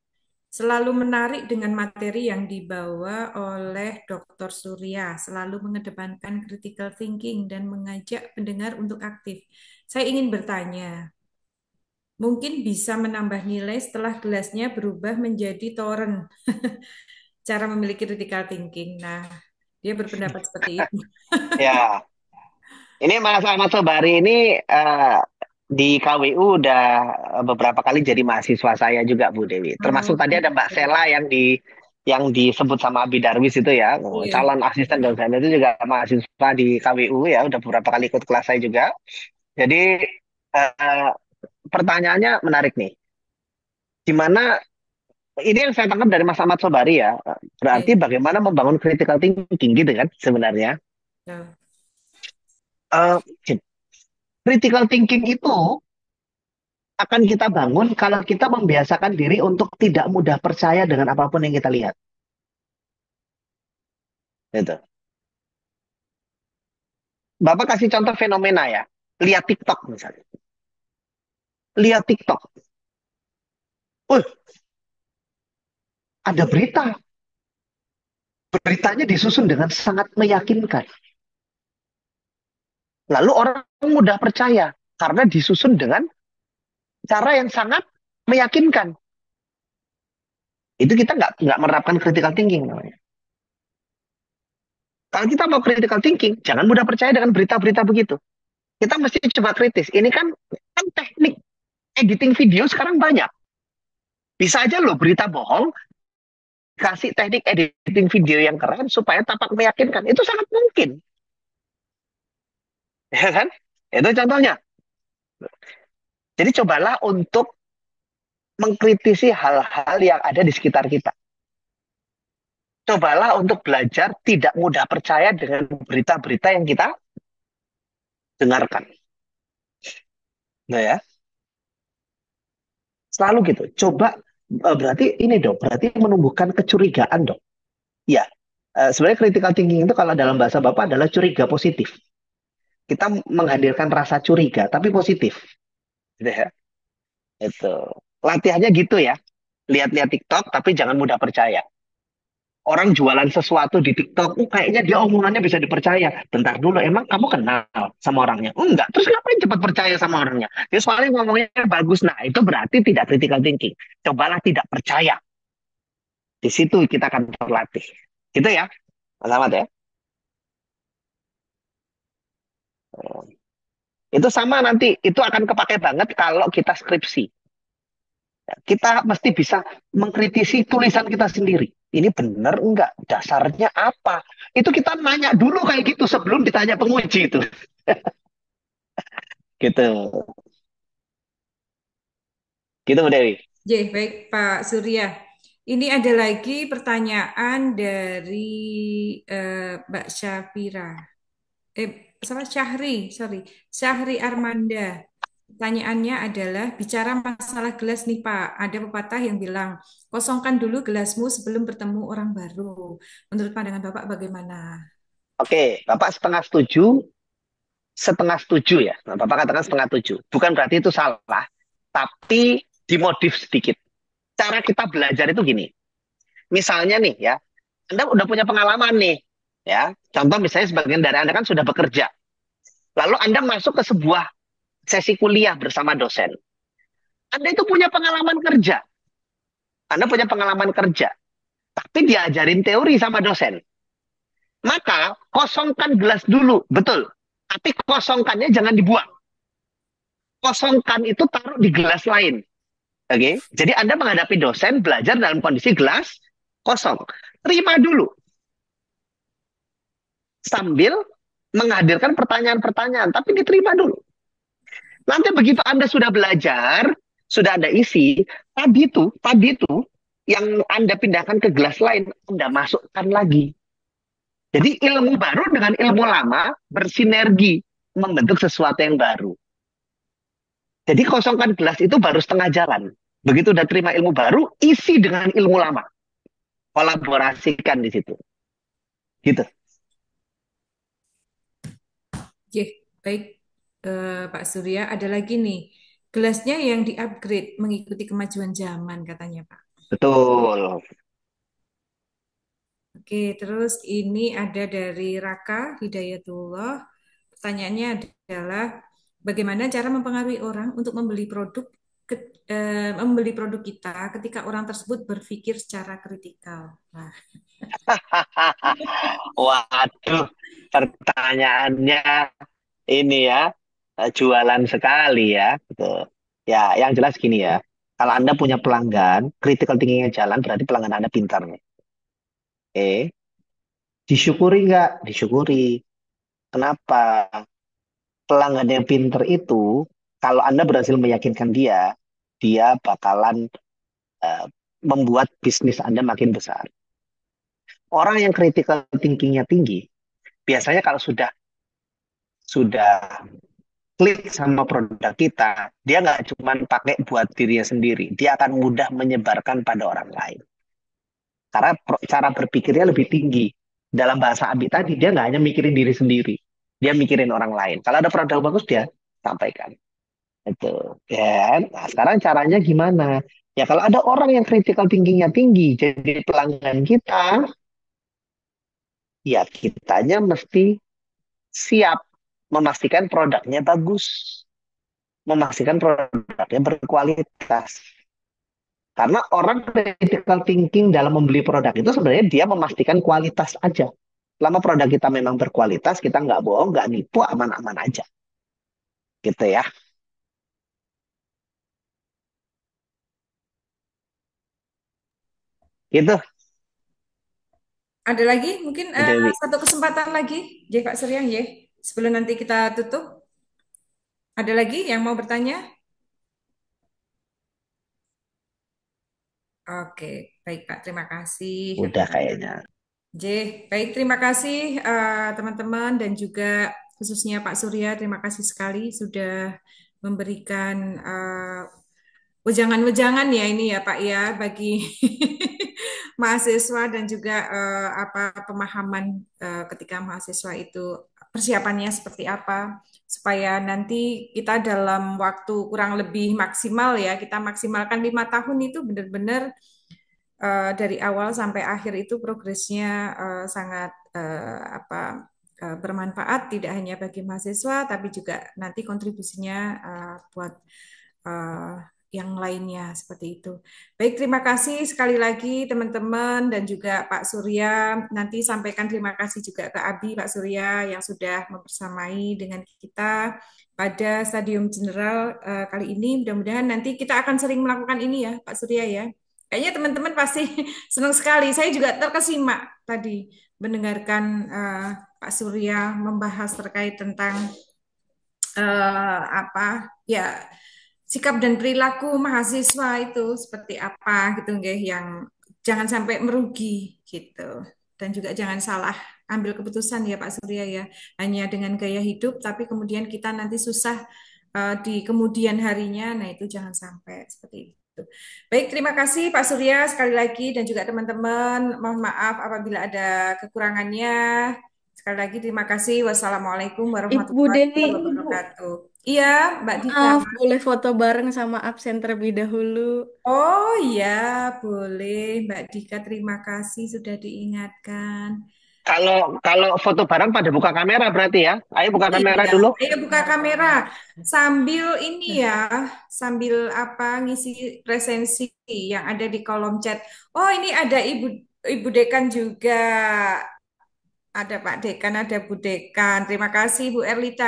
Selalu menarik dengan materi yang dibawa oleh Dr. Surya, selalu mengedepankan critical thinking dan mengajak pendengar untuk aktif. Saya ingin bertanya, mungkin bisa menambah nilai setelah gelasnya berubah menjadi toren. Cara memiliki critical thinking. Nah, dia berpendapat seperti itu. Ya, ini Mas Ahmad Sobari ini di KWU udah beberapa kali jadi mahasiswa saya juga, Bu Dewi. Termasuk Oh, tadi ada Mbak Sela yang disebut sama Abi Darwis itu ya, iya. calon asisten dosen itu juga mahasiswa di KWU ya, udah beberapa kali ikut kelas saya juga. Jadi eh, pertanyaannya menarik nih. Gimana ini yang saya tangkap dari Mas Ahmad Sobari ya, berarti Oke. bagaimana membangun critical thinking gitu kan sebenarnya. Ya. Eh, critical thinking itu akan kita bangun kalau kita membiasakan diri untuk tidak mudah percaya dengan apapun yang kita lihat. Gitu. Bapak kasih contoh fenomena ya. Lihat TikTok misalnya. Lihat TikTok. Ada berita. Beritanya disusun dengan sangat meyakinkan. Lalu orang mudah percaya karena disusun dengan cara yang sangat meyakinkan. Itu kita nggak menerapkan critical thinking namanya. Kalau kita mau critical thinking, jangan mudah percaya dengan berita-berita begitu. Kita mesti coba kritis. Ini kan teknik editing video sekarang banyak. Bisa aja loh berita bohong, kasih teknik editing video yang keren supaya tampak meyakinkan. Itu sangat mungkin. Ya kan? Itu contohnya. Jadi cobalah untuk mengkritisi hal-hal yang ada di sekitar kita. Cobalah untuk belajar tidak mudah percaya dengan berita-berita yang kita dengarkan. Nah ya, selalu gitu. Coba berarti ini dong, berarti menumbuhkan kecurigaan dong. Ya, Sebenarnya critical thinking itu kalau dalam bahasa Bapak adalah curiga positif. Kita menghadirkan rasa curiga, tapi positif. Gitu ya. Itu. Latihannya gitu ya. Lihat-lihat TikTok, tapi jangan mudah percaya. Orang jualan sesuatu di TikTok, kayaknya dia omongannya bisa dipercaya. Bentar dulu, emang kamu kenal sama orangnya? Enggak. Terus ngapain cepat percaya sama orangnya? Dia soalnya ngomongnya bagus. Nah, itu berarti tidak critical thinking. Cobalah tidak percaya. Di situ kita akan terlatih. Gitu ya, Mas Ahmad ya. Itu sama nanti, itu akan kepake banget kalau kita skripsi. Kita mesti bisa mengkritisi tulisan kita sendiri. Ini benar enggak? Dasarnya apa? Itu kita nanya dulu kayak gitu sebelum ditanya penguji itu. Gitu. Gitu, Bu Dewi. Baik Pak Surya. Ini ada lagi pertanyaan dari Mbak Syafira. Salah Syahri Armanda. Pertanyaannya adalah, bicara masalah gelas nih Pak, ada pepatah yang bilang, kosongkan dulu gelasmu sebelum bertemu orang baru. Menurut pandangan Bapak bagaimana? Oke, Bapak setengah setuju ya. Nah, Bapak katakan setengah setuju. Bukan berarti itu salah, tapi dimodif sedikit. Cara kita belajar itu gini. Misalnya nih ya, Anda udah punya pengalaman nih, ya. Contoh misalnya sebagian dari Anda kan sudah bekerja. Lalu Anda masuk ke sebuah sesi kuliah bersama dosen. Anda itu punya pengalaman kerja. Anda punya pengalaman kerja, tapi diajarin teori sama dosen. Maka kosongkan gelas dulu, betul. Tapi kosongkannya jangan dibuang. Kosongkan itu taruh di gelas lain. Oke, jadi Anda menghadapi dosen belajar dalam kondisi gelas kosong. Terima dulu sambil menghadirkan pertanyaan-pertanyaan, tapi diterima dulu. Nanti begitu Anda sudah belajar, sudah ada isi, tadi itu yang Anda pindahkan ke gelas lain, Anda masukkan lagi. Jadi ilmu baru dengan ilmu lama bersinergi membentuk sesuatu yang baru. Jadi kosongkan gelas itu baru setengah jalan. Begitu udah terima ilmu baru, isi dengan ilmu lama. Kolaborasikan di situ. Gitu. Baik Pak Surya, ada lagi nih. Gelasnya yang di-upgrade mengikuti kemajuan zaman katanya Pak. Betul. Oke, terus ini ada dari Raka Hidayatullah. Pertanyaannya adalah, bagaimana cara mempengaruhi orang untuk membeli produk kita ketika orang tersebut berpikir secara kritikal? Nah, Waduh, pertanyaannya ini ya, jualan sekali ya. Betul. Ya, yang jelas gini ya. Kalau Anda punya pelanggan, critical thinking-nya jalan, berarti pelanggan Anda pintar nih. Oke. Disyukuri nggak? Disyukuri. Kenapa? Pelanggan yang pintar itu, kalau Anda berhasil meyakinkan dia, dia bakalan eh, membuat bisnis Anda makin besar. Orang yang critical thinking-nya tinggi, biasanya kalau sudah klik sama produk kita, dia nggak cuma pakai buat dirinya sendiri, dia akan mudah menyebarkan pada orang lain. Karena cara berpikirnya lebih tinggi. Dalam bahasa Abi tadi, dia nggak hanya mikirin diri sendiri, dia mikirin orang lain. Kalau ada produk bagus, dia sampaikan. Itu. Ya. Nah, sekarang caranya gimana? Ya kalau ada orang yang critical thinking-nya tinggi, jadi pelanggan kita, ya kitanya mesti siap memastikan produknya bagus, memastikan produknya berkualitas. Karena orang critical thinking dalam membeli produk itu sebenarnya dia memastikan kualitas aja. Selama produk kita memang berkualitas, kita nggak bohong, nggak nipu, aman-aman aja. Gitu ya. Gitu, ada lagi mungkin Bu Dewi. satu kesempatan lagi, Pak Surya, sebelum nanti kita tutup. Ada lagi yang mau bertanya? Oke, baik Pak, terima kasih. Udah kayaknya. Baik, terima kasih teman-teman dan juga khususnya Pak Surya, terima kasih sekali sudah memberikan wejangan-wejangan ya ini ya Pak ya bagi mahasiswa dan juga apa pemahaman ketika mahasiswa itu persiapannya seperti apa supaya nanti kita dalam waktu kurang lebih maksimal ya kita maksimalkan 5 tahun itu benar-benar dari awal sampai akhir itu progresnya sangat bermanfaat tidak hanya bagi mahasiswa tapi juga nanti kontribusinya buat eh, yang lainnya seperti itu. Baik, terima kasih sekali lagi teman-teman dan juga Pak Surya. Nanti sampaikan terima kasih juga ke Abi Pak Surya yang sudah membersamai dengan kita pada stadium general kali ini. Mudah-mudahan nanti kita akan sering melakukan ini ya Pak Surya ya. Kayaknya teman-teman pasti senang sekali. Saya juga terkesima tadi mendengarkan Pak Surya membahas terkait tentang ya sikap dan perilaku mahasiswa itu seperti apa gitu nggih yang jangan sampai merugi gitu. Dan juga jangan salah ambil keputusan ya Pak Surya ya. Hanya dengan gaya hidup tapi kemudian kita nanti susah di kemudian harinya. Nah, itu jangan sampai seperti itu. Baik, terima kasih Pak Surya sekali lagi dan juga teman-teman. Mohon maaf apabila ada kekurangannya. Sekali lagi terima kasih. Wassalamualaikum Ibu warahmatullahi Dewi, wabarakatuh. Iya, Mbak Dika. maaf, boleh foto bareng sama absen terlebih dahulu. Oh iya, boleh. Mbak Dika, terima kasih sudah diingatkan. Kalau kalau foto bareng pada buka kamera berarti ya. Ayo buka kamera Iya, dulu. ayo buka kamera. Sambil ini ya, sambil apa ngisi presensi yang ada di kolom chat. Oh, ini ada Ibu Dekan juga. Ada Pak Dekan, ada Bu Dekan. Terima kasih Bu Erlita.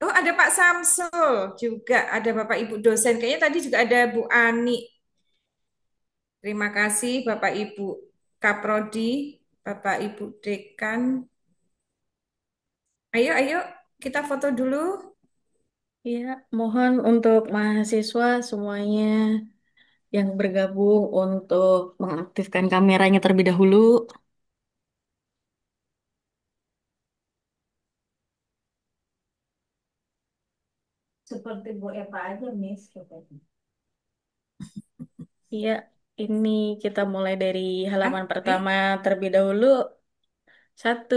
Oh, ada Pak Samsul juga, ada Bapak Ibu dosen. Kayaknya tadi juga ada Bu Ani. Terima kasih Bapak Ibu Kaprodi, Bapak Ibu Dekan. Ayo, ayo kita foto dulu. Ya, mohon untuk mahasiswa semuanya yang bergabung untuk mengaktifkan kameranya terlebih dahulu. Seperti Bu Eva aja, Miss. Iya, ini kita mulai dari Ah, halaman baik. pertama terlebih dahulu. Satu,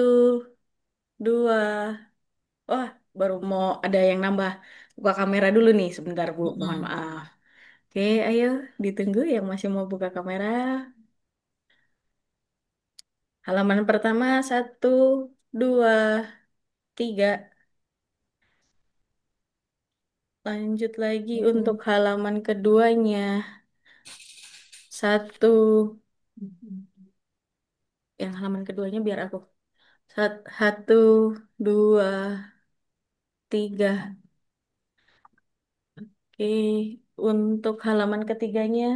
dua. Wah, baru mau ada yang nambah. Buka kamera dulu nih, sebentar Bu. Mohon Mm-mm. maaf. Oke, ayo ditunggu yang masih mau buka kamera. Halaman pertama, satu, dua, tiga. Lanjut lagi untuk Mm-mm. halaman keduanya. Satu, yang halaman keduanya biar aku. Satu, dua, tiga. Oke, untuk halaman ketiganya,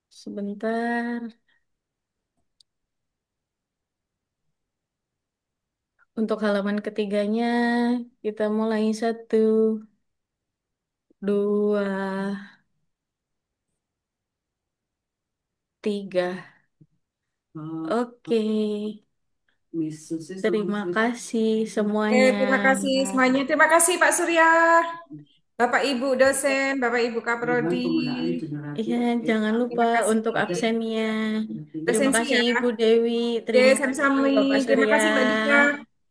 sebentar. Untuk halaman ketiganya, kita mulai satu, dua, tiga. Oke, terima kasih semuanya. Terima kasih semuanya. Terima kasih Pak Surya, Bapak Ibu dosen, Bapak Ibu Kaprodi. Iya, jangan lupa Terima kasih. untuk absennya. Terima Presensi kasih ya. Ibu Dewi, Oke, terima kasih sami-sami. Bapak Terima Surya. kasih Mbak Dika.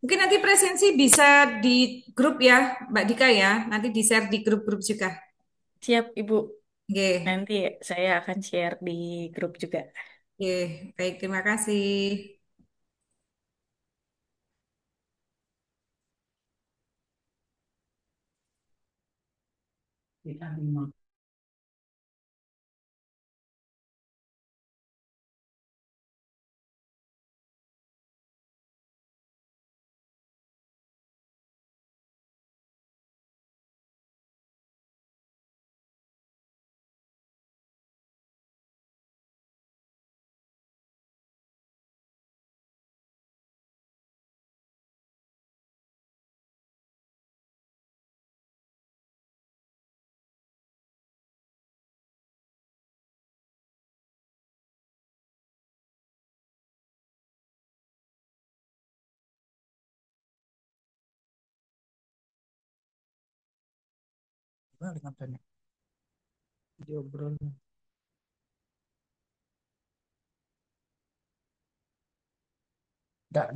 Mungkin nanti presensi bisa di grup ya, Mbak Dika ya. Nanti di-share di grup-grup juga. Siap Ibu, Oke, nanti saya akan share di grup juga. oke. Baik, terima kasih. Balik kontennya. Diobrol. Nggak,